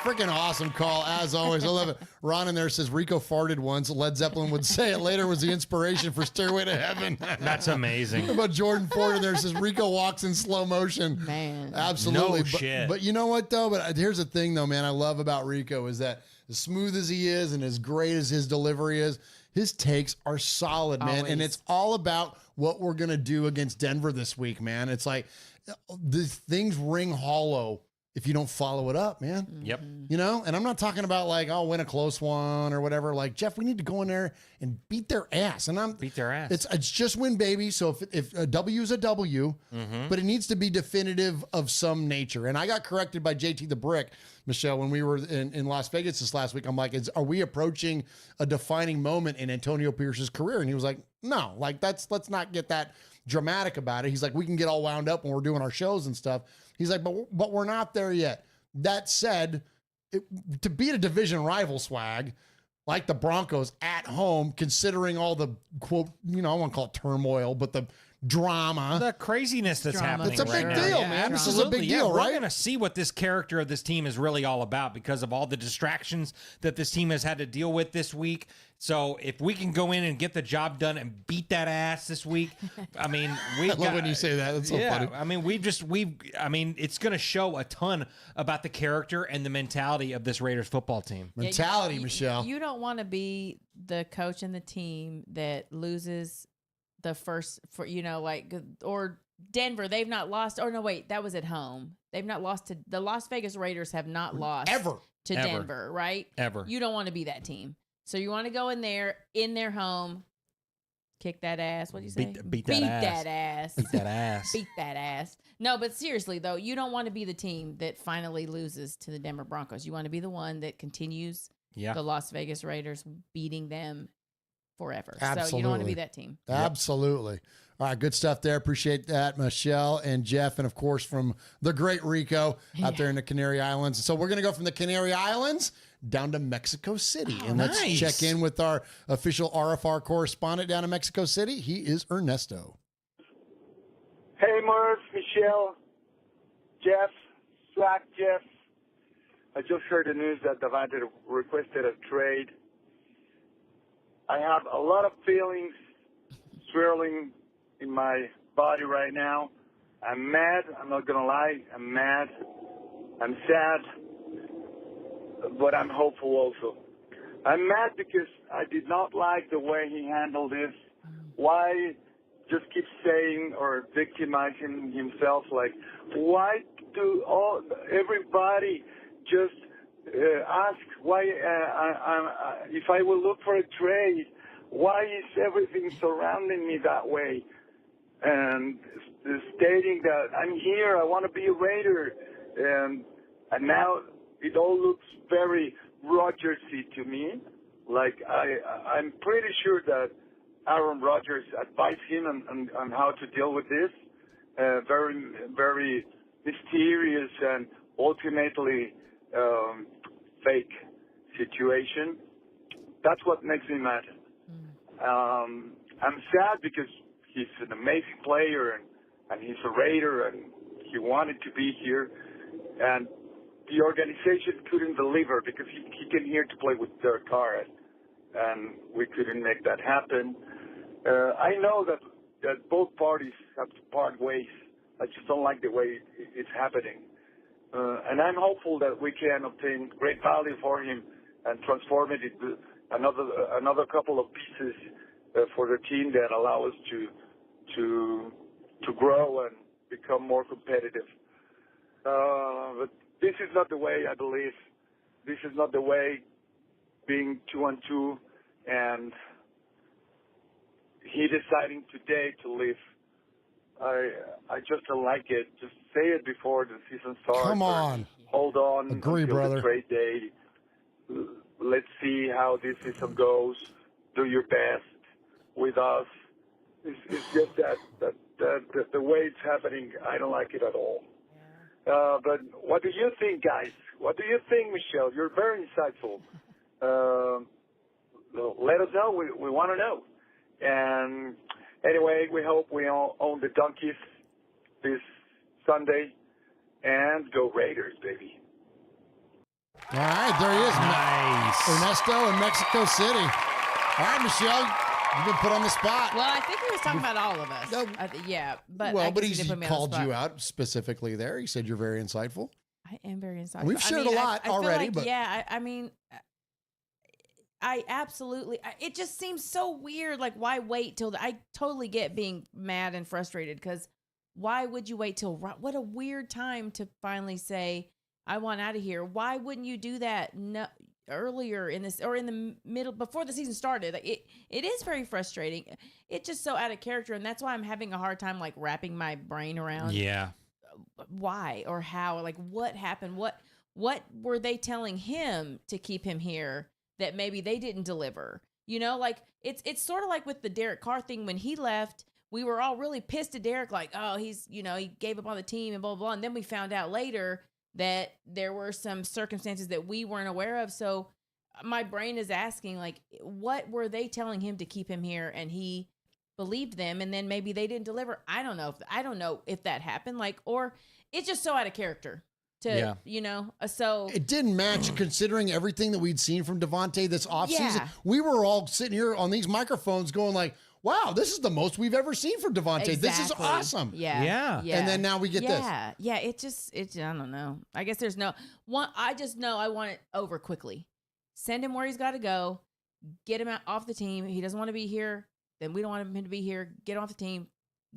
Freaking awesome call, as always. I love it. Ron in there says Rico farted once. Led Zeppelin would say it later was the inspiration for Stairway to Heaven. That's amazing. How about Jordan Ford in there says Rico walks in slow motion. Man. Absolutely. No shit. But you know what, though? But here's the thing, though, man. I love about Rico is that as smooth as he is and as great as his delivery is, his takes are solid, man. Always. And it's all about what we're going to do against Denver this week, man. It's like these things ring hollow if you don't follow it up, man. Yep. You know, and I'm not talking about like, oh, win a close one or whatever. Like, Jeff, we need to go in there and beat their ass. And beat their ass. It's just win, baby. So if a W is a W, but it needs to be definitive of some nature. And I got corrected by JT the Brick, Michelle, when we were in Las Vegas this last week. I'm like, are we approaching a defining moment in Antonio Pierce's career? And he was like, no, like let's not get that dramatic about it. He's like, we can get all wound up when we're doing our shows and stuff. He's like, but we're not there yet. That said, to beat a division rival, Swag, like the Broncos at home, considering all the, quote, I won't call it turmoil, but the drama. The craziness that's happening. It's a big deal, man. This is a big deal, right? We're going to see what this character of this team is really all about because of all the distractions that this team has had to deal with this week. So if we can go in and get the job done and beat that ass this week, I mean, I love when you say that. That's so funny. I mean, it's going to show a ton about the character and the mentality of this Raiders football team. Mentality, Michelle. You don't want to be the coach and the team that loses the first, or Denver. They've not lost. Or no, wait, that was at home. They've not lost to the Las Vegas Raiders. Have not lost to Denver, right? Ever. You don't want to be that team. So you want to go in there, in their home, kick that ass. What do you say? Beat that ass. Beat that ass. No, but seriously, though, you don't want to be the team that finally loses to the Denver Broncos. You want to be the one that continues the Las Vegas Raiders beating them forever. Absolutely. So you don't want to be that team. Absolutely. All right, good stuff there. Appreciate that, Michelle and Jeff, and of course from the great Rico out there in the Canary Islands. So we're going to go from the Canary Islands down to Mexico City. And let's check in with our official RFR correspondent down in Mexico City. He is Ernesto. Hey, Murf, Michelle, Jeff, Slack Jeff. I just heard the news that Davante requested a trade. I have a lot of feelings swirling in my body right now. I'm mad. I'm not going to lie. I'm mad. I'm sad. But I'm hopeful also. I'm mad because I did not like the way he handled this. Why just keep saying or victimizing himself? Like, why do everybody just ask why if I will look for a trade, why is everything surrounding me that way? And stating that I'm here, I want to be a Raider, and now it all looks very Rodgers-y to me. Like I'm pretty sure that Aaron Rodgers advised him on how to deal with this very, very mysterious and ultimately fake situation. That's what makes me mad. I'm sad because he's an amazing player and he's a Raider and he wanted to be here, and the organization couldn't deliver because he came here to play with Derek Carr, and we couldn't make that happen. I know that both parties have to part ways. I just don't like the way it's happening. And I'm hopeful that we can obtain great value for him and transform it into another couple of pieces for the team that allow us to grow and become more competitive. But this is not the way, I believe. This is not the way, being 2-2 and he deciding today to leave. I just don't like it. Just say it before the season starts. Come on. Hold on. Agree, until brother. the trade day. Let's see how this season goes. Do your best with us. It's just that the way it's happening, I don't like it at all. But what do you think, guys? What do you think, Michelle? You're very insightful. Let us know. We want to know. And anyway, we hope we all own the Donkeys this Sunday. And go Raiders, baby. All right, there he is. Nice. Ernesto in Mexico City. All right, Michelle, you've been put on the spot. Well, I think he was talking about all of us. Yeah, but Well, I but guess he he did put me on the called spot. you out specifically there. He said you're very insightful. I am very insightful. We've shared a lot I already, feel like, but yeah, I mean, I absolutely. It just seems so weird. Like, why wait till? I totally get being mad and frustrated because why would you wait till? What a weird time to finally say I want out of here. Why wouldn't you do that earlier in this or in the middle before the season started? It is very frustrating. It's just so out of character, and that's why I'm having a hard time like wrapping my brain around. Yeah. Why or how? Like, what happened? What were they telling him to keep him here that maybe they didn't deliver? You know, like it's sort of like with the Derek Carr thing when he left. We were all really pissed at Derek, like, oh, he's, you know, he gave up on the team and blah, blah, blah. And then we found out later that there were some circumstances that we weren't aware of. So my brain is asking, like, what were they telling him to keep him here? And he believed them, and then maybe they didn't deliver. I don't know if that happened, like, or it's just so out of character to, you know, so it didn't match considering everything that we'd seen from Devontae this offseason. Yeah. We were all sitting here on these microphones going like, wow, this is the most we've ever seen from Devontae. Exactly. This is awesome. Yeah. And then now we get this. Yeah. I don't know. I guess there's no one. I just know I want it over quickly. Send him where he's got to go. Get him off the team. If he doesn't want to be here, then we don't want him to be here. Get him off the team.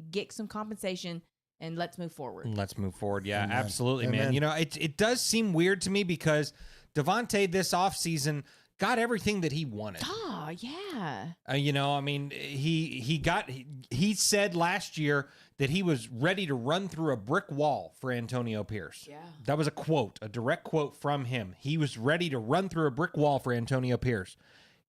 Get some compensation. And let's move forward. Yeah, Amen. absolutely, Amen. man. You know, it does seem weird to me because Devontae this offseason got everything that he wanted. Oh, yeah. You know, I mean, he said last year that he was ready to run through a brick wall for Antonio Pierce. Yeah. That was a direct quote from him. He was ready to run through a brick wall for Antonio Pierce.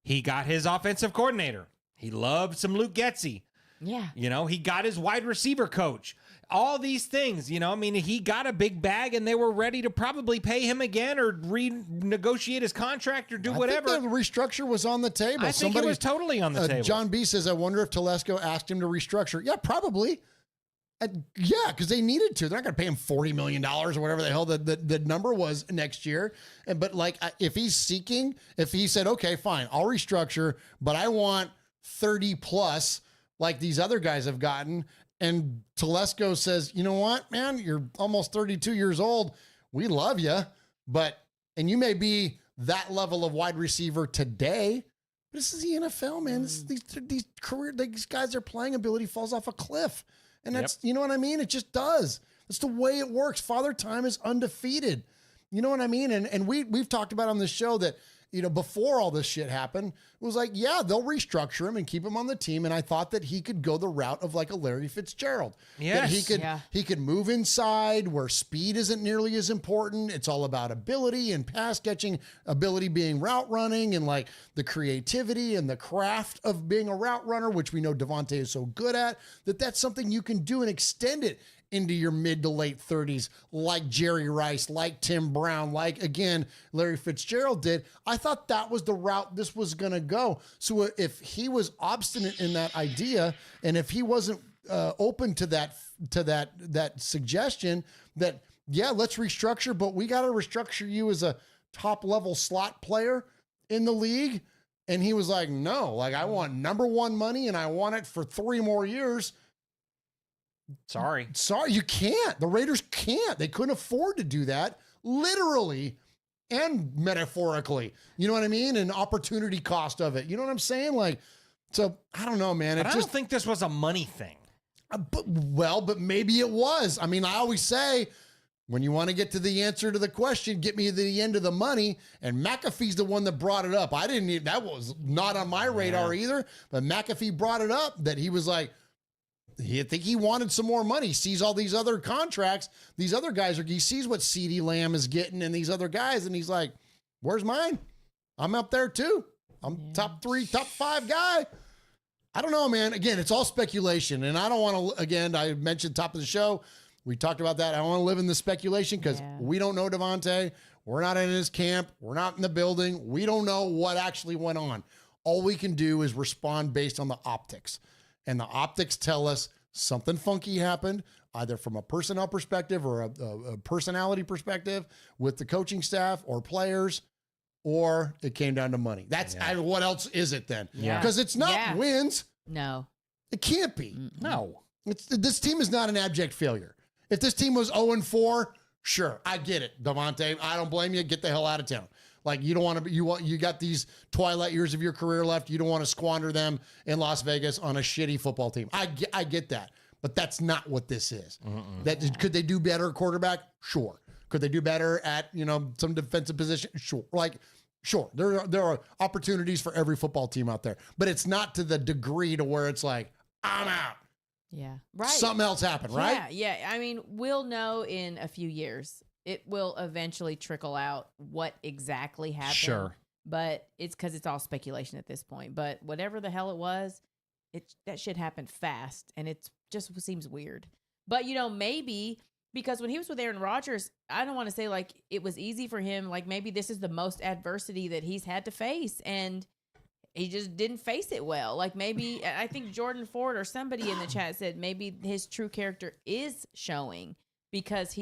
He got his offensive coordinator. He loved some Luke Getsy. Yeah. You know, he got his wide receiver coach. All these things, you know, I mean, he got a big bag and they were ready to probably pay him again or renegotiate his contract or do whatever. I think the restructure was on the table. I think it was totally on the table. John B says, I wonder if Telesco asked him to restructure. Yeah, probably. Yeah, because they needed to. They're not going to pay him $40 million or whatever the hell the number was next year. But like, if he said, okay, fine, I'll restructure, but I want 30 plus like these other guys have gotten. And Telesco says, you know what, man, you're almost 32 years old. We love you, and you may be that level of wide receiver today. But this is the NFL, man. These guys are playing ability falls off a cliff. And that's, you know what I mean? It just does. That's the way it works. Father Time is undefeated. You know what I mean? And we've talked about on this show that, you know, before all this shit happened, it was like, yeah, they'll restructure him and keep him on the team. And I thought that he could go the route of like a Larry Fitzgerald. Yes. That he could move inside where speed isn't nearly as important. It's all about ability and pass catching, ability being route running and like the creativity and the craft of being a route runner, which we know Devontae is so good at, that's something you can do and extend it into your mid to late 30s, like Jerry Rice, like Tim Brown, like, again, Larry Fitzgerald did. I thought that was the route this was going to go. So if he was obstinate in that idea, and if he wasn't open to that suggestion that, yeah, let's restructure, but we got to restructure you as a top-level slot player in the league, and he was like, no, like, I want number one money, and I want it for 3 more years. Sorry, you can't. The Raiders can't. They couldn't afford to do that, literally and metaphorically. You know what I mean? And opportunity cost of it. You know what I'm saying? Like, so I don't know, man. But I don't think this was a money thing. But maybe it was. I mean, I always say, when you want to get to the answer to the question, get me to the end of the money. And McAfee's the one that brought it up. That was not on my radar either. But McAfee brought it up that he was like, I think he wanted some more money. He sees all these other contracts. These other guys he sees what CeeDee Lamb is getting and these other guys. And he's like, where's mine? I'm up there too. I'm top 3, top 5 guy. I don't know, man. Again, it's all speculation. And I don't want to, again, I mentioned top of the show. We talked about that. I don't want to live in the speculation because we don't know Devontae. We're not in his camp. We're not in the building. We don't know what actually went on. All we can do is respond based on the optics. And the optics tell us something funky happened. either from a personnel perspective or a personality perspective with the coaching staff or players, or it came down to money. That's what else is it then? Yeah. Because it's not wins. No. It can't be. No. This team is not an abject failure. If this team was 0-4, sure, I get it, Davante. I don't blame you. Get the hell out of town. Like, you don't want to. You got these twilight years of your career left. You don't want to squander them in Las Vegas on a shitty football team. I get that, but that's not what this is. Could they do better at quarterback? Sure. Could they do better at some defensive position? Sure. Sure. There are opportunities for every football team out there, but it's not to the degree to where it's like, I'm out. Yeah. Right. Something else happened, right? Yeah. I mean, we'll know in a few years. It will eventually trickle out what exactly happened. Sure. But it's because it's all speculation at this point. But whatever the hell it was, that shit happened fast, and it just seems weird. But, maybe because when he was with Aaron Rodgers, I don't want to say like it was easy for him. Like maybe this is the most adversity that he's had to face, and he just didn't face it well. Like maybe I think Jordan Ford or somebody in the chat said maybe his true character is showing because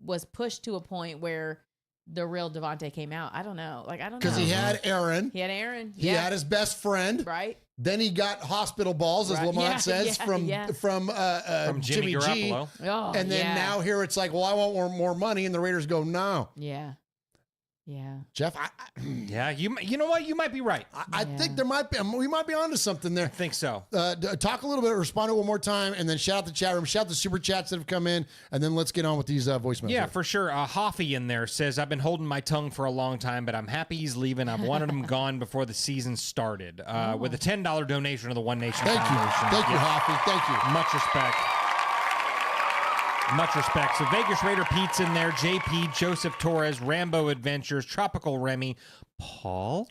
was pushed to a point where the real Davante came out. I don't know. I don't know. Because he had Aaron. He had Aaron. He had his best friend. Right. Then he got hospital balls, as Lamont says, from Jimmy Garoppolo. G. And then now here it's like, well, I want more money. And the Raiders go, no. Yeah. Yeah. Jeff, you know what? You might be right. I think we might be onto something there. I think so. Talk a little bit, respond to it one more time, and then shout out the chat room, shout out the super chats that have come in, and then let's get on with these voicemails. Yeah, for sure. Hoffy in there says, I've been holding my tongue for a long time, but I'm happy he's leaving. I've wanted him gone before the season started. With a $10 donation to the One Nation Foundation. Thank you, Hoffy. Thank you. Much respect. Much respect. So Vegas Raider Pete's in there, JP, Joseph Torres, Rambo Adventures, Tropical Remy, Paul.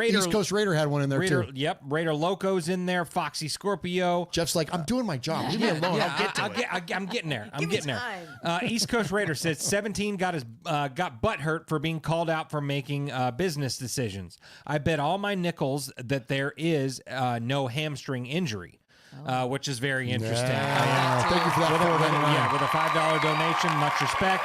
East Coast Raider had one in there too. Yep. Raider Loco's in there, Foxy Scorpio. Jeff's like, I'm doing my job. Leave me alone. I'll get to it. I'm getting there. I'm getting there. East Coast Raider says 17 got butt hurt for being called out for making business decisions. I bet all my nickels that there is no hamstring injury. Which is very interesting. Thank you for that. With a $5 donation, much respect.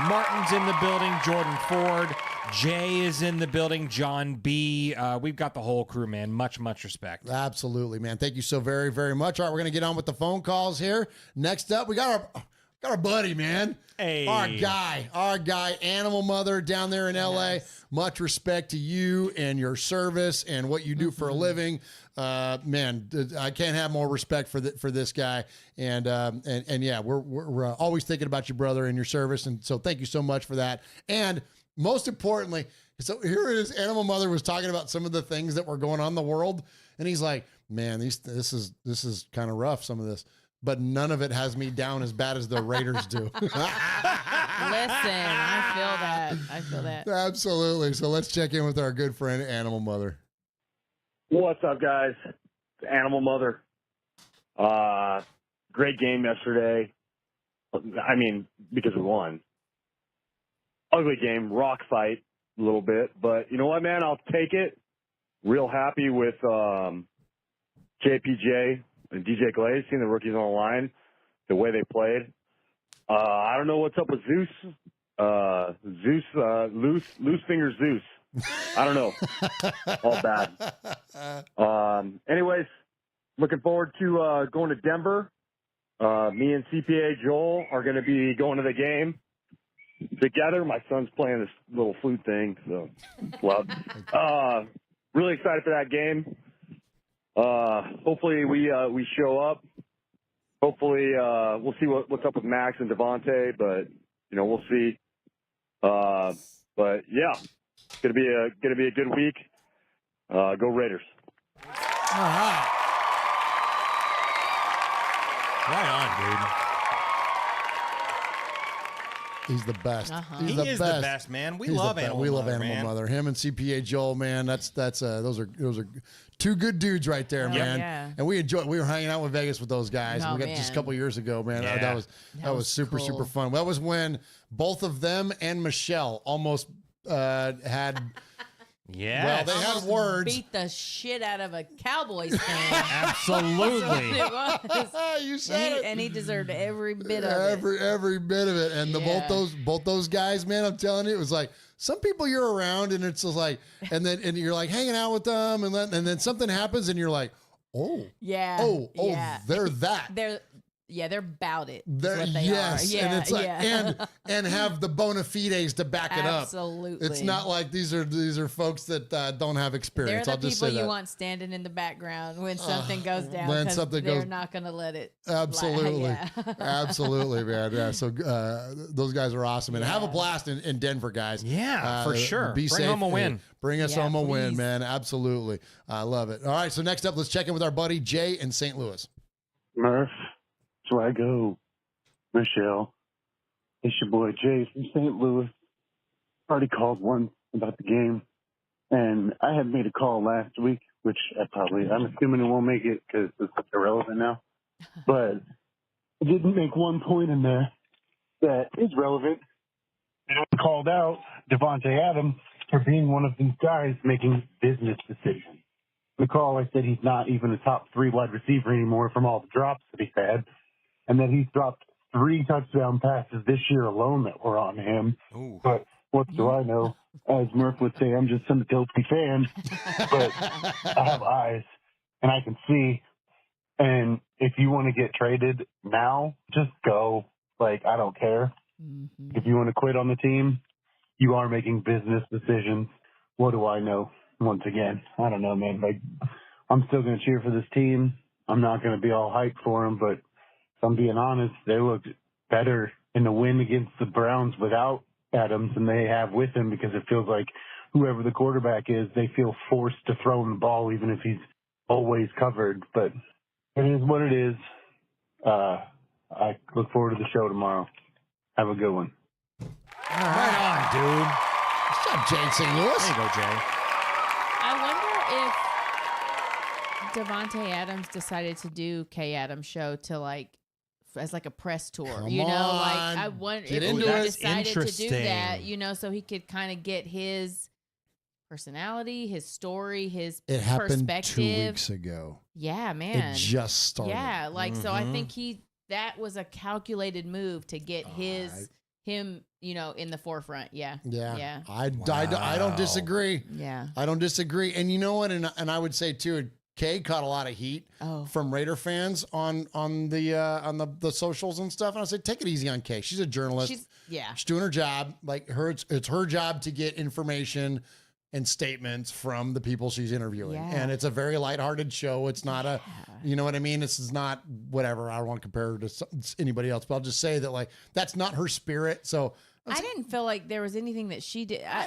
Martin's in the building. Jordan Ford. Jay is in the building. John B. We've got the whole crew, man. Much respect. Absolutely, man. Thank you so very, very much. All right, we're going to get on with the phone calls here. Next up, we got our buddy, man. Hey. Our guy, Animal Mother down there in LA. Much respect to you and your service and what you do for a living. Man, I can't have more respect for this guy. And yeah, we're always thinking about you, brother, and your service. And so thank you so much for that. And most importantly, so here it is. Animal Mother was talking about some of the things that were going on in the world. And he's like, man, this is kind of rough, some of this. But none of it has me down as bad as the Raiders do. Listen, I feel that. Absolutely. So let's check in with our good friend, Animal Mother. What's up, guys? It's Animal Mother. Great game yesterday. I mean, because we won. Ugly game, rock fight a little bit. But you know what, man? I'll take it. Real happy with JPJ and DJ Glaze, seeing the rookies on the line, the way they played. I don't know what's up with Zeus. Loose finger Zeus. I don't know. All bad. Anyways, looking forward to going to Denver. Me and CPA Joel are going to be going to the game together. My son's playing this little flute thing, so love. Really excited for that game. Hopefully we show up. Hopefully we'll see what's up with Max and Davante, but we'll see. But yeah, it's gonna be a good week. Go Raiders! All right. Right on, dude. He's the best. He is the best, man. We love Animal Mother. Him and CPA Joel, man. That's those are two good dudes right there, man. Yeah. And we were hanging out in Vegas with those guys. Oh, We got man. just a couple years ago, man. Yeah. That was super cool. super fun. That was when both of them and Michelle almost had Yes. Well, they had words. Beat the shit out of a Cowboys fan. Absolutely. That's what it was. You said it. And he deserved every bit of it. Every bit of it. And Yeah. both those guys, man, I'm telling you, it was like some people you're around and it's just like, and you're like hanging out with them, and then something happens and you're like, Yeah. they're that. They're about it. They're, What they yes, are. Yeah, and it's like, yeah. and have the bona fides to back it up. Absolutely. It's not like these are folks that don't have They're experience. the I'll just people say you that. want standing in the background when something goes down. when 'cause something they're goes- not going to let it. Absolutely, Yeah. absolutely, man. Yeah, so those guys are awesome, and have a blast in Denver, guys. Yeah, for sure. Be Bring safe. home a win. Bring us Yeah, home a win, please. man. Absolutely, I love it. All right, so next up, let's check in with our buddy Jay in St. Louis. Murf, Swaggo, Michelle. It's your boy Jay from St. Louis. Already called one about the game, and I had made a call last week, which I'm assuming it won't make it because it's irrelevant now. But I didn't make one point in there that is relevant. And I called out Devontae Adams for being one of these guys making business decisions. In the call, I said he's not even a top 3 wide receiver anymore from all the drops that he's had, and that he's dropped 3 touchdown passes this year alone that were on him. Ooh. But what do I know? As Murph would say, I'm just some dopey fan, but I have eyes and I can see. And if you want to get traded now, just go. Like, I don't care. Mm-hmm. If you want to quit on the team, you are making business decisions. What do I know? Once again, I don't know, man. Like, I'm still going to cheer for this team. I'm not going to be all hyped for them, but if I'm being honest, they looked better in the win against the Browns without Adams than they have with him, because it feels like whoever the quarterback is, they feel forced to throw him the ball even if he's always covered. But it is what it is. I look forward to the show tomorrow. Have a good one. Right on, dude. What's up, Jay in St. Louis? There you go, Jay. I wonder if Devontae Adams decided to do Kay Adams show to as like a press tour. Come you know, on. I wonder Get if into he it. decided to do Interesting. that, so he could kind of get his personality, his story, his It happened perspective. 2 weeks ago. Yeah, man. It just started. Yeah, so I Mhm. think that was a calculated move to get him, in the forefront. Yeah. Yeah. Yeah. I don't disagree. Yeah. I don't disagree. And you know what? And I would say too, Kay caught a lot of heat from Raider fans on the socials and stuff. And I said, take it easy on Kay. She's a journalist. She's doing her job. Like it's her job to get information and statements from the people she's interviewing. Yeah. And it's a very lighthearted show. It's not you know what I mean? This is not whatever. I don't want to compare her to anybody else, but I'll just say that that's not her spirit. So I didn't feel like there was anything that she did. I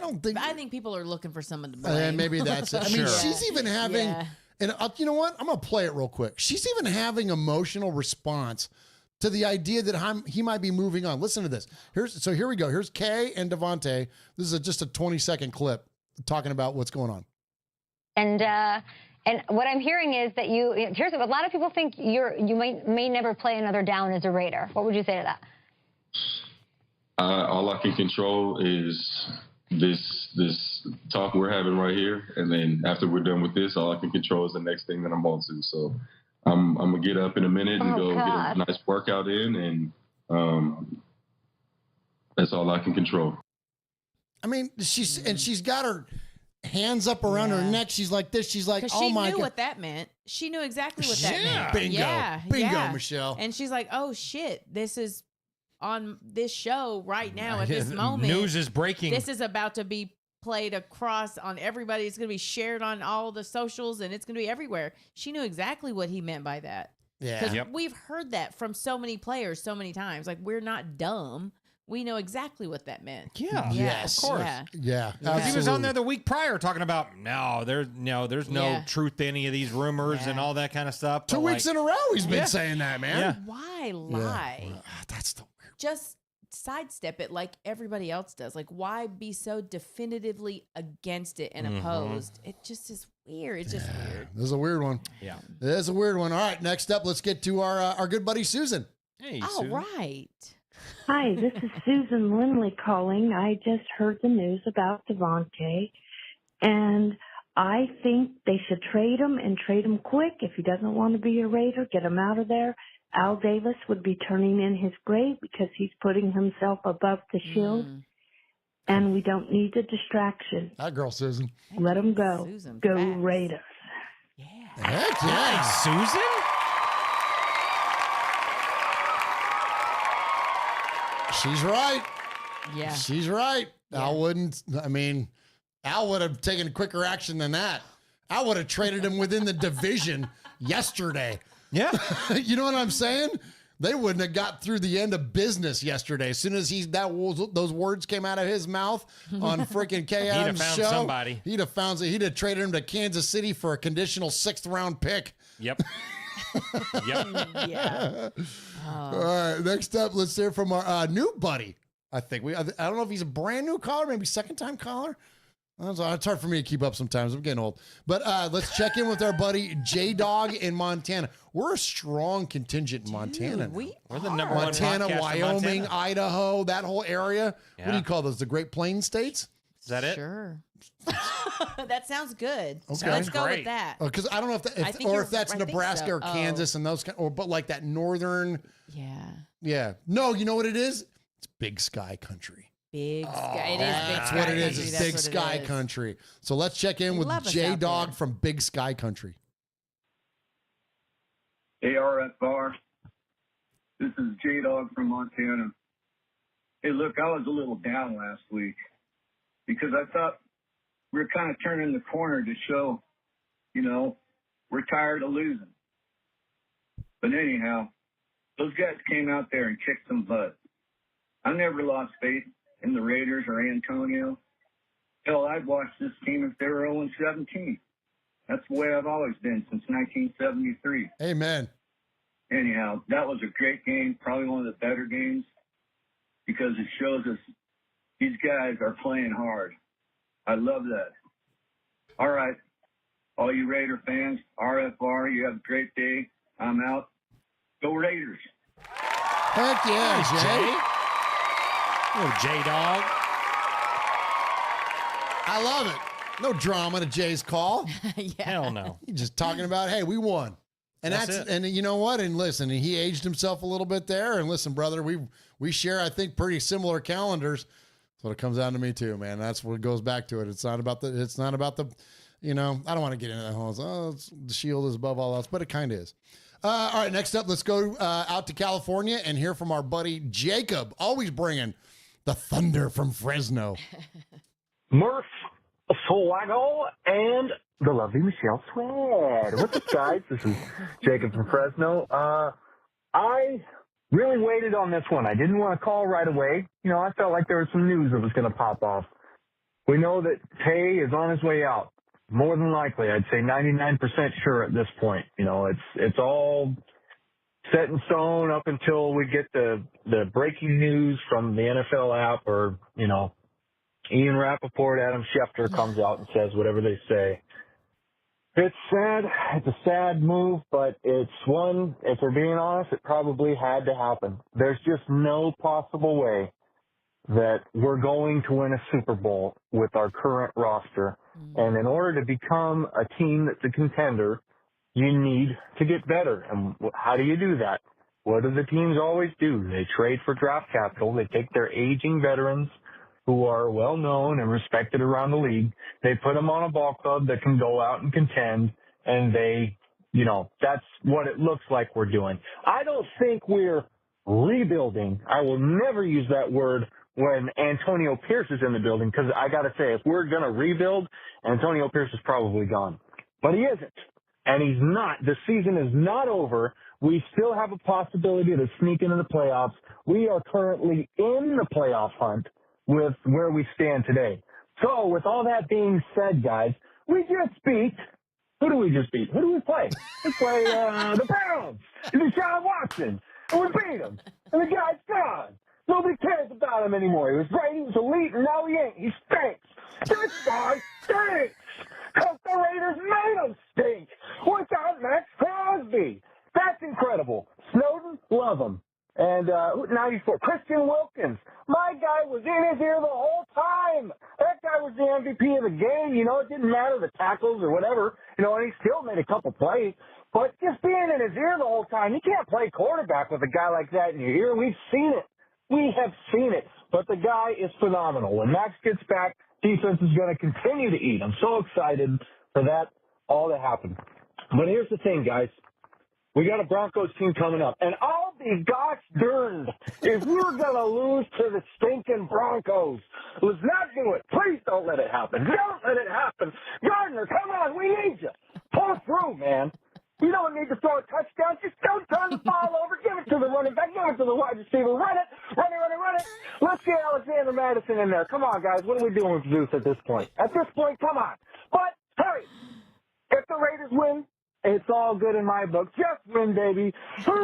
think people are looking for someone to blame. and maybe that's it. I mean, she's even having, and you know what? I'm going to play it real quick. She's even having emotional response to the idea that he might be moving on. Listen to this. Here we go. Here's Kay and Devontae. This is just a 20-second clip talking about what's going on. And what I'm hearing is that here's a lot of people think you may never play another down as a Raider. What would you say to that? All I can control is this talk we're having right here, and then after we're done with this, all I can control is the next thing that I'm on to. So I'm gonna get up in a minute and go get a nice workout in, and that's all I can control. I mean, she's got her hands up around her neck. She's like this. She's like, Because oh she my knew God. what that meant. She knew exactly what that meant. Bingo. Bingo, Michelle. And she's like, oh shit, this is on this show right now at this moment. News is breaking. This is about to be played across on everybody. It's going to be shared on all the socials, and it's going to be everywhere. She knew exactly what he meant by that. Yeah. Because we've heard that from so many players so many times. Like, we're not dumb. We know exactly what that meant. Yeah. Yes. Of course. Yeah. Yeah. He was on there the week prior talking about there's no truth to any of these rumors and all that kind of stuff. 2 weeks in a row he's been saying that, man. Yeah. Why lie? That's the Just sidestep it like everybody else does. Like, why be so definitively against it and opposed? It just is weird. It's just weird. This is a weird one. Yeah. This is a weird one. All right, next up, let's get to our good buddy Susan. Hey, All Susan. right. Hi, this is Susan Lindley calling. I just heard the news about Devontae, And I think they should trade him and trade him quick. If he doesn't want to be a Raider, get him out of there. Al Davis would be turning in his grave because he's putting himself above the Shield. And we don't need a distraction. That girl, Susan. Let him go. Susan, go facts. Raiders. Heck yeah. Nice, Susan. She's right. Yeah. She's right. Al wouldn't, Al would have taken quicker action than that. Al would have traded him within the division yesterday. Yeah. You know what I'm saying? They wouldn't have got through the end of business yesterday. As soon as those words came out of his mouth on freaking K. He'd have Adams' found show, somebody. He'd have traded him to Kansas City for a conditional 6th round pick. Yep. Yep. Yeah. All right. Next up, let's hear from our new buddy. I think I don't know if he's a brand new caller, maybe second time caller. It's hard for me to keep up sometimes. I'm getting old. But let's check in with our buddy J-Dog in Montana. We're a strong contingent in Montana. We're the number Montana, one podcast in Wyoming, Montana. Idaho, that whole area. Yeah. What do you call those? The Great Plains states? Is that it? Sure. That sounds good. Okay. Let's go Great. with that. Because I don't know if, I think if that's I think Nebraska so. or Kansas and those but like that northern. Yeah. Yeah. No, you know what it is? It's Big Sky Country. Big sky. It is big That's sky what it is. country. It's That's Big what Sky it is. Country. So let's check in with Love us out J-Dog there. from Big Sky Country. ARFR. This is J-Dog from Montana. Hey, look, I was a little down last week because I thought we were kind of turning the corner to show, we're tired of losing. But anyhow, those guys came out there and kicked some butt. I never lost faith in the Raiders or Antonio. Hell, I'd watch this team if they were 0-17. That's the way I've always been since 1973. Amen. Anyhow, that was a great game, probably one of the better games, because it shows us these guys are playing hard. I love that. All right, all you Raider fans, RFR, you have a great day. I'm out. Go Raiders. Heck yeah, Jay. Oh, J-Dog. I love it. No drama to Jay's call. Hell no. He's just talking about, hey, we won. And That's it. and you know what? And listen, he aged himself a little bit there. And listen, brother, we share, I think, pretty similar calendars. That's what it comes down to me too, man. That's what it goes back to it. It's not about the, I don't want to get into that whole, the Shield is above all else, but it kind of is. All right, next up, let's go out to California and hear from our buddy Jacob, always bringing the thunder from Fresno. Murf, Swago, and the lovely Michelle Swed. What's up, guys? This is Jacob from Fresno. I really waited on this one. I didn't want to call right away. I felt like there was some news that was going to pop off. We know that Tay is on his way out. More than likely, I'd say 99% sure at this point. It's all set in stone up until we get the breaking news from the NFL app or, Ian Rappaport, Adam Schefter comes out and says whatever they say. It's sad. It's a sad move, but it's one, if we're being honest, it probably had to happen. There's just no possible way that we're going to win a Super Bowl with our current roster. And in order to become a team that's a contender, you need to get better. And how do you do that? What do the teams always do? They trade for draft capital. They take their aging veterans who are well known and respected around the league. They put them on a ball club that can go out and contend, and that's what it looks like we're doing. I don't think we're rebuilding. I will never use that word when Antonio Pierce is in the building, because I got to say, if we're going to rebuild, Antonio Pierce is probably gone. But he isn't, and he's not. The season is not over. We still have a possibility to sneak into the playoffs. We are currently in the playoff hunt with where we stand today. So with all that being said, guys, we just beat – who do we just beat? Who do we play? We play the Browns and Deshaun Watson, and we beat him, and the guy's gone. Nobody cares about him anymore. He was great, he was elite, and now he ain't. He stinks. This guy stinks. Because the Raiders made him stink without Max Crosby. That's incredible. Snowden, love him. And 94, Christian Wilkins. My guy was in his ear the whole time. That guy was the MVP MVP of the game. You know, it didn't matter the tackles or whatever. You know, and he still made a couple plays. But just being in his ear the whole time, you can't play quarterback with a guy like that in your ear. We've seen it. We have seen it. But the guy is phenomenal. When Max gets back, defense is going to continue to eat. I'm so excited for that all to happen. But here's the thing, guys. We got a Broncos team coming up. And I'll be gosh darned if we're going to lose to the stinking Broncos. Let's not do it. Please don't let it happen. Don't let it happen. Gardner, come on. We need you. Pull through, man. You don't need to throw a touchdown. Just don't turn the ball over. Give it to the running back. Give it to the wide receiver. Run it. Run it, run it, run it. Let's get Alexander Madison in there. Come on, guys. What are we doing with Zeus at this point? At this point, come on. But, hurry. If the Raiders win, it's all good in my book. Just win, baby. Raiders!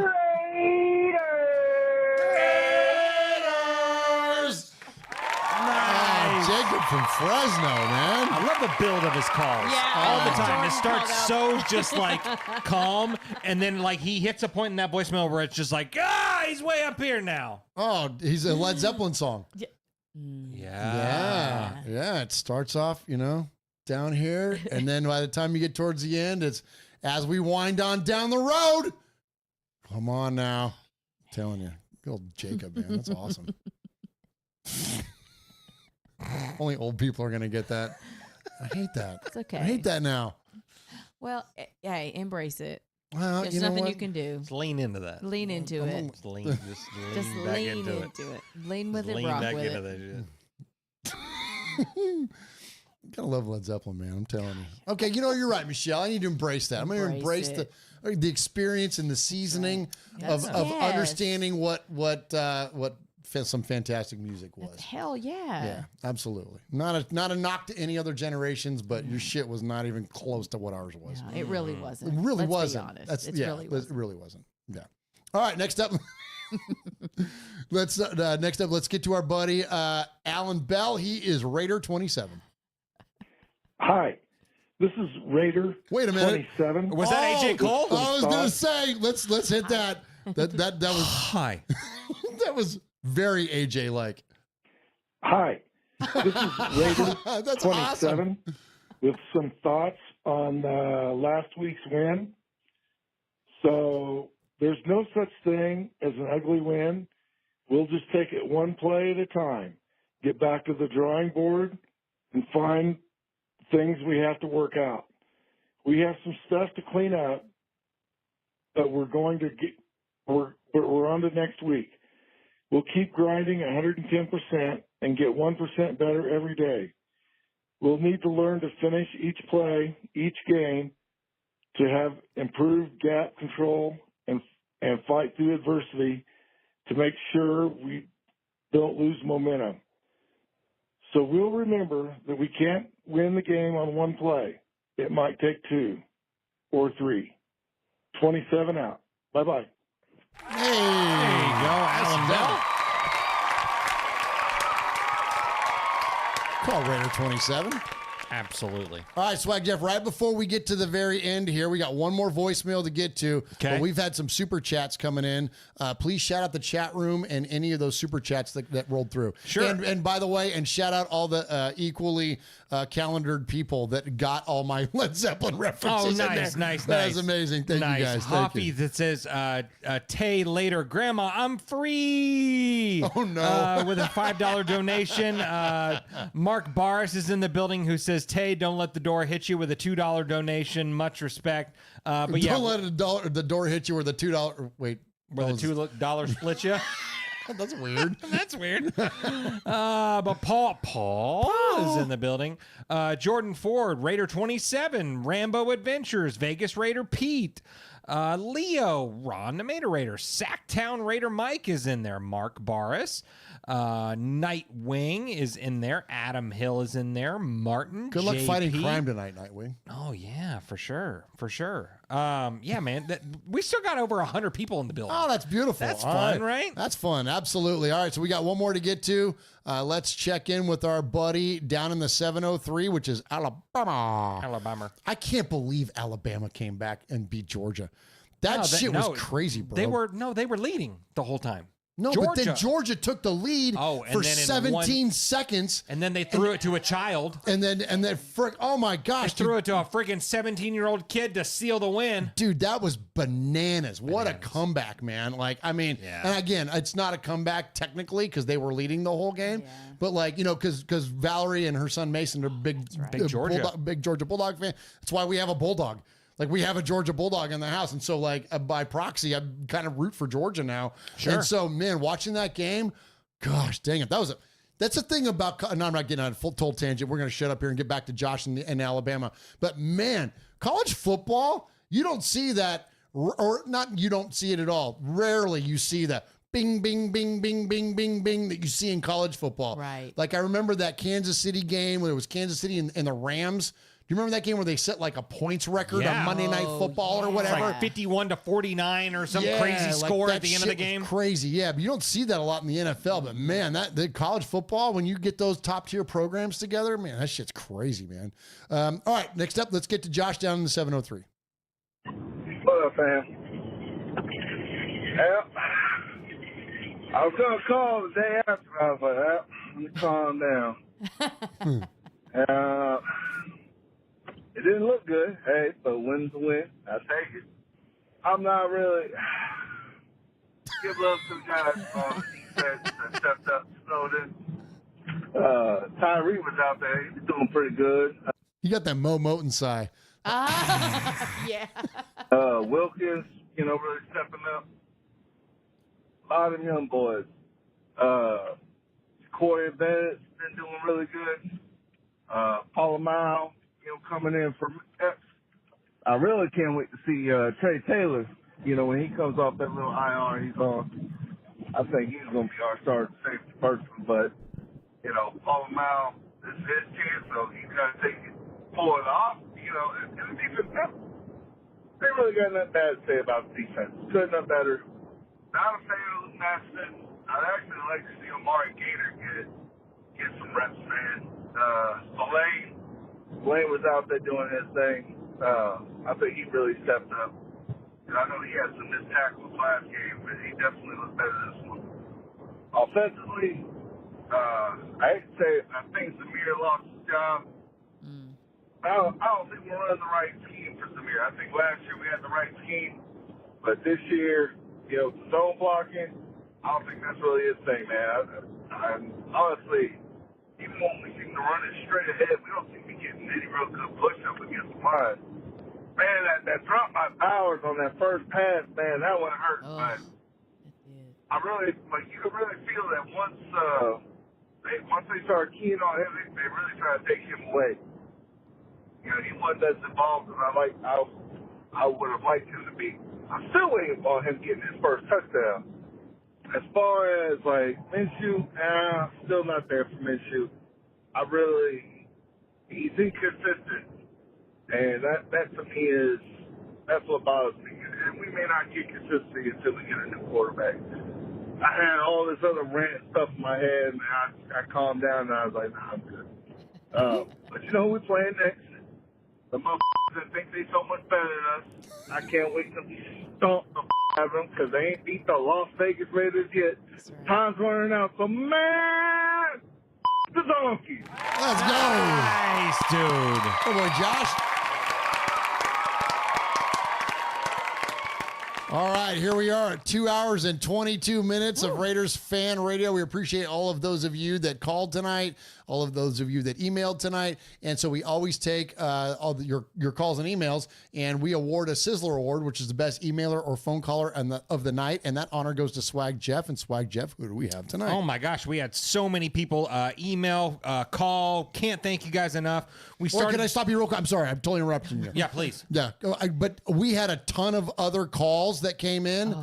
Nice. Jacob from Fresno, man. I love the build of his calls. Yeah. All the time. It Jordan starts so just like calm, and then like he hits a point in that voicemail where it's just like, he's way up here now. Oh, he's a Led Zeppelin song. Yeah. Yeah. It starts off, you know, down here, and then by the time you get towards the end, it's as we wind on down the road. Come on now. I'm telling you. Good old Jacob, man. That's awesome. Only old people are going to get that. I hate that. It's okay. I hate that now. Well, hey, embrace it. Well, There's you know nothing what? you can do. Just lean into that. Lean into it. Just lean back into it. Lean with Just it, lean rock back with into it. that shit. Gotta love Led Zeppelin, man. I'm telling you. Okay, you know, you're right, Michelle. I need to embrace that. I'm going to embrace the experience and the seasoning of understanding what some fantastic music was. Hell yeah. Yeah, absolutely. Not a knock to any other generations, but your shit was not even close to what ours was. No, it really wasn't. It really Let's wasn't. Be honest. It really wasn't. Yeah. All right, next up. Let's get to our buddy Alan Bell. He is Raider 27. Hi, this is Raider. Wait a minute. 27. Was that AJ Cole? I was gonna say let's hit that. That was hi. That was very AJ like. Hi, this is Raider That's 27 awesome. with some thoughts on last week's win. So there's no such thing as an ugly win. We'll just take it one play at a time. Get back to the drawing board and find things we have to work out. We have some stuff to clean up, but we're going to get. We're on to next week. We'll keep grinding 110% and get 1% better every day. We'll need to learn to finish each play, each game, to have improved gap control and fight through adversity to make sure we don't lose momentum. So we'll remember that we can't win the game on one play. It might take 2 or 3. 27 out. Bye-bye. Hey, there you go, Alan Bell. Call Raider 27. Absolutely. All right, Swag Jeff, right before we get to the very end here, we got one more voicemail to get to. Okay. But we've had some super chats coming in. Please shout out the chat room and any of those super chats that rolled through. Sure. And by the way, and shout out all the equally calendared people that got all my Led Zeppelin references. Oh, in nice, there. nice, That nice. is amazing. Thank you guys. Thank Hoppy you. that says, Tay later, Grandma, I'm free. Oh, no. With a $5 donation. Mark Barris is in the building who says, Tay, don't let the door hit you with a $2 donation. Much respect. But yeah. Don't let the door hit you with a $2. Wait. Where the $2 split you. That's weird. That's weird. But Paul is in the building. Jordan Ford, Raider 27, Rambo Adventures, Vegas Raider Pete, Leo, Ron the Mater Raider, Sacktown Raider Mike is in there. Mark Barris, Nightwing is in there. Adam Hill is in there. Martin. Good luck JP. fighting crime tonight, Nightwing. Oh yeah, for sure, for sure. Yeah, man, we still got over 100 people in the building. Oh, that's beautiful. That's All fun, right? That's fun. Absolutely. All right, so we got one more to get to. Let's check in with our buddy down in the 703, which is Alabama. I can't believe Alabama came back and beat Georgia. That shit was crazy, bro. They were leading the whole time. No, but then Georgia took the lead for 17 seconds. And then they threw it to a child. And then oh my gosh. They threw it to a freaking 17-year-old kid to seal the win. Dude, that was bananas. What a comeback, man. Like, I mean, and again, it's not a comeback technically because they were leading the whole game. But like, you know, because Valerie and her son Mason are big Georgia Bulldog fan. That's why we have a Bulldog. Like, we have a Georgia Bulldog in the house. And so, like, by proxy, I kind of root for Georgia now. Sure. And so, man, watching that game, gosh, dang it. That's the thing about, no, I'm not getting on a full total tangent. We're going to shut up here and get back to Josh in Alabama. But, man, college football, you don't see that, or not you don't see it at all. Rarely you see that bing, bing, bing, bing, bing, bing, bing that you see in college football. Right. Like, I remember that Kansas City game where it was Kansas City and the Rams. Do you remember that game where they set like a points record on Monday Night Football or whatever? It's like 51-49 or some crazy score at the end of the game. Crazy, yeah. But you don't see that a lot in the NFL. But man, the college football, when you get those top tier programs together, man, that shit's crazy, man. All right, next up, let's get to Josh down in the 703. What up, fam? Yep. I was gonna call the day after. I was like, let me calm down. It didn't look good, hey, but win's a win. I take it. I'm not really give love to the guys on defense that stepped up, snowed in. Tyree was out there. He was doing pretty good. You got that Mo Moten sigh. Yeah. Wilkins, really stepping up. A lot of young boys. Corey Bennett's been doing really good. Palomino, coming in for Epps. I really can't wait to see Trey Taylor. When he comes off that little IR he's on, I think he's going to be our starting safety person. But, Palomino, this is his chance, so he's got to pull it off. And the defense, they really got nothing bad to say about the defense. Could not better. Not a fan of Maston. I'd actually like to see Amari Gator get some reps, man. Lane was out there doing his thing. I think he really stepped up. And I know he had some missed tackles last game, but he definitely looked better this one. Offensively, I hate to say it, I think Zamir lost his job. I don't think we're running the right scheme for Zamir. I think last year we had the right scheme, but this year, zone blocking, I don't think that's really his thing, man. I'm honestly, even when we seem to run it straight ahead, we don't seem to be getting any real good push-up against the line. Man, that drop by Bowers on that first pass, man, that one hurt. But you could really feel that once they started keying on him, they really tried to take him away. He wasn't as involved as I would have liked him to be. I'm still waiting on him getting his first touchdown. As far as Minshew, still not there for Minshew. He's inconsistent, and that to me that's what bothers me. And we may not get consistency until we get a new quarterback. I had all this other rant stuff in my head, and I calmed down, and I was like, nah, I'm good. But who we're playing next? The motherfuckers that think they so much better than us. I can't wait to stomp the out of them because they ain't beat the Las Vegas Raiders yet. Right. Time's running out. So, man, the Donkeys. Let's go. Nice, dude. Good boy, Josh. All right, here we are at 2 hours and 22 minutes of Raiders Fan Radio. We appreciate all of those of you that called tonight, all of those of you that emailed tonight. And so we always take your calls and emails, and we award a Sizzler Award, which is the best emailer or phone caller of the night. And that honor goes to Swag Jeff. And Swag Jeff, who do we have tonight? Oh, my gosh. We had so many people email, call. Can't thank you guys enough. Can I stop you real quick? I'm sorry. I'm totally interrupting you. Yeah, please. Yeah. But we had a ton of other calls that came in.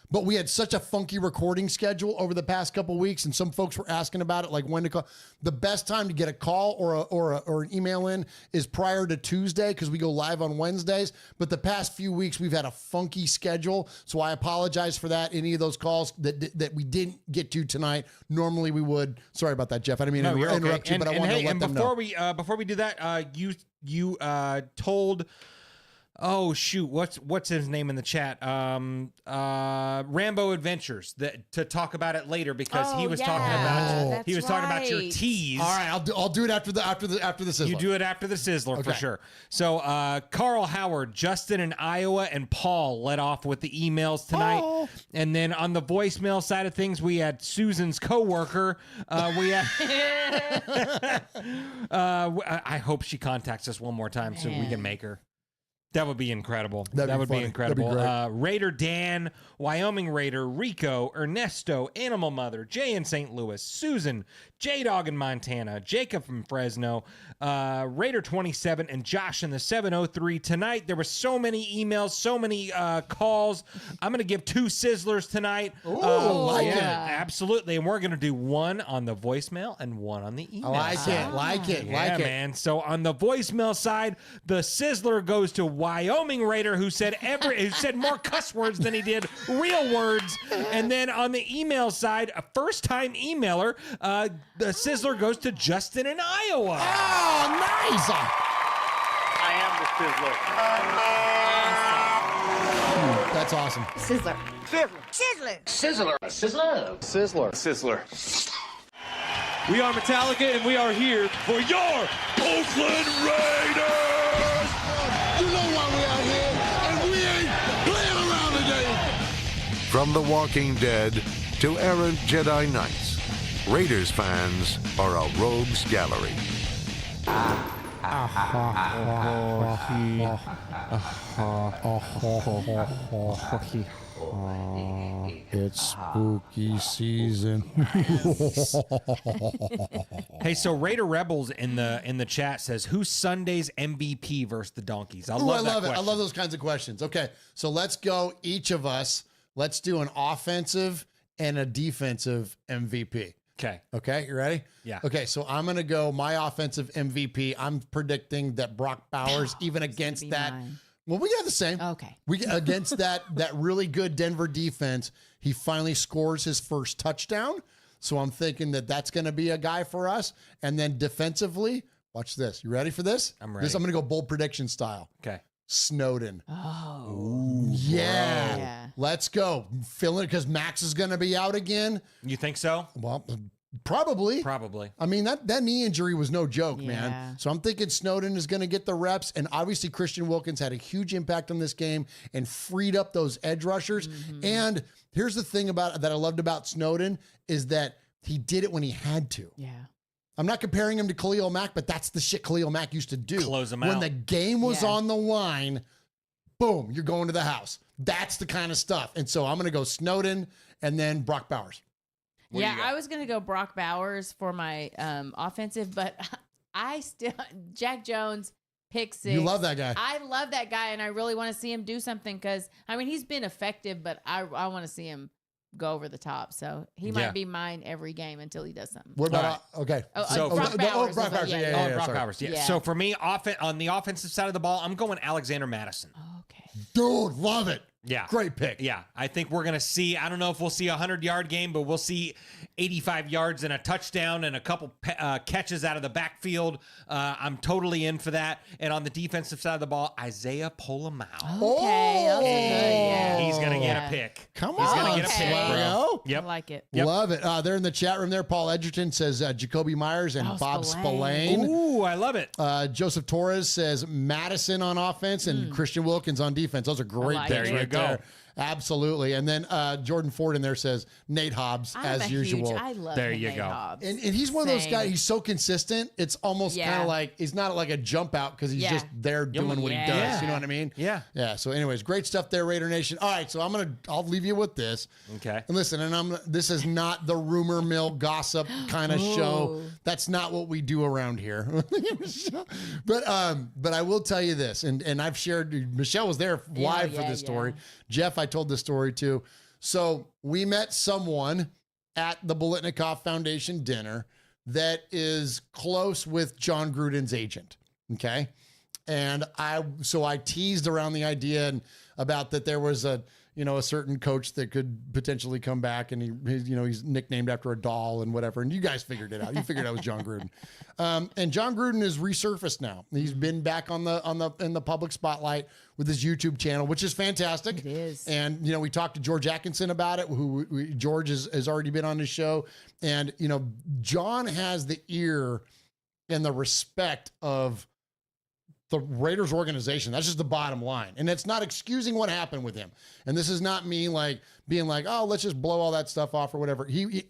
But we had such a funky recording schedule over the past couple of weeks, and some folks were asking about it, like when to call. The best time to get a call or an email in is prior to Tuesday because we go live on Wednesdays. But the past few weeks we've had a funky schedule, so I apologize for that. Any of those calls that we didn't get to tonight, normally we would. Sorry about that, Jeff. I didn't mean to interrupt you, but I wanted to let them know. Before we do that, you told Oh shoot, what's his name in the chat? Rambo Adventures. To talk about it later because he was talking about talking about your teas. All right, I'll do it after the Sizzler. You do it after the Sizzler for Okay. sure. So Carl Howard, Justin in Iowa, and Paul led off with the emails tonight. Oh. And then on the voicemail side of things, we had Susan's coworker. We had. I hope she contacts us one more time so we can make her. That would be incredible. That would be incredible. That'd be great. Raider Dan, Wyoming Raider, Rico, Ernesto, Animal Mother, Jay in St. Louis, Susan, J-Dog in Montana, Jacob from Fresno, Raider 27, and Josh in the 703. Tonight, there were so many emails, so many calls. I'm going to give 2 Sizzlers tonight. Ooh, like it. Absolutely. And we're going to do one on the voicemail and one on the email. Like side. it. Yeah, man. So on the voicemail side, the Sizzler goes to Wyoming Raider, who said more cuss words than he did real words. And then on the email side, a first-time emailer, the Sizzler goes to Justin in Iowa. Oh, nice. I am the Sizzler. That's awesome. Sizzler. Sizzler. Sizzler. We are Metallica, and we are here for your Oakland Raiders! You know why we out here, and we ain't playing around today. From The Walking Dead to errant Jedi Knights, Raiders fans are a rogues gallery. It's spooky season. Hey, so Raider Rebels in the chat says, who's Sunday's MVP versus the Donkeys? I Ooh, love I that love it. I question. love those kinds of questions. Okay, so let's go. Each of us, let's do an offensive and a defensive MVP. Okay. Okay, you ready? Yeah. Okay, so I'm going to go my offensive MVP. I'm predicting that Brock Bowers, even against that. Well, we got the same. Okay. We against that really good Denver defense, he finally scores his first touchdown. So I'm thinking that that's going to be a guy for us. And then defensively, watch this. You ready for this? I'm ready. I'm going to go bold prediction style. Okay. Snowden. Oh. Ooh, Yeah. Yeah. Let's go. Fill it because Max is going to be out again. You think so? Well, probably. Probably. I mean, that knee injury was no joke, Yeah. man. So I'm thinking Snowden is going to get the reps. And obviously, Christian Wilkins had a huge impact on this game and freed up those edge rushers. And here's the thing that I loved about Snowden is that he did it when he had to. Yeah. I'm not comparing him to Khalil Mack, but that's the shit Khalil Mack used to do. Close him when out. the game was Yeah. on the line, boom, you're going to the house. That's the kind of stuff. And so I'm going to go Snowden and then Brock Bowers. What do Yeah, you got? I was going to go Brock Bowers for my offensive, but I still, Jack Jones, pick 6. You love that guy. I love that guy, and I really want to see him do something because, I mean, he's been effective, but I want to see him go over the top. So he Yeah. might be mine every game until he does something. What about, okay. So Brock Bowers. Brock Bowers. Yeah, Yeah, Brock sorry. Bowers. Yeah. Yeah. So for me, on the offensive side of the ball, I'm going Alexander Madison. Okay. Dude, love it. Yeah. Great pick. Yeah. I think we're going to see, I don't know if we'll see a 100-yard game, but we'll see 85 yards and a touchdown and a couple catches out of the backfield. I'm totally in for that. And on the defensive side of the ball, Isaiah Polamalu. Okay. That was a good, yeah. He's going to get Yeah. a pick. Come He's on, going to get a pick, bro. Swaggo. Yep. I like it. Yep. Love it. They're in the chat room there. Paul Edgerton says Jacoby Myers and Oh, Bob Spillane. Spillane. Ooh, I love it. Joseph Torres says Madison on offense and Christian Wilkins on defense. Those are great like picks it. There you right go. there. Absolutely. And then Jordan Ford in there says Nate Hobbs I'm as a usual. Huge, I love There him, you Nate go. Hobbs. And he's one of those Same. guys, he's so consistent. It's almost Yeah. kind of like, he's not like a jump out because he's Yeah. just there doing what he does. Yeah. You know what I mean? Yeah. Yeah. So anyways, great stuff there, Raider Nation. All right. So I'll leave you with this. Okay. And listen, this is not the rumor mill gossip kind of show. Ooh. That's not what we do around here. But I will tell you this, and I've shared, Michelle was there live for this story. Jeff, I told this story too. So we met someone at the Bolitnikoff Foundation dinner that is close with John Gruden's agent. Okay. And I teased around the idea and about that there was a certain coach that could potentially come back, and he's nicknamed after a doll and whatever. And you guys figured it out. You figured out it was John Gruden. And John Gruden is resurfaced now. He's been back in the public spotlight with his YouTube channel, which is fantastic. It is. And we talked to George Atkinson about it. George has already been on his show, and John has the ear and the respect of the Raiders organization. That's just the bottom line. And it's not excusing what happened with him. And this is not me being like, oh, let's just blow all that stuff off or whatever. He's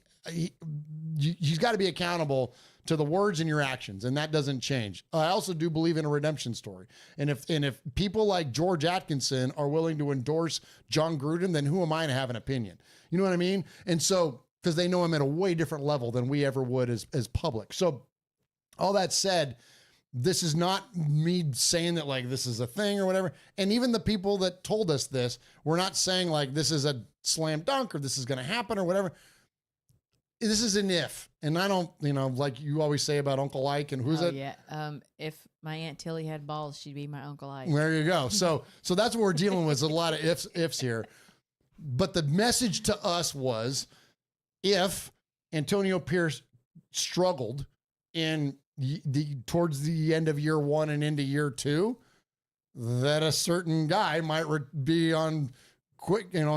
got to be accountable to the words and your actions, and that doesn't change. I also do believe in a redemption story. And if people like George Atkinson are willing to endorse John Gruden, then who am I to have an opinion? You know what I mean? And so, because they know him at a way different level than we ever would as public. So all that said, this is not me saying that this is a thing or whatever. And even the people that told us this, we're not saying this is a slam dunk or this is going to happen or whatever. This is an if. And I don't, like you always say about Uncle Ike and who's it? Yeah. If my Aunt Tilly had balls, she'd be my Uncle Ike. There you go. So that's what we're dealing with. A lot of ifs here. But the message to us was, if Antonio Pierce struggled towards the end of year 1 and into year 2, that a certain guy might be on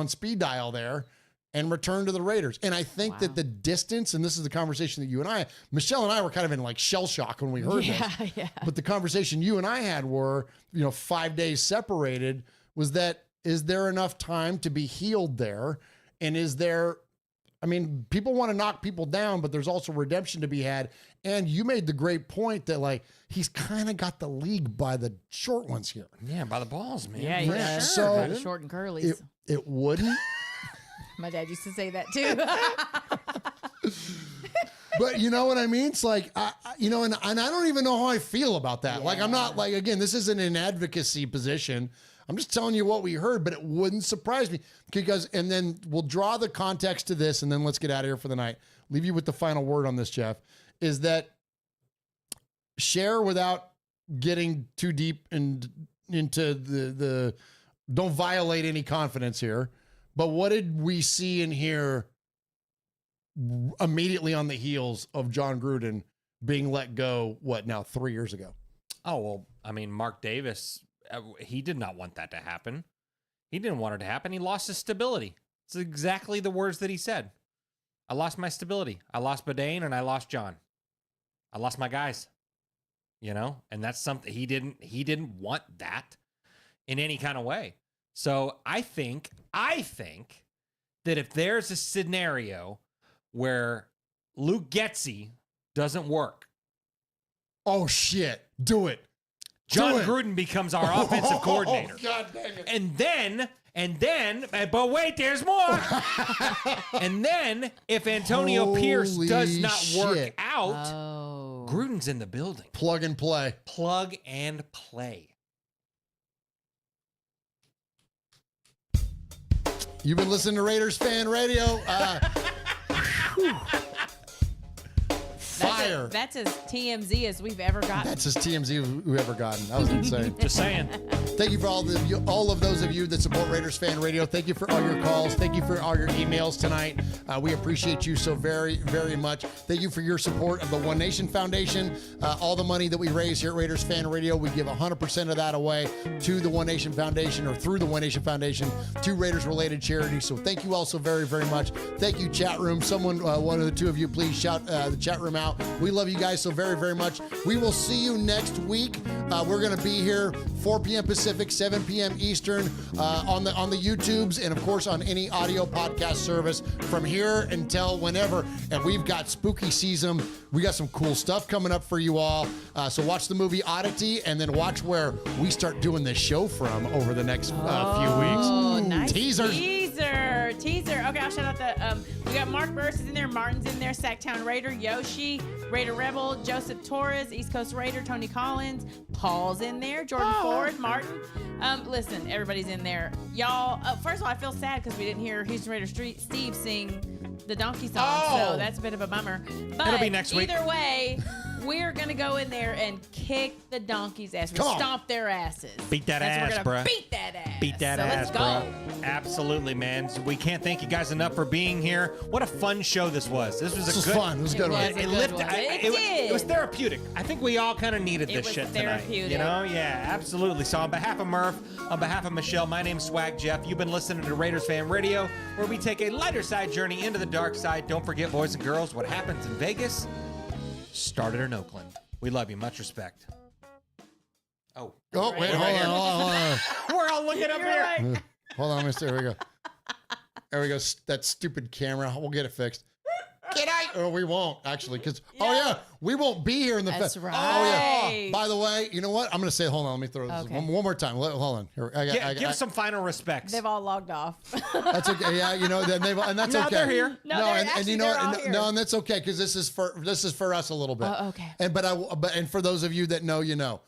speed dial there and return to the Raiders. And I think that the distance, and this is the conversation that you and Michelle and I were kind of in shell shock when we heard this. Yeah. But the conversation you and I had were, 5 days separated, was that, is there enough time to be healed there? And is there, people want to knock people down, but there's also redemption to be had. And you made the great point that he's kind of got the league by the short ones here. Yeah, by the balls, man. Yeah, yeah. Sure. So by the short and curlies. It wouldn't. My dad used to say that too. But you know what I mean? It's and I don't even know how I feel about that. Yeah. I'm not again, this isn't an advocacy position. I'm just telling you what we heard, but it wouldn't surprise me and then we'll draw the context to this, and then let's get out of here for the night. Leave you with the final word on this, Jeff, is that share without getting too deep into the don't violate any confidence here. But what did we see and hear immediately on the heels of John Gruden being let go, 3 years ago? Oh, well, Mark Davis, he did not want that to happen. He didn't want it to happen. He lost his stability. It's exactly the words that he said. I lost my stability. I lost Boudin and I lost John. I lost my guys. And that's something he didn't want that in any kind of way. So I think that if there's a scenario where Luke Getsy doesn't work, oh shit, do it. John Gruden becomes our offensive coordinator. God dang it. And then, but wait, there's more. And then if Antonio Pierce does not work out, Gruden's in the building. Plug and play. Plug and play. You've been listening to Raiders Fan Radio. Fire. That's as TMZ as we've ever gotten. That's as TMZ we've ever gotten. That was insane. Just saying. Thank you for all of those of you that support Raiders Fan Radio. Thank you for all your calls. Thank you for all your emails tonight. We appreciate you so very, very much. Thank you for your support of the One Nation Foundation. All the money that we raise here at Raiders Fan Radio, we give 100% of that away to the One Nation Foundation, or through the One Nation Foundation, to Raiders-related charities. So thank you all so very, very much. Thank you, chat room. Someone, one of the two of you, please shout the chat room out. We love you guys so very, very much. We will see you next week. We're going to be here 4 p.m. Pacific, 7 p.m. Eastern on the YouTubes, and of course on any audio podcast service from here until whenever. And we've got spooky season. We got some cool stuff coming up for you all. So watch the movie Oddity, and then watch where we start doing this show from over the next few weeks. Oh, nice Teasers. Teaser. Okay, I'll shout out we got Mark Burris is in there, Martin's in there, Sacktown Raider, Yoshi, Raider Rebel, Joseph Torres, East Coast Raider, Tony Collins, Paul's in there, Jordan Ford, Martin. Listen, everybody's in there. Y'all, first of all, I feel sad because we didn't hear Houston Raider Steve sing the donkey song, so that's a bit of a bummer. But it'll be next week. Either way, We're going to go in there and kick the donkey's ass. We'll stomp their asses. Beat that ass, we're bro. Beat that ass. Beat that ass, let's go. bro. Absolutely, man. So we can't thank you guys enough for being here. What a fun show this was. This was fun. It was a good one. It was therapeutic. I think we all kind of needed this shit tonight. Therapeutic. You know? Yeah, absolutely. So on behalf of Murph, on behalf of Michelle, my name's Swag Jeff. You've been listening to Raiders Fan Radio, where we take a lighter side journey into the dark side. Don't forget, boys and girls, what happens in Vegas started in Oakland. We love you. Much respect. Oh, wait, hold on. We're all looking up here. Right. Hold on, mister. There we go. There we go. That stupid camera. We'll get it fixed. Get out. Or we won't, actually, because, we won't be here in the That's right. Oh, yeah. By the way, you know what? I'm going to say, hold on. Let me throw this one more time. Hold on. Here, Give some final respects. They've all logged off. That's okay. Yeah, then and that's okay. They're here. And you know what? And that's okay, because this is for us a little bit. Oh, okay. And for those of you that know, you know.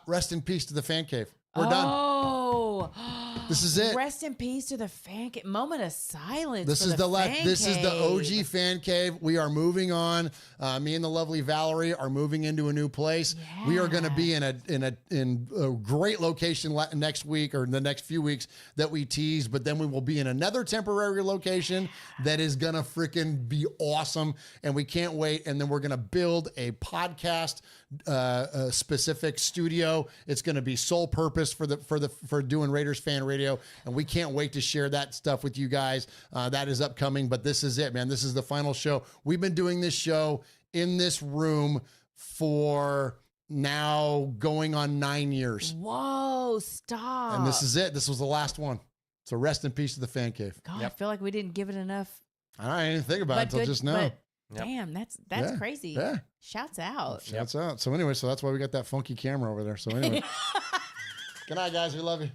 Rest in peace to the fan cave. We're done. Oh, this is it. Rest in peace to the fan cave. Moment of silence. This is the last. This is the OG fan cave. We are moving on. Me and the lovely Valerie are moving into a new place. Yeah. We are going to be in a great location next week or the next few weeks that we tease. But then we will be in another temporary location that is going to freaking be awesome, and we can't wait. And then we're going to build a podcast specific studio. It's going to be sole purpose for doing Raiders Fan Radio, and we can't wait to share that stuff with you guys. That is upcoming, but this is it, man. This is the final show. We've been doing this show in this room for now going on 9 years. Whoa, stop. And this is it. This was the last one. So rest in peace to the fan cave. God, I feel like we didn't give it enough. I didn't think about it until just now. Damn, that's crazy. Yeah. Shouts out. Shouts out. So anyway, that's why we got that funky camera over there. So anyway. Good night, guys. We love you.